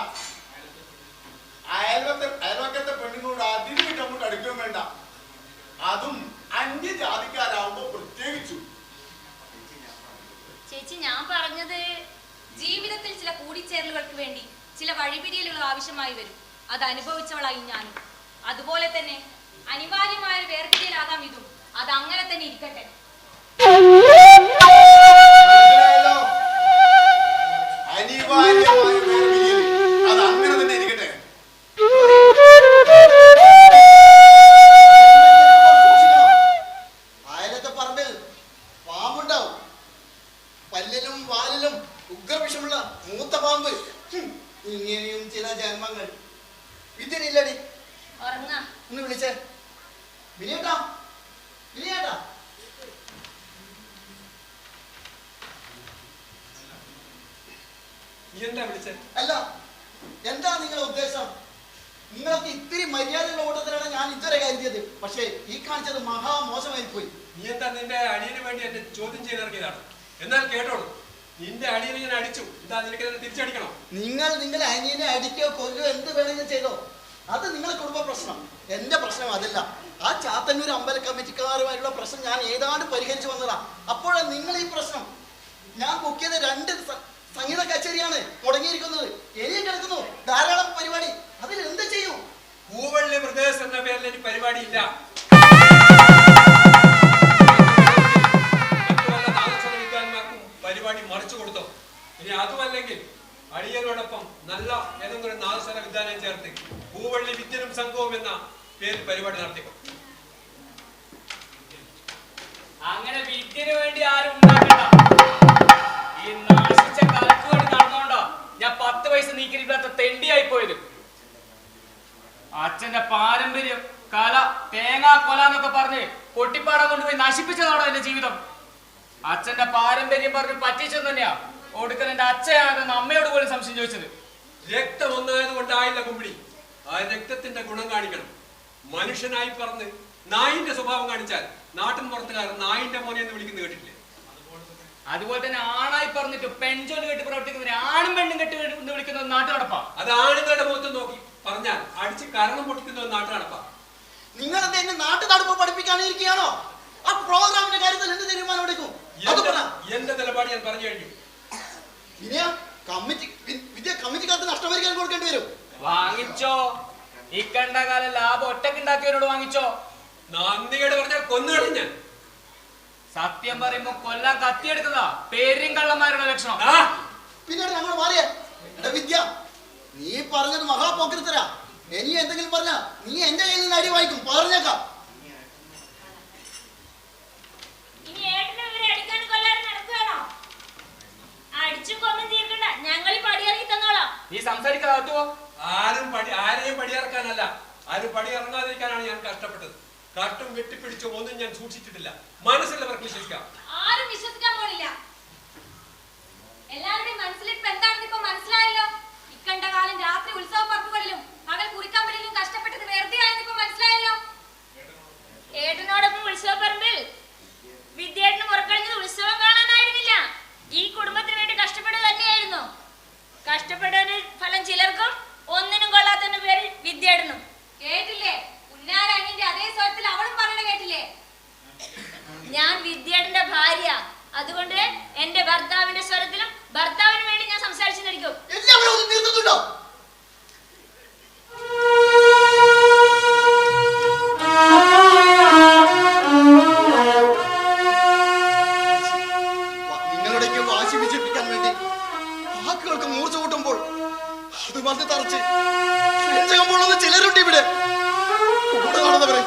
അയൽവക്കത്തെ പെണ്ണുങ്ങളോട് അതിരുവിട്ട് അങ്ങോട്ട് അടുക്കുകയും വേണ്ട. അതും അന്യജാതിക്കാരാവുമ്പോ പ്രത്യേകിച്ചു. ചേച്ചി, ഞാൻ പറഞ്ഞത് ജീവിതത്തിൽ ചില കൂടിച്ചേരലുകൾക്ക് വേണ്ടി ചില വഴിപിരിയലുകൾ ആവശ്യമായി വരും. അത് അനുഭവിച്ചവളായി ഞാനും. അതുപോലെ തന്നെ അനിവാര്യമായ വേർപിരിയലാകാം ഇതും. അത് അങ്ങനെ തന്നെ ഇരിക്കട്ടെ. അനിവാര്യമായ വേർപിരിയൽ അത് അങ്ങനെ തന്നെ ഇരിക്കട്ടെ. അയലത്തെ പറമ്പിൽ പാമ്പുണ്ടാവും. പല്ലിലും വാലിലും ഉഗ്രവിഷമുള്ള മൂത്ത പാമ്പ്. ഇങ്ങനെയും ചില ജന്മങ്ങൾ. ഇതിനില്ലടി. ഒന്ന് വിളിച്ചേ. വിനിയേട്ടാ, വിനിയേട്ടാ. അല്ല, എന്താ നിങ്ങളുടെ ഉദ്ദേശം? നിങ്ങൾക്ക് ഇത്തിരി മര്യാദയുള്ള ഓട്ടത്തിലാണ് ഞാൻ ഇതുവരെ കരുതിയത്. പക്ഷേ ഈ കാണിച്ചത് മഹാമോശമായി പോയി. നീ എന്താ നിന്റെ അനിയന് വേണ്ടി എന്നെ ചോദ്യം ചെയ്തിറങ്ങിയതാണ്. എന്നാൽ കേട്ടോളൂ, നിന്റെ അടിയനെ ഞാൻ അടിച്ചു. എന്താ നിനക്ക് തിരിച്ചടിക്കണം? നിങ്ങൾ നിങ്ങളെ അനിയനെ അടിക്കോ കൊല്ലോ എന്ത് വേണമെങ്കിലും ചെയ്തോ, അത് നിങ്ങളെ കുടുംബ പ്രശ്നം. എന്റെ പ്രശ്നം അതല്ല. ആ ചാത്തന്നൂർ അമ്പല കമ്മിറ്റിക്കാരുമായിട്ടുള്ള പ്രശ്നം ഞാൻ ഏതാണ്ട് പരിഹരിച്ചു വന്നതാ. അപ്പോഴാണ് നിങ്ങൾ ഈ പ്രശ്നം. ഞാൻ ബുക്ക് ചെയ്ത 2 സംഗീത കച്ചേരിയാണ് മുടങ്ങിയിരിക്കുന്നത്. ഇനിയും കിടക്കുന്നു ധാരാളം പരിപാടി. അതിൽ എന്ത് ചെയ്യും? പൂവള്ളി ബ്രദേഴ്സ് എന്ന പേരിൽ എനിക്ക് പരിപാടി ഇല്ല. പരിപാടി മറിച്ചു കൊടുത്തോ. ഇനി അതുമല്ലെങ്കിൽ അടിയനോടൊപ്പം നല്ല ഏതെങ്കിലും നാദസ്വര വിദ്യാലയം ചേർത്ത് പൂവള്ളി വിദ്യനും സംഘവും എന്ന പേരിൽ പരിപാടി നടത്തിക്കോ. അങ്ങനെ വിദ്യന് വേണ്ടി ആരും ഉണ്ടാക്കണ്ട. ഈ നാശിച്ച കലക്ക് വേണ്ടി നടന്നോണ്ടോ ഞാൻ 10 പൈസ നീക്കിരിക്കാത്ത തെണ്ടിയായി പോയത്. അച്ഛന്റെ പാരമ്പര്യം കല തേങ്ങാ കൊല എന്നൊക്കെ പറഞ്ഞ് കൊട്ടിപ്പാടം കൊണ്ടുപോയി നശിപ്പിച്ചതാണോ എന്റെ ജീവിതം? അച്ഛന്റെ പാരമ്പര്യം പറഞ്ഞ് പറ്റിച്ചത് തന്നെയാ ഒടുക്കൽ എന്റെ അച്ഛനാണെന്ന് അമ്മയോട് പോലും സംശയം ചോദിച്ചത്. രക്തം ഒന്നായത് കൊണ്ടായില്ല കുമ്പിടി. ആ രക്തത്തിന്റെ ഗുണം കാണിക്കണം. മനുഷ്യനായി പറഞ്ഞ് നായിന്റെ സ്വഭാവം കാണിച്ചാൽ നാട്ടിൻ പുറത്തുകാരൻ നായിന്റെ മോനെ എന്ന് വിളിക്കുന്നത് കേട്ടിട്ടില്ലേ? അതുപോലെ തന്നെ ആണായി പറഞ്ഞിട്ട് പെൺചോല് കെട്ടി പ്രവർത്തിക്കുന്നവരെ ആണും പെണ്ണും കെട്ടി എന്ന് വിളിക്കുന്നത് നാട്ടു നടപ്പാ. അത് ആണുങ്ങളുടെ മുഖത്ത് നോക്കി പറഞ്ഞാൽ അടിച്ച് കരണം പൊട്ടിക്കുന്ന നാട്ടു നടപ്പാ. നിങ്ങൾ എന്നെ നാട്ടു നടപ്പ് പഠിപ്പിക്കാനിരിക്കുകയാണോ? ആ പ്രോഗ്രാമിന്റെ കാര്യത്തിൽ എന്ത് തീരുമാനം എടുക്കും? എന്റെ നിലപാട് ഞാൻ പറഞ്ഞു കഴിഞ്ഞു. ഇനിയാ കമ്മിറ്റിക്കാർക്ക് നഷ്ടപരിഹാരം കൊടുക്കേണ്ടി വരും. വാങ്ങിച്ചോ. ഈ കണ്ട കാലം ലാഭം ഒറ്റക്കുണ്ടാക്കിയവരോട് വാങ്ങിച്ചോ. നന്ദിയോട് പറഞ്ഞാൽ കൊന്നുകളി ഞാൻ. സത്യം പറയുമ്പോ കൊല്ലാൻ കത്തിയെടുക്കുന്നതാ പേരും കള്ളന്മാരുടെ ലക്ഷണം. പിന്നീട് ഞങ്ങൾ മാറിയ വിദ്യ, നീ പറഞ്ഞത് മഹാപോക്രിത്തരാ. ഇനി എന്തെങ്കിലും പറഞ്ഞ നീ എന്റെ കയ്യിൽ നിന്ന് അടി വാങ്ങിക്കും, പറഞ്ഞേക്കാം. നീ സംസാരിക്കാത്തോ? ആരെയും പടിയിറക്കാനല്ല, ആരും പടിയിറങ്ങാതിരിക്കാനാണ് ഞാൻ കഷ്ടപ്പെട്ടത്. കട്ടും വെട്ടിപ്പിടിച്ചോ ഒന്നും ഞാൻ സൂക്ഷിച്ചിട്ടില്ല. മനസ്സിലുള്ളവർക്ക് വിശ്വസിക്കാം. ആരും വിശ്വസിക്കാൻ പോണില്ല. എല്ലാവരുടെയും മനസ്സിലിപ്പോ എന്താണെന്ന് ഇപ്പൊ മനസ്സിലായല്ലോ. ഇക്കണ്ട കാലം രാത്രി ഉത്സവ പറമ്പുകളിലും പകൽ കുറിക്കമ്പലിലും കഷ്ടപ്പെട്ടത് വെറുതെ ആയെന്ന് ഇപ്പൊ മനസ്സിലായല്ലോ. ഏട്ടനോടൊപ്പം ഉത്സവ പറമ്പിൽ വിദ്യേട്ടന് പുറക്കഴിഞ്ഞത് ഉത്സവം കാണാനായിരുന്നില്ല, ഈ കുടുംബത്തിന് വേണ്ടി കഷ്ടപ്പെടുക തന്നെയായിരുന്നു. കഷ്ടപ്പെട്ടതിന് ഫലം ചിലർക്കും ഒന്നിനും കൊള്ളാത്തതിന്റെ പേര് വിദ്യേട്ടനും. കേട്ടില്ലേ? ഉന്നാരണിന്റെ അതേ സ്വരത്തിൽ അവളും പറയണ കേട്ടില്ലേ? ഞാൻ വിദ്യേട്ടന്റെ ഭാര്യ, അതുകൊണ്ട് എന്റെ ഭർത്താവിന്റെ സ്വരത്തിലും ഭർത്താവിന് വേണ്ടി ഞാൻ സംസാരിച്ചിരിക്കും. നിങ്ങളുടെയൊക്കെ വാശി വിജയിപ്പിക്കാൻ വേണ്ടി വാക്കുകൾക്ക് മൂർച്ച കൂട്ടുമ്പോൾ അത് വന്ന് തറച്ച് നെഞ്ചകമുള്ളത് ചിലരുണ്ട് ഇവിടെ. കൂടെ നടന്നവരെ,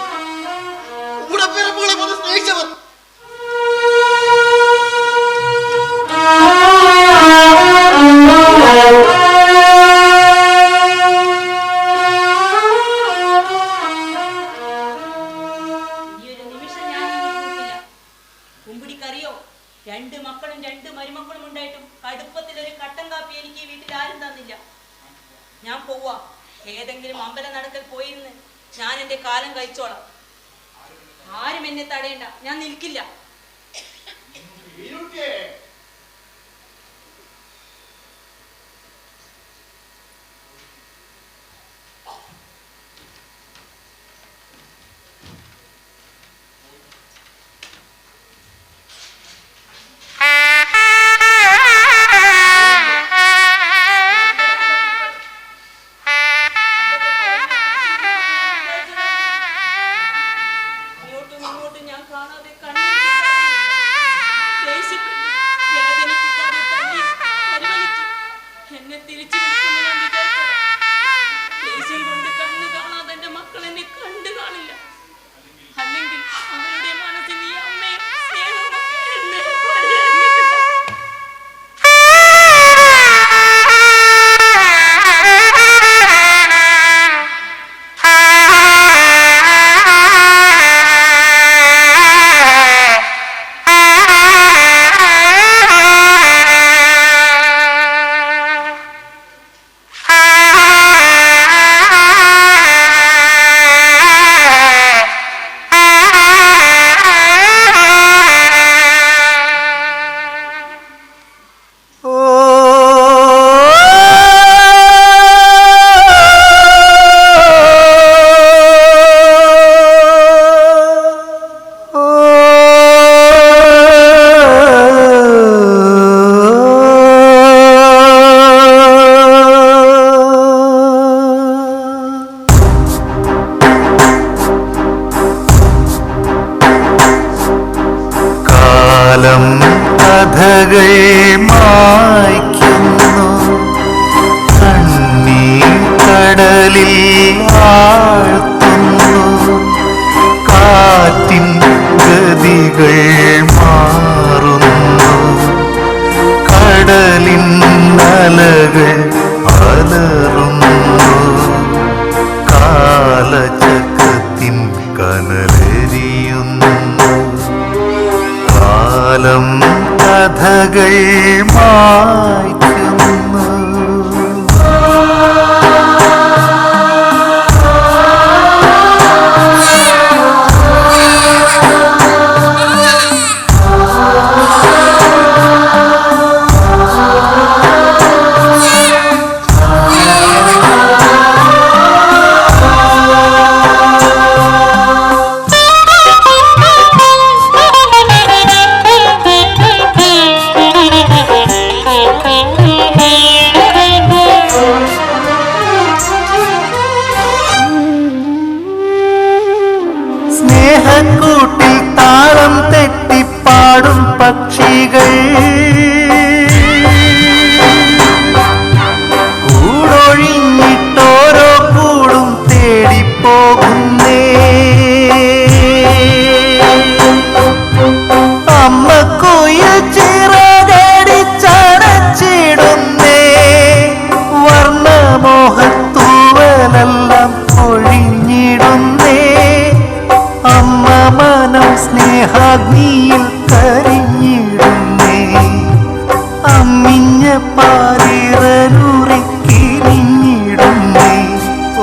കൂടെ പിറപ്പുകളെ പോലെ സ്നേഹിച്ചവർ. കുമ്പിടിക്കറിയോ? 2 മക്കളും 2 മരുമക്കളും ഉണ്ടായിട്ടും കടുപ്പത്തിൽ ഒരു കട്ടൻ കാപ്പി എനിക്ക് ഈ വീട്ടിൽ ആരും തന്നില്ല. ഞാൻ പോവാ. ഏതെങ്കിലും അമ്പല നടക്കൽ പോയിരുന്ന് ഞാൻ എന്റെ കാലം കഴിച്ചോളാം. ആരും എന്നെ തടയണ്ട, ഞാൻ നിൽക്കില്ല. ആഴ്ത്തുന്നു. കാറ്റിൻ ഗതികൾ മാറുന്നു. കടലിൻ അലകൾ അലറുന്നു. കാലചക്രത്തിൻ കനലെരിയുന്നു. കാലം കഥകൾ മായ്ക്കുന്നു. സ്നേഹക്കൂട്ടിൽ താളം തെറ്റിപ്പാടും പക്ഷികൾ കൂടൊഴിഞ്ഞിട്ടോരോ കൂടും തേടിപ്പോകുന്നേ. അമ്മക്കുയിൽ ചിറകടിച്ചടച്ചിടുന്നേ. വർണ്ണമോഹത്തൂവലെല്ലാം ഒഴിഞ്ഞിടുന്നേ. അമ്മ മനം സ്നേഹാഗ്നിയിൽ കരിഞ്ഞിടുന്നേ. അമ്മിഞ്ഞ പാലിറനുറിക്കിരിഞ്ഞിടുന്നേ. ഓ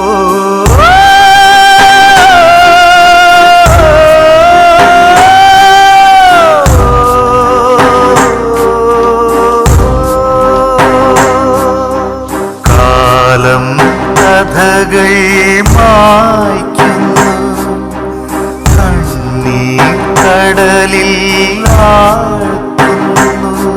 കാലം കഥകൾ മായ്ക്കുന്നു. കടലിൽ ആഴ്ത്തുന്നു.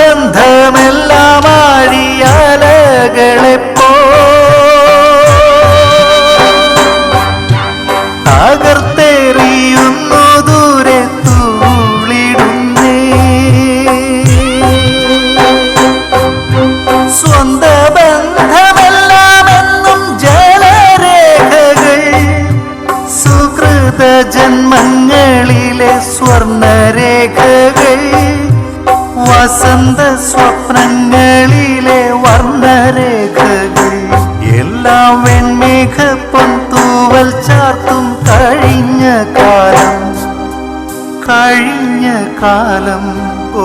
ജന്മബന്ധമെല്ലാം ആഴിയാലകളെപ്പോ തകർത്തെറിയുന്നു. ദൂരെ തൂളിടുന്നേ. സ്വന്ത ബന്ധമെല്ലാം എന്നും ജലരേഖകൾ. സുകൃത ജന്മങ്ങളിലെ സ്വർണരേഖകൾ. വസന്ത സ്വപ്നങ്ങളിലെ വർണ്ണരേഖകൾ. എല്ലാം വെൺമേഘ പൊൻതൂവൽ ചാർത്തും കഴിഞ്ഞ കാലം. കഴിഞ്ഞ കാലം. ഓ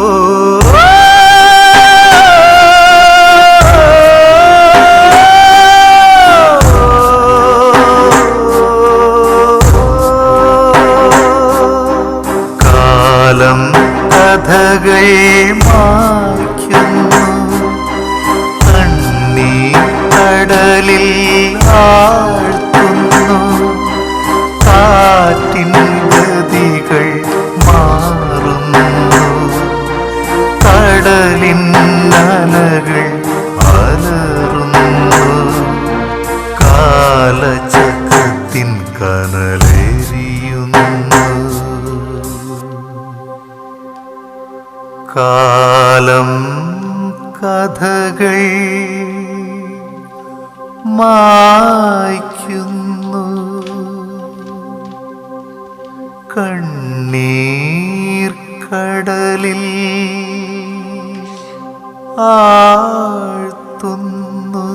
കാലം കഥകൾ മായ്ക്കുന്നു. കടലിൽ ആഴ്ത്തുന്നു. കാറ്റിൻ ഗതികൾ മാറുന്നു. കടലിൻ അലകൾ അലറുന്നു. കാലചക്രത്തിൻ കനലെരിയുന്നു. കാലം കഥകൾ മായ്ക്കുന്നു. കണ്ണീർ കടലിൽ ആഴ്ത്തുന്നു.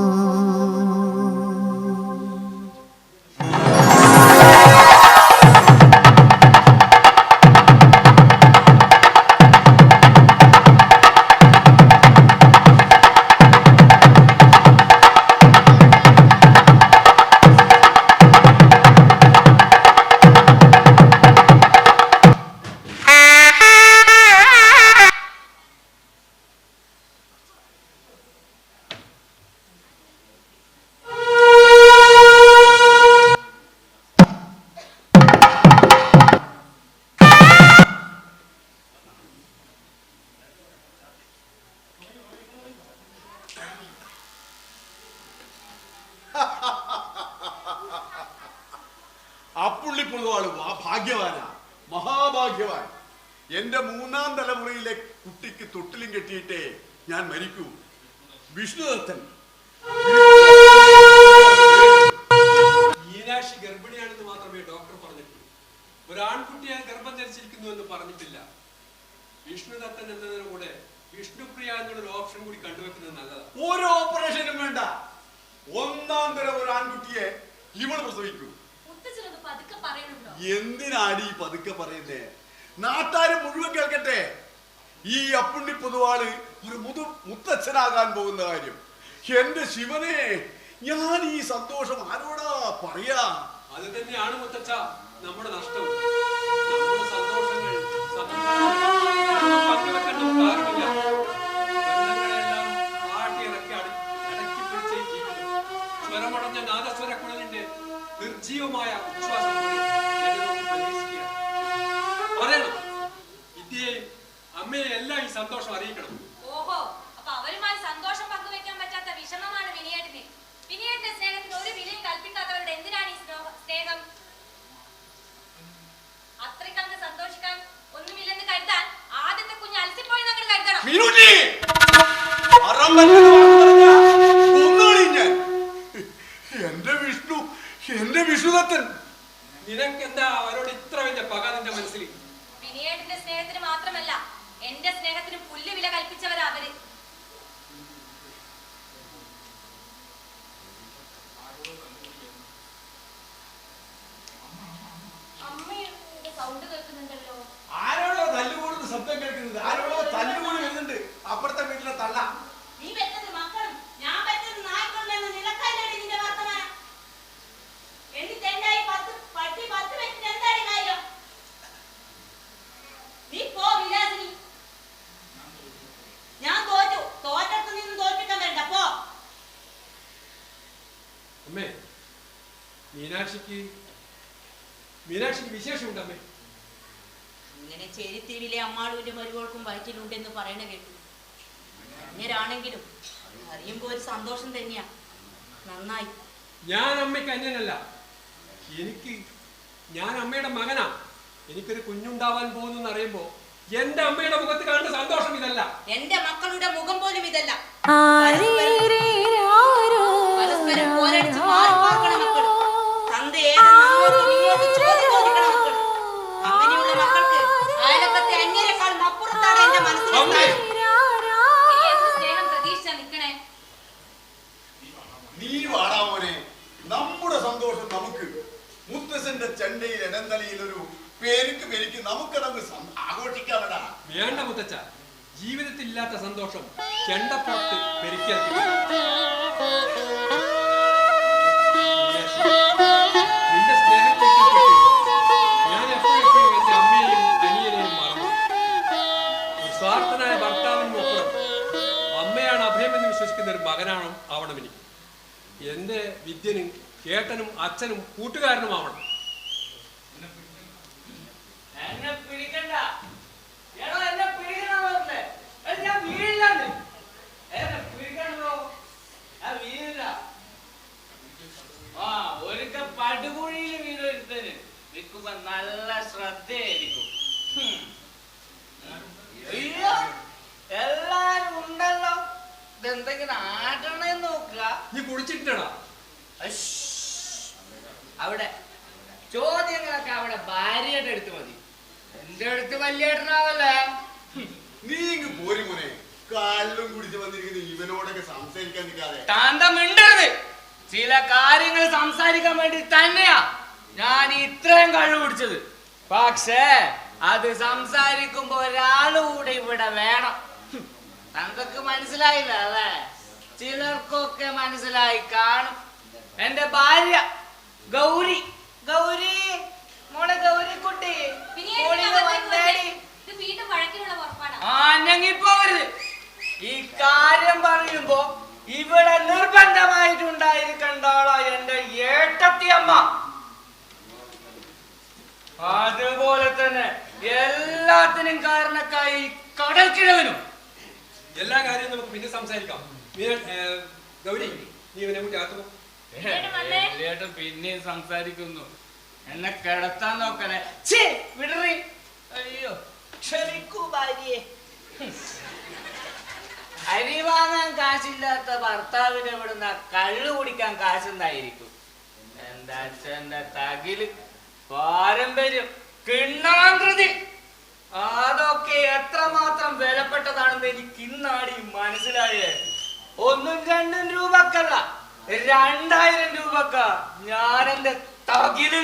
അപ്പുള്ളി പൊതുവാള് ഭാഗ്യവാനാ, മഹാഭാഗ്യവാൻ. എന്റെ 3-ാം തലമുറയിലെ കുട്ടിക്ക് തൊട്ടിലും കെട്ടിയിട്ടേ ഞാൻ മരിക്കൂ. വിഷ്ണുദത്തൻ മീനാക്ഷി ഗർഭിണിയാണെന്ന് മാത്രമേ ഡോക്ടർ പറഞ്ഞിട്ടുള്ളൂ. ഒരു ആൺകുട്ടിയെ ഗർഭം ധരിച്ചിരിക്കുന്നു എന്ന് പറഞ്ഞിട്ടില്ല. വിഷ്ണുദത്തൻ എന്നതിന് കൂടെ വിഷ്ണുപ്രിയ എന്നുള്ളൊരു ഓപ്ഷൻ കൂടി കണ്ടുവെക്കുന്നത് നല്ലതാണ്. ഒരു ഓപ്പറേഷനും വേണ്ട, 1-ാം തരം ഒരു ആൺകുട്ടിയെ ഇവൾ പ്രസവിക്കൂ. എന്തിനാടി പതുക്കെ പറയുന്നേ? നാട്ടാര് മുഴുവൻ കേൾക്കട്ടെ. ഈ അപ്പുണ്ണി പൊതുവാള് ഒരു മുത്തച്ഛനാകാൻ പോകുന്ന കാര്യം. എന്റെ ശിവനെ, ഞാൻ ഈ സന്തോഷം ആരോടാ പറയാ? അത് തന്നെയാണ് മുത്തച്ഛ നമ്മുടെ നഷ്ടം. നമ്മുടെ സന്തോഷങ്ങൾ പങ്കുവെക്കാൻ നമുക്ക് ആരുമില്ല. ബന്ധങ്ങളെല്ലാം ആട്ടിയിറക്കി അടക്കി പിടിച്ച ഈ ജീവിതം സ്വരമടഞ്ഞ നാദസ്വര കുഴലിന്റെ നിർജീവമായ ഉച്ഛ്വാസം പറയണം. വിദ്യയെയും അമ്മയെ എല്ലാം ഈ സന്തോഷം അറിയിക്കണം. ഓഹോ, അപ്പൊ അവരുമായി സന്തോഷം പങ്കുവെക്കാൻ പറ്റാത്ത വിഷമമാണ് വിനിയേട്ടന്. വിനിയേട്ടന്റെ സ്നേഹത്തിന് ഒരു വിലയും കൽപ്പിക്കാത്തവരുടെ എന്തിനാണ് ഈ സ്നേഹം? അത്രയ്ക്കങ്ങ് സന്തോഷിക്കാൻ ഒന്നുമില്ലെന്ന് കരുതാൻ ആദ്യത്തെ കുഞ്ഞ് അലസിപ്പോയി അങ്ങോട്ട് കരുതണം. എന്റെ വിഷ്ണുദത്തൻ, നിനക്കെന്താ അവരോട് ഇത്ര വലിയ പക നിന്റെ മനസ്സിൽ? വിനിയേട്ടന്റെ സ്നേഹത്തിന് മാത്രമല്ല, എന്റെ സ്നേഹത്തിന് പുല്ല് വില കൽപ്പിച്ചവരാ അവര്. അമ്മയുടെ സൗണ്ട് കേൾക്കുന്നുണ്ടല്ലോ. ആരോടോ തല്ലുകൂടുന്ന ശബ്ദം കേൾക്കുന്നത്? ആരോടോ തല്ലുകൂടി വരുന്നുണ്ട്. അപ്പുറത്തെ വീട്ടിലെ തള്ള. നീ വെച്ചത് മക്കളും ഞാൻ വെച്ചത് നായ്ക്കളിലെന്ന് നിലക്കല്ലടി നിന്റെ വർത്തമാനം. എന്നിട്ട് എന്തായി 10 പട്ടി 10 വെച്ചിട്ട് എന്താണ് കാര്യം? നീ പോ വിലാസിനി. ഞാൻ തോറ്റത്ത് നിന്ന് തോൽപ്പിക്കാൻ വരണ്ട, പോ. അമ്മേ, മീനാക്ഷിക്ക് വിശേഷമുണ്ട് അമ്മേ. ഇങ്ങനെ ചേരിത്തിരിവിലെ അമ്മാളുവിന്റെ മരുകൾക്കും വയറ്റിലുണ്ടെന്ന് പറയണ കേട്ടു. അങ്ങനെയാണെങ്കിലും അറിയുമ്പോ ഒരു സന്തോഷം തന്നെയാ. നന്നായി. ഞാൻ അമ്മയ്ക്ക് അന്യനല്ല. ഞാൻ അമ്മയുടെ മകനാ. എനിക്കൊരു കുഞ്ഞുണ്ടാവാൻ പോകുന്നു അറിയുമ്പോ എന്റെ അമ്മയുടെ മുഖത്ത് കാണുന്ന സന്തോഷം ഇതല്ല. എന്റെ മക്കളുടെ മുഖം പോലും ഇതല്ല. പരസ്പരം പോരടിച്ച് മാറി പാർക്കണ മക്കൾ. തന്ത ഏതെന്ന് ചോദിക്കണ മക്കൾ. അങ്ങനെയുള്ള മക്കൾക്ക് അയലക്കത്തെ അങ്ങേരെക്കാളും അപ്പുറത്താണ് എന്റെ മനസ്സിൽ. സ്നേഹം പ്രതീക്ഷ നിൽക്കണേ. നീ വാടാ മോനെ, നമ്മുടെ സന്തോഷം നമുക്ക്. മുത്തശ്ശന്റെ ചെണ്ടയിൽ ഇടന്തലയിൽ ഒരു പെരുക്ക് നമുക്കതങ്ങ് ആഘോഷിക്കാമടാ. വേണ്ട മുത്തച്ഛ, ജീവിതത്തിൽ ഇല്ലാത്ത സന്തോഷം ചെണ്ടപ്പുറത്ത് പെരുക്കിയാൽ നിന്റെ സ്നേഹത്തിൽ ഞാൻ എപ്പോഴൊക്കെയോ എന്റെ അമ്മയെയും അനിയനെയും മറന്നു. സ്വാർത്ഥനായ ഭർത്താവിനൊപ്പം അമ്മയാണ് അഭയമെന്ന് വിശ്വസിക്കുന്ന ഒരു മകനാണ് ആവണം എനിക്ക്. എന്റെ വിദ്യനും ചേട്ടനും അച്ഛനും കൂട്ടുകാരനുമാവണം. എന്നെ പിടിക്കണ്ട. എന്നെ പിടിക്കണേ, ഞാൻ വീഴില്ലാന്ന്. എന്നെ പിടിക്കണോ? ഞാൻ വീഴില്ല. ഒരിക്കൽ പടുകുഴിയിൽ വീടൊരുത്തന് നിൽക്കുമ്പോ നല്ല ശ്രദ്ധയായിരിക്കും. അയ്യോ, എല്ലാരും ഉണ്ടല്ലോ. ഇതെന്തെങ്കിലും ആട്ടണേന്ന് നോക്കുക. നീ കുടിച്ചിട്ടടാ അവിടെ ചോദ്യങ്ങളൊക്കെ അവിടെ ഭാര്യയുടെ അടുത്ത് മതി. എന്റെ അടുത്ത് വലിയേട്ടനാവല്ലേ? നീ ഇങ്ങ് പോരി മോനെ. കള്ളും കുടിച്ച് വന്നിരിക്കുന്ന ഇവനോടൊക്കെ സംസാരിക്കാൻ നിൽക്കാതെ താന്തം മിണ്ടരുത്. ചില കാര്യങ്ങൾ സംസാരിക്കാൻ വേണ്ടി തന്നെയാ ഞാൻ ഇത്രയും കഴിവ് പിടിച്ചത്. പക്ഷേ അത് സംസാരിക്കുമ്പോ ഒരാളുകൂടെ ഇവിടെ വേണം. തങ്ങൾക്ക് മനസ്സിലായില്ല അല്ലേ? ചിലർക്കൊക്കെ മനസ്സിലായി കാണും. എന്റെ ഭാര്യ ഗൗരി, മോളെ ഗൗരിക്കുട്ടി, ഞങ്ങിപ്പോവരുത്. ഈ കാര്യം പറയുമ്പോ ഇവിടെ നിർബന്ധമായിട്ടുണ്ടായിരിക്കേണ്ട ആളാ എന്റെ ഏട്ടത്തിയമ്മ. അതുപോലെ തന്നെ എല്ലാത്തിനും കാരണക്കായി കടൽക്കിഴവനും. എല്ലാ കാര്യവും നമുക്ക് പിന്നെ സംസാരിക്കാം. ഗൗരി, നീ ഇവനെ കൂട്ടി ആത്തുമോ? ഏട്ടൻ പിന്നെയും സംസാരിക്കുന്നു. എന്നെ കിടത്താൻ നോക്കണേ. വിടറി. അയ്യോ ക്ഷമിക്കൂ ഭാര്യയെ. അരി വാങ്ങാൻ കാശില്ലാത്ത ഭർത്താവിനെ ഇവിടുന്ന കള്ളു കുടിക്കാൻ കാശുണ്ടായിരിക്കും. എന്റെ അച്ഛന്റെ തകില് പാരമ്പര്യം കിണ്ണാകൃതി അതൊക്കെ എത്രമാത്രം വിലപ്പെട്ടതാണെന്ന് എനിക്ക് ഇന്നാടി മനസ്സിലായേ. 1-2 രൂപക്കല്ല, 2000 രൂപക്ക ഞാൻ എന്റെ തകില്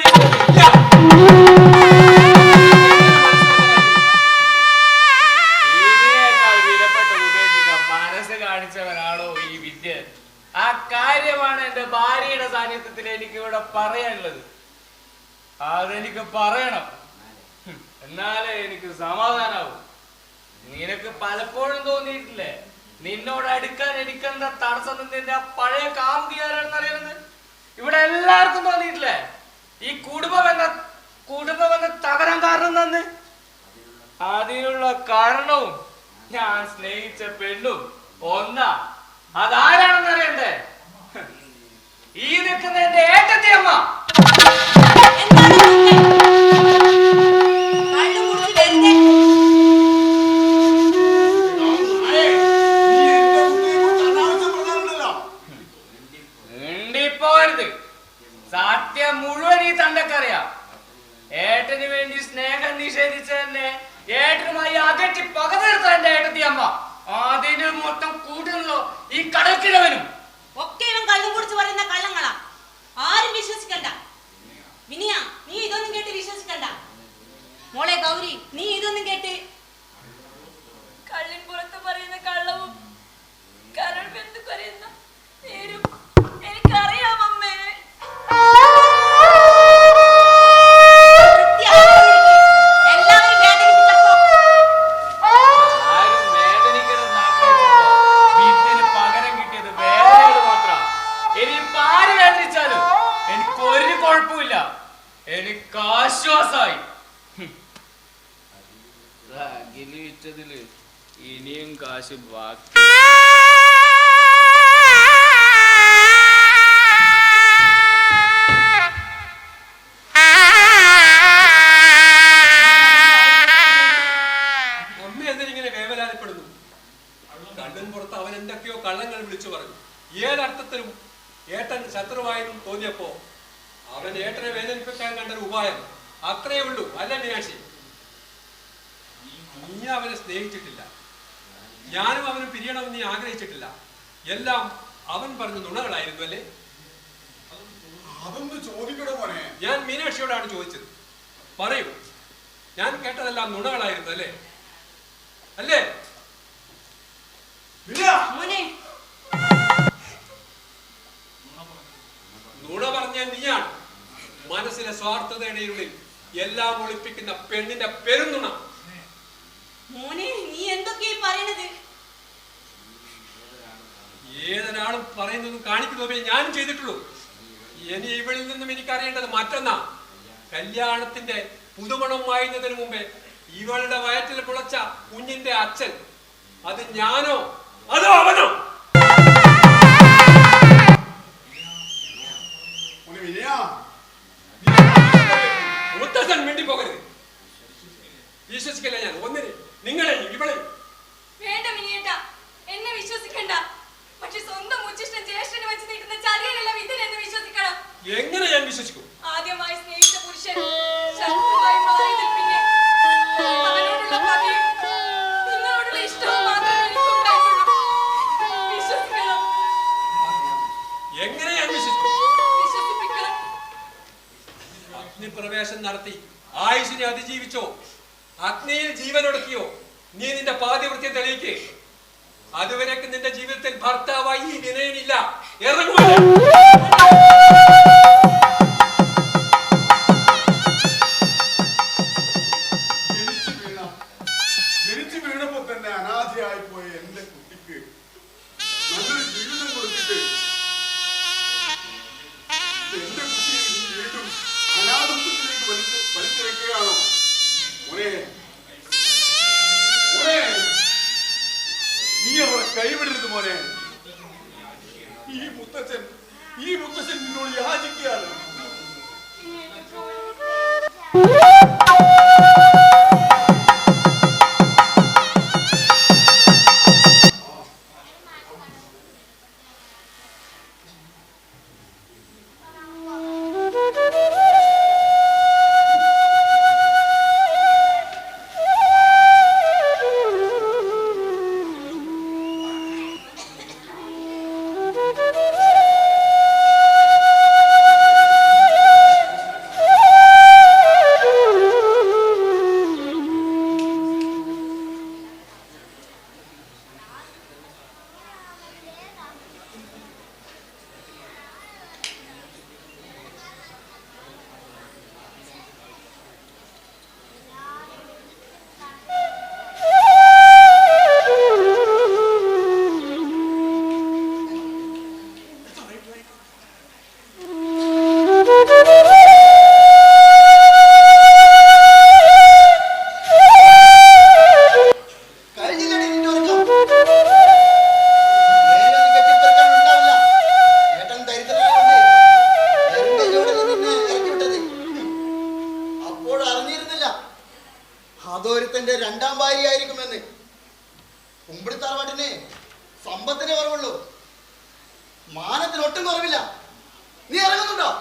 ഇതിനേക്കാൾ വിലപ്പെട്ട ഉപേക്ഷിക്കാൻ മനസ്സ് കാണിച്ചവനാണോ ഈ വിദ്യ? ആ കാര്യമാണ് എന്റെ ഭാര്യയുടെ സാന്നിധ്യത്തിൽ എനിക്ക് ഇവിടെ പറയാനുള്ളത്. അതെനിക്ക് പറയണം, എന്നാലേ എനിക്ക് സമാധാനാവും. നിനക്ക് പലപ്പോഴും തോന്നിയിട്ടില്ലേ നിന്നോട് അടുക്കാൻ എനിക്കെന്താ തടസ്സം നിന്റെ പഴയ കാമുകിയാരാണെന്ന് അറിയുന്നത്? ഇവിടെ എല്ലാവർക്കും തോന്നിയിട്ടില്ലേ ഈ കുടുംബം തകരാൻ കാരണം തന്നെ? അതിനുള്ള കാരണവും ഞാൻ സ്നേഹിച്ച പെണ്ണും ഒന്നാ. അതാരാണെന്ന് അറിയണ്ടേ? ഈ നിൽക്കുന്ന എന്റെ ഏട്ടത്തി അമ്മ. സത്യം മുഴുവൻ ഈ തണ്ടക്കറിയാം. ഏട്ടന് വേണ്ടി സ്നേഹം നിഷേധിച്ച എന്നെ ഏട്ടനുമായി അകറ്റി പക തീർത്ത എന്റെ ഏട്ടത്തി അമ്മ. അതിന് മൊത്തം കൂട്ടുന്നതോ ഈ കടക്കിഴവനും. ഒക്കെ ഇവൻ കള്ളും കുടിച്ച് പറയുന്ന കള്ളങ്ങളാ, ആരും വിശ്വസിക്കണ്ട. വിനിയ, നീ ഇതൊന്നും കേട്ട് വിശ്വസിക്കണ്ട. മോളെ ഗൗരി, നീ ഇതൊന്നും കേട്ട് കള്ളിൻ പുറത്ത് പറയുന്ന കള്ളവും കരൾ വെന്ത് കരയുന്ന നേരും എനിക്കറിയാം അമ്മേ. എല്ലാവരും വേദനിപ്പിച്ചപ്പോ ആരും വേദനിക്കരുതെന്ന് ആഗ്രഹിച്ചപ്പോ വിത്തിന് പകരം കിട്ടിയത് വേദനകൾ മാത്രം. ഇനിയിപ്പോ ആര് വേദനിച്ചാലും എനിക്കൊരു കുഴപ്പമില്ല, എനിക്ക് ആശ്വാസമായി. അഖില് വിറ്റതില് ഇനിയും കാശ് ബാക്കി. അമ്മ എന്തിനിങ്ങനെ വേവലാതിപ്പെടുന്നു? കണ്ണൻ പുറത്ത് അവൻ എന്തൊക്കെയോ കള്ളങ്ങൾ വിളിച്ചു പറഞ്ഞു. ഏതർത്ഥത്തിലും ഏട്ടൻ ശത്രുവായെന്നും തോന്നിയപ്പോ അവൻ ഏട്ടനെ വേദനിപ്പിക്കാൻ കണ്ടൊരു ഉപായം അത്രയേ ഉള്ളൂ. അല്ല മീനാക്ഷി, നീ അവനെ സ്നേഹിച്ചിട്ടില്ല, ഞാനും അവന് പിരിയണമെന്ന് നീ ആഗ്രഹിച്ചിട്ടില്ല. എല്ലാം അവൻ പറഞ്ഞ നുണകളായിരുന്നു അല്ലേ? അതൊന്ന് ചോദിക്കണോ മോനെ? ഞാൻ മീനാക്ഷിയോടാണ് ചോദിച്ചത്. പറയൂ, ഞാൻ കേട്ടതെല്ലാം നുണകളായിരുന്നു അല്ലേ? അല്ലേ? നുണ പറഞ്ഞാൽ നീയാണ് മനസ്സിലെ സ്വാർത്ഥതയുടെ ഇരുളിൽ എല്ലാം ഒളിപ്പിക്കുന്ന പെണ്ണിന്റെ പെരുന്നുണ. മോനെ, നീ എന്തൊക്കെയാ പറയണത്? ഏതൊരാളും പറയുന്നതും കാണിക്കുന്നതേ ഞാനും ചെയ്തിട്ടുള്ളൂ. ഇനി ഇവളിൽ നിന്നും എനിക്കറിയേണ്ടത് മറ്റൊന്നാ. കല്യാണത്തിന്റെ പുതുമണം വായുന്നതിന് മുമ്പേ ഇവളുടെ വയറ്റിൽ മുളച്ച കുഞ്ഞിന്റെ അച്ഛൻ അത് ഞാനോ അതോ അവനോ? മുത്തച്ഛൻ മിണ്ടി പോകരുത്. വിശ്വസിക്കല്ല ഞാൻ ഒന്നിനെ, നിങ്ങളെ ഇവളെ. വേണ്ട മിനിയേട്ടാ, എന്നെ വിശ്വസിക്കണ്ട. പക്ഷെ സ്വന്തം ഉച്ചിഷ്ടം ജ്യേഷ്ഠന് വെച്ച് നീട്ടുന്ന ചതിയനെല്ലാം ഇതിനെന്ന് വിശ്വസിക്കണം. എങ്ങനെ ഞാൻ വിശ്വസിക്കും? ആദ്യമായി സ്നേഹിച്ച പുരുഷൻ ശത്രുവായി മാറിയതിൽ പിന്നെ അവനോടുള്ള പകയും നിങ്ങളോടുള്ള ഇഷ്ടവും മാത്രമേ എനിക്കുണ്ടായിട്ടുള്ളൂ. വിശ്വസിക്കണം. എങ്ങനെ ഞാൻ വിശ്വസിക്കും? വിശ്വസിപ്പിക്കണം. അഗ്നിപ്രവേശം നടത്തി ആയുഷിനെ അതിജീവിച്ചോ, അഗ്നിയിൽ ജീവനൊടുക്കിയോ, നീ നിന്റെ പാതിവൃത്യം തെളിയിക്കേ. അതുവരേക്ക് നിന്റെ ജീവിതത്തിൽ ഭർത്താവായി ഈ വിനയനില്ല. ജനിച്ചു വീണപ്പോ തന്നെ അനാഥയായി പോയ എന്റെ കുട്ടിക്ക് നല്ലൊരു ജീവിതം കൊടുത്തിട്ട് എന്റെ കുട്ടിയെ നീ വീണ്ടും അനാഥത്വത്തിലേക്ക് വലിച്ചെടുക്കുകയാണോ? മോനെ, മോനെ, നീ അവളെ കൈവിടരുത് മോനെ. ഈ മുത്തച്ഛൻ നിന്നോട് യാചിക്കുകയാണ്. ഒരുത്തന്റെ രണ്ടാം ഭാര്യയായിരിക്കുമെന്ന്. കുമ്പിടി തറവാട്ടിന് സമ്പത്തിനെ കുറവുള്ളൂ, മാനത്തിന് ഒട്ടും കുറവില്ല. നീ ഇറങ്ങുന്നുണ്ടോ?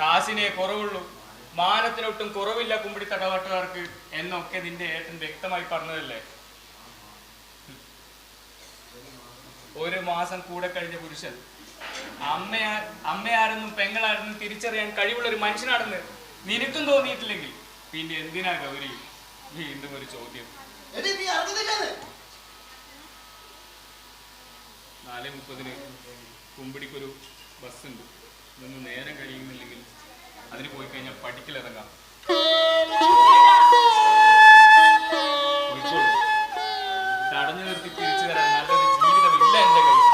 കാശിനെ കുറവുള്ളൂ, മാനത്തിനൊട്ടും കുറവില്ല കുമ്പിടി തടവാട്ടുകാർക്ക് എന്നൊക്കെ നിന്റെ ഏട്ടൻ വ്യക്തമായി പറഞ്ഞതല്ലേ? ഒരു മാസം കൂടെ കഴിഞ്ഞ പുരുഷൻ അമ്മയാരെന്നും പെങ്ങളാരെന്നും തിരിച്ചറിയാൻ കഴിവുള്ള ഒരു മനുഷ്യനാണെന്ന് നിനക്കും തോന്നിയിട്ടില്ലെങ്കിൽ പിന്നെ എന്തിനാ ഗൗരി വീണ്ടും ഒരു ചോദ്യം? 4:30 കുമ്പിടിക്കൊരു ബസ്സുണ്ട്. ഇതൊന്ന് നേരം കഴിയുന്നില്ലെങ്കിൽ അതിന് പോയി കഴിഞ്ഞാൽ പഠിക്കലിറങ്ങാം. തടഞ്ഞു നിർത്തി തിരിച്ചു തരാൻ നല്ലൊരു ജീവിതമില്ല എന്റെ കയ്യിൽ.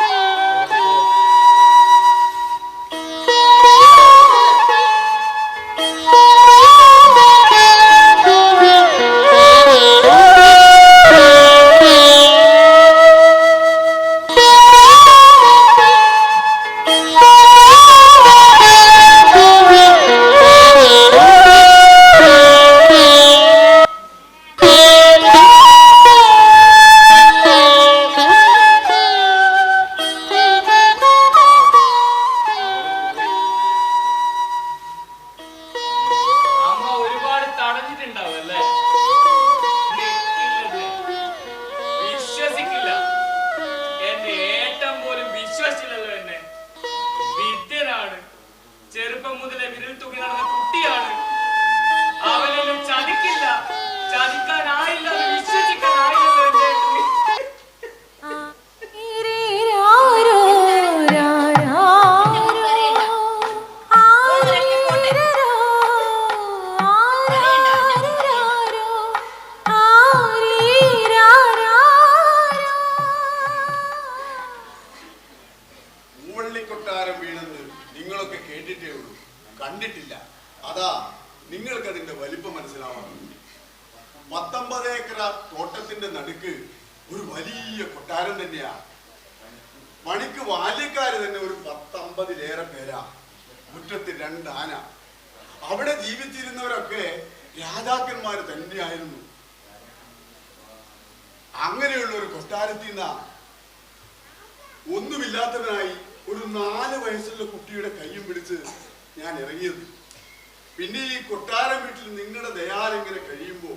കണ്ടിട്ടില്ല. അതാ നിങ്ങൾക്ക് അതിന്റെ വലിപ്പം മനസ്സിലാവണം. 19 ഏക്കർ തോട്ടത്തിന്റെ നടുക്ക് ഒരു വലിയ കൊട്ടാരം തന്നെയാ. പണിക്ക് ബാല്യക്കാര് തന്നെ ഒരു 10-50 പേരാ. മുറ്റത്ത് 2 ആന. അവിടെ ജീവിച്ചിരുന്നവരൊക്കെ രാജാക്കന്മാര് തന്നെയായിരുന്നു. അങ്ങനെയുള്ള ഒരു കൊട്ടാരത്തിൽ നിന്നാ ഒന്നുമില്ലാത്തവനായി ഒരു 4 വയസ്സുള്ള കുട്ടിയുടെ കയ്യും പിടിച്ച് ഞാൻ ഇറങ്ങിയത്. പിന്നെ ഈ കൊട്ടാര വീട്ടിൽ നിങ്ങളുടെ ദയാലിങ്ങനെ കഴിയുമ്പോ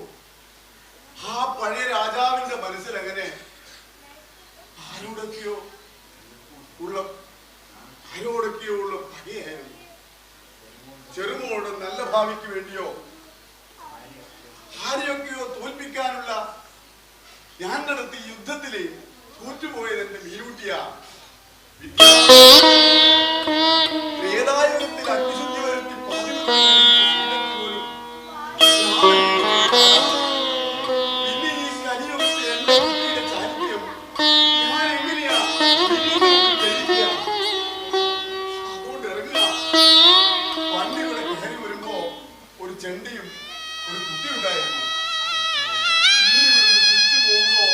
ആ പഴയ രാജാവിന്റെ മനസ്സിൽ അങ്ങനെ ആരോടൊക്കെയോ ഉള്ള പകയായിരുന്നു. ചെറുമോട് നല്ല ഭാവിക്ക് വേണ്ടിയോ ആരെയൊക്കെയോ തോൽപ്പിക്കാനുള്ള ഞാൻ നടത്തിയ യുദ്ധത്തില് തോറ്റുപോയത് എന്റെ മീരൂട്ടിയാ. വേദായുഗത്തിൽ അഗ്നിശുദ്ധി വരുത്തി പിന്നെ ഈ കലിയുഗത്തിൽ എന്റെ കുട്ടിയുടെ ചാരിത്രം ഞാൻ എങ്ങനെയാ അതുകൊണ്ട് ഇറങ്ങുക. വണ്ടിയുടെ കയറി വരുമ്പോ ഒരു ചെണ്ടിയും ഒരു കുട്ടി ഉണ്ടായിരുന്നു. തിരിച്ചു പോകുമ്പോ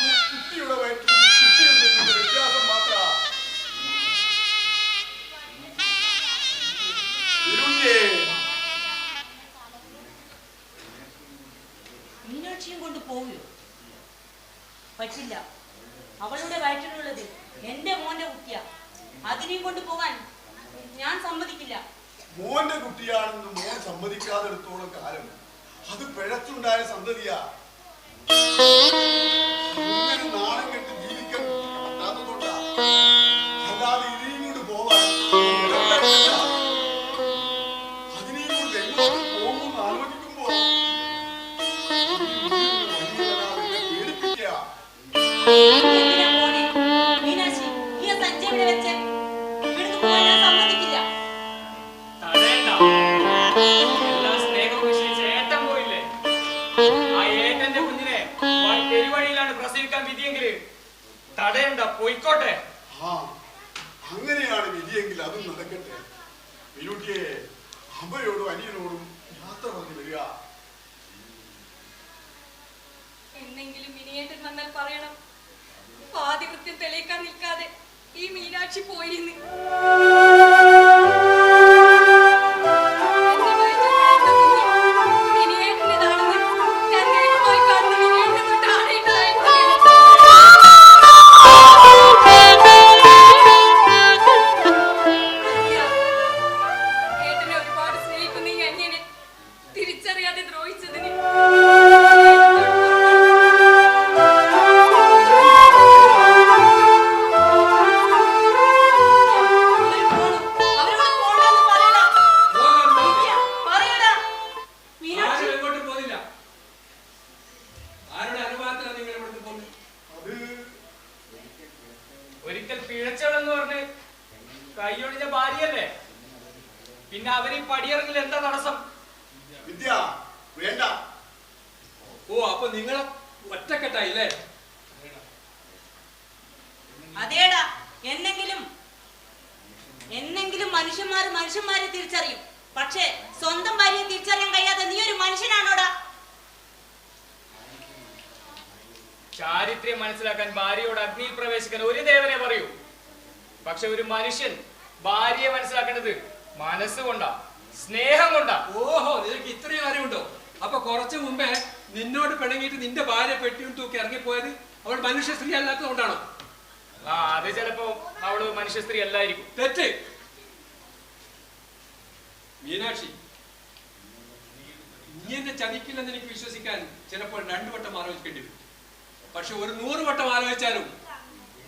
ആ കുട്ടിയുടെ വയറ്റിൽ കുട്ടിയുണ്ടെന്നുള്ള വ്യത്യാസം മാത്രമാ. മീനാക്ഷിയും കൊണ്ട് പോവുകയോ? പറ്റില്ല. അവളുടെ വയറ്റിലുള്ളത് എന്റെ മോന്റെ കുട്ടിയാ. അതിനെയും കൊണ്ട് പോകാൻ ഞാൻ സമ്മതിക്കില്ല. മോന്റെ കുട്ടിയാണെന്ന് മോൻ സമ്മതിക്കാതെടുത്തോളം കാലം അത് പിഴച്ചുണ്ടായ സന്തതിയാ. ഇങ്ങനെ നാണം കെട്ട് ജീവിക്കാൻ പറ്റാത്തതുകൊണ്ടാ. അല്ലാതെ ഇതിനെയും കൊണ്ട് പോവാൻ അതിനെയും കൊണ്ട് എങ്ങോട്ട് പോകുമെന്ന് ആലോചിക്കുമ്പോ തടയണ്ട, പോയിക്കോട്ടെ. ആ അങ്ങനെയാണ് വിധിയെങ്കിൽ അതും നടക്കട്ടെ. മീനുട്ടിയെ അമ്മയോടും അനിയനോടും യാത്ര പറഞ്ഞു വരിക. എന്നെങ്കിലും മിനിയേട്ടൻ വന്നാൽ പറയണം, പാതികൃത്യം തെളിയിക്കാൻ നിൽക്കാതെ ഈ മീനാക്ഷി പോയിന്ന്. തിരിച്ചറിയാതെ ദ്രോഹിച്ചതിന് ഒരിക്കൽ പിഴച്ചവളെന്ന് പറഞ്ഞ് കൈയൊഴിഞ്ഞ ഭാര്യയല്ലേ, പിന്നെ അവര് പടിയിറങ്ങിൽ എന്താ തടസ്സം? വിദ്യ വേണ്ട. ഓ, അപ്പൊ നിങ്ങൾ ഒറ്റക്കെട്ടായില്ലേ? അതേടാ, എന്നെങ്കിലും മനുഷ്യന്മാരെ തിരിച്ചറിയും. പക്ഷേ സ്വന്തം ഭാര്യയെ തിരിച്ചറിയാൻ കഴിയാതെ നീ ഒരു മനുഷ്യനാണോടാ? ചാരിത്രം മനസ്സിലാക്കാൻ ഭാര്യയോട് അഗ്നിയിൽ പ്രവേശിക്കാൻ ഒരു ദേവനെ പറയൂ. പക്ഷെ ഒരു മനുഷ്യൻ ഭാര്യയെ മനസ്സിലാക്കേണ്ടത് മനസ്സുകൊണ്ടാ, സ്നേഹം കൊണ്ടാ. ഓഹോ, നിനക്ക് ഇത്രയും അറിവുണ്ടോ? അപ്പൊ കുറച്ചു മുമ്പേ നിന്നോട് പിണങ്ങിയിട്ട് നിന്റെ ഭാര്യ പെട്ടിയും തൂക്കി ഇറങ്ങിപ്പോയത് അവൾ മനുഷ്യ സ്ത്രീ അല്ലാത്തത് കൊണ്ടാണോ? ആ, അത് ചിലപ്പോ അവള് മനുഷ്യ സ്ത്രീ അല്ലായിരിക്കും. തെറ്റ്. മീനാക്ഷി, നീ എന്നെ ചതിക്കില്ലെന്ന് എനിക്ക് വിശ്വസിക്കാൻ ചിലപ്പോൾ 2 വട്ടം ആലോചിക്കേണ്ടി വരും. പക്ഷെ ഒരു 100 വട്ടം ആലോചിച്ചാലും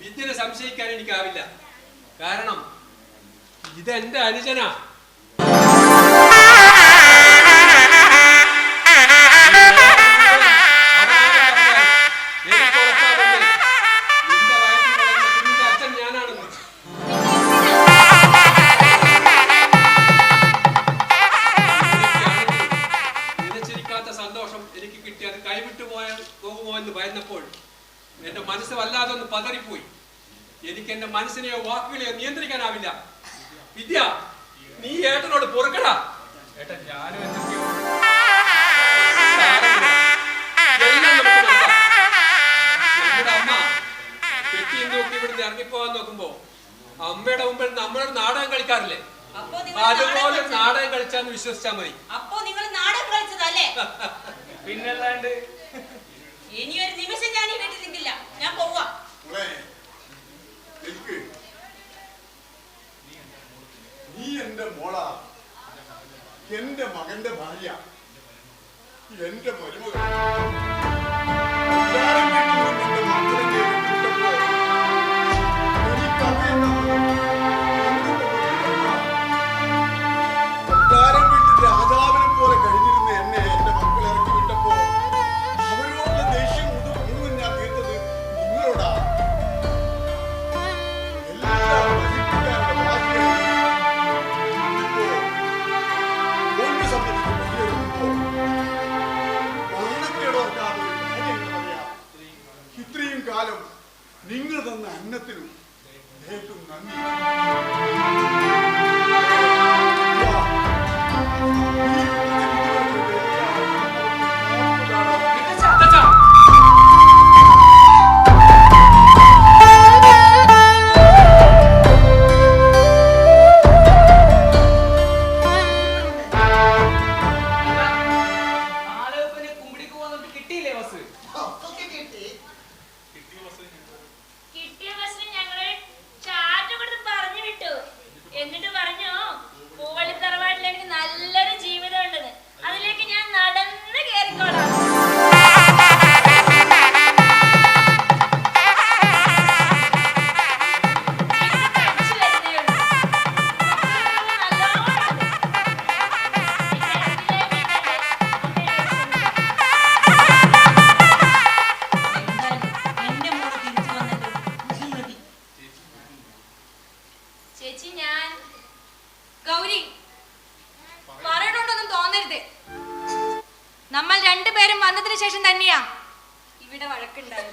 വിദ്യനെ സംശയിക്കാൻ എനിക്കാവില്ല. കാരണം ഇതെന്റെ അനുജനാ. അച്ഛൻ ഞാനാണെന്ന്. നിലച്ചിരിക്കാത്ത സന്തോഷം എനിക്ക് കിട്ടിയത് കൈവിട്ടു പോകുമോ എന്ന് ഭയന്നപ്പോൾ എന്റെ മനസ്സ് വല്ലാതെ ഒന്ന് പതറിപ്പോയി. എനിക്ക് എന്റെ മനസ്സിനെയോ വാക്കുകളെയോ നിയന്ത്രിക്കാനാവില്ല. വിദ്യ, നീ ഏട്ടനോട് പൊറുക്കടാ. ഏട്ടൻ ഞാനും എന്തൊക്കെയോ അമ്മ പെട്ടിയും നോക്കി ഇവിടുന്ന് ഇറങ്ങിപ്പോവാൻ നോക്കുമ്പോ അമ്മയുടെ മുമ്പിൽ നമ്മളൊരു നാടകം കളിക്കാറില്ലേ, അതുപോലെ നാടകം കളിച്ചാന്ന് വിശ്വസിച്ചാ മതി. അപ്പോ നിങ്ങൾ നാടകം കളിച്ചതല്ലേ? പിന്നല്ലാണ്ട്. ഇനി ഒരു നിമിഷം ഞാൻ ഈ വീട്ടിൽ നിൽക്കില്ല, ഞാൻ പോവാ. നീ എന്റെ മോളാ, എന്റെ മകന്റെ ഭാര്യ, എന്റെ മരുമകൾ. രാജാവിനെ പോലെ കഴിഞ്ഞിരുന്ന എന്നെ എന്റെ മക്കൾ ഇറക്കി വിട്ടപ്പോ അവരോടുള്ള ദേഷ്യം മുഴുവൻ ഞാൻ തീർത്തത് നിങ്ങളോടാ. എല്ലാം നശിപ്പിക്കാനുള്ള ബാധ്യത ഇത്രയും കാലം നിങ്ങൾ തന്ന അന്നത്തിനും ഏറ്റവും നന്ദി. കിട്ടിയ ബസ്സിന് ഞങ്ങള് ചാർജ് കൊടുത്ത് പറഞ്ഞു വിട്ടു. എന്നിട്ട് പറഞ്ഞു പൂവള്ളി തറവാട്ടിൽ എനിക്ക് നല്ലൊരു ജീവിതം ഉണ്ടെന്ന്. അതിലേക്ക് ഞാൻ നടന്ന് കേറിക്കോളാം. ചേച്ചി, ഞാൻ ഗൗരി പറയണോണ്ടൊന്നും തോന്നരുത്. നമ്മൾ രണ്ടുപേരും വന്നതിന് ശേഷം തന്നെയാ ഇവിടെ വഴക്കുണ്ടായത്.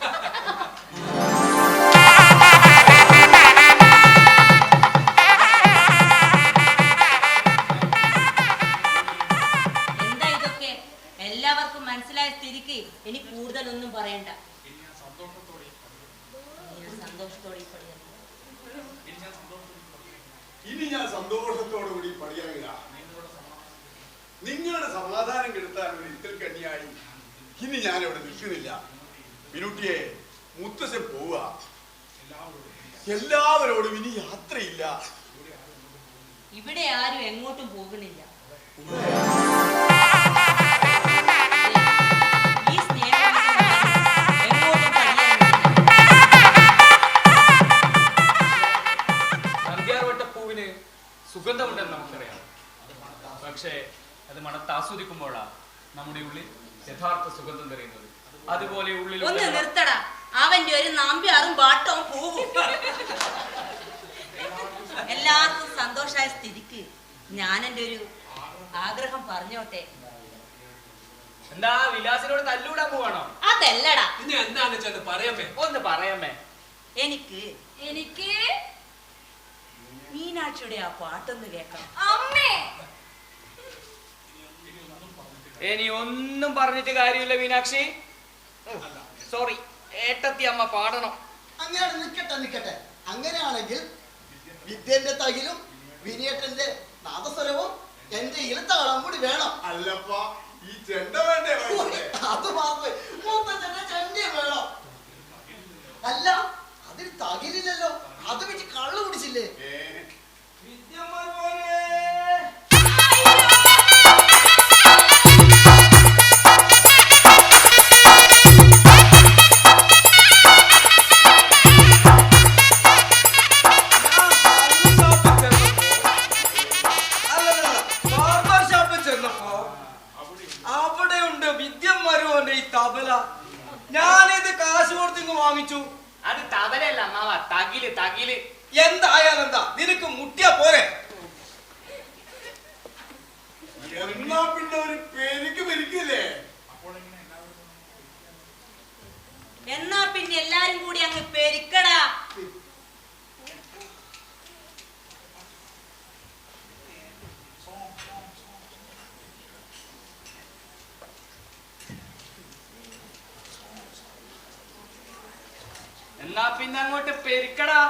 മനസ്സിലായ സ്ഥിതിക്ക് ഇനി കൂടുതലൊന്നും പറയണ്ട. സന്തോഷത്തോടെ ഇനി ഞാൻ സന്തോഷത്തോടു കൂടി പടിയിറങ്ങുക. നിങ്ങളുടെ സമാധാനം കെടുത്താൻ ഒരു ഇത്തിരി കണ്ണിയായി ഇനി ഞാൻ ഇവിടെ നിൽക്കുന്നില്ല. മിനുട്ടിയെ മുത്തശ്ശൻ പോവുക. എല്ലാവരോടും ഇനി യാത്രയില്ല. ഇവിടെ ആരും എങ്ങോട്ടും പോകുന്നില്ല. ഈ സ്നേഹം എങ്ങോട്ടും നന്ദ്യാർവട്ടപ്പൂവിന് സുഗന്ധമുണ്ടെന്ന് നമുക്കറിയാം. പക്ഷേ അത് മണത്ത് ആസ്വദിക്കുമ്പോഴാണ് നമ്മുടെ ഉള്ളിൽ യഥാർത്ഥ സുഗന്ധം തെറിയുന്നത്. അതുപോലെ ഉള്ളിൽ ഒന്ന് നിർത്തടാ. അവന്റെ ഒരു നാമ്പ്യാറും ബാട്ടവും പോവും. എല്ലാവർക്കും സന്തോഷമായ സ്ഥിതിക്ക് ഞാൻ എന്റെ ഒരു ആഗ്രഹം പറഞ്ഞോട്ടെ. എന്താ വിലാസിനോട് തല്ലൂടാൻ പോവാണോ? അതല്ലടാ. ഇനി എന്താണ് ചെന്ന് പറയാമേ? ഒന്ന് പറയാമേ. എനിക്ക് മീനാക്ഷിയുടെ ആ പാട്ടൊന്ന് കേൾക്കണം. അമ്മേ, ഇനി ഒന്നും പറഞ്ഞിട്ട് കാര്യമില്ല മീനാക്ഷി. സോറി, ഏട്ടത്തി അമ്മ പാടണം. അങ്ങനെ നിൽക്കട്ടെ. അങ്ങനെയാണെങ്കിൽ വിദ്യന്റെ തകിലും വിനിയേട്ടന്റെ നാദസ്വരവും എന്റെ ഇലത്താളം കൂടി വേണം. അല്ലപ്പ ഈ ചെണ്ട വേണ്ടേ? അത് മാത്രമേ മൂത്തച്ഛന്റെ ചെണ്ടയും വേണം. അല്ല, അതിന് തകിലില്ലല്ലോ. അത് വെച്ച് കള്ളു കുടിച്ചില്ലേ? അവിടെയുണ്ട് വിദ്യന്മാരും ഈ തബല. ഞാനിത് കാശ് കൊടുത്തിങ്ങ് വാങ്ങിച്ചു. അത് തബലല്ല അമ്മാവ, തകില് തകില്. എന്തായാലെന്താ, നിനക്ക് മുട്ടിയാ പോരെ? എന്നാ പിന്നെ ഒരു പെരുക്ക് പെരുക്കില്ലേ? എന്നാ പിന്നെ എല്ലാരും കൂടി അങ്ങ് പെരുക്കടാ. എന്നാ പിന്നെ അങ്ങോട്ട് പെരുക്കടാ.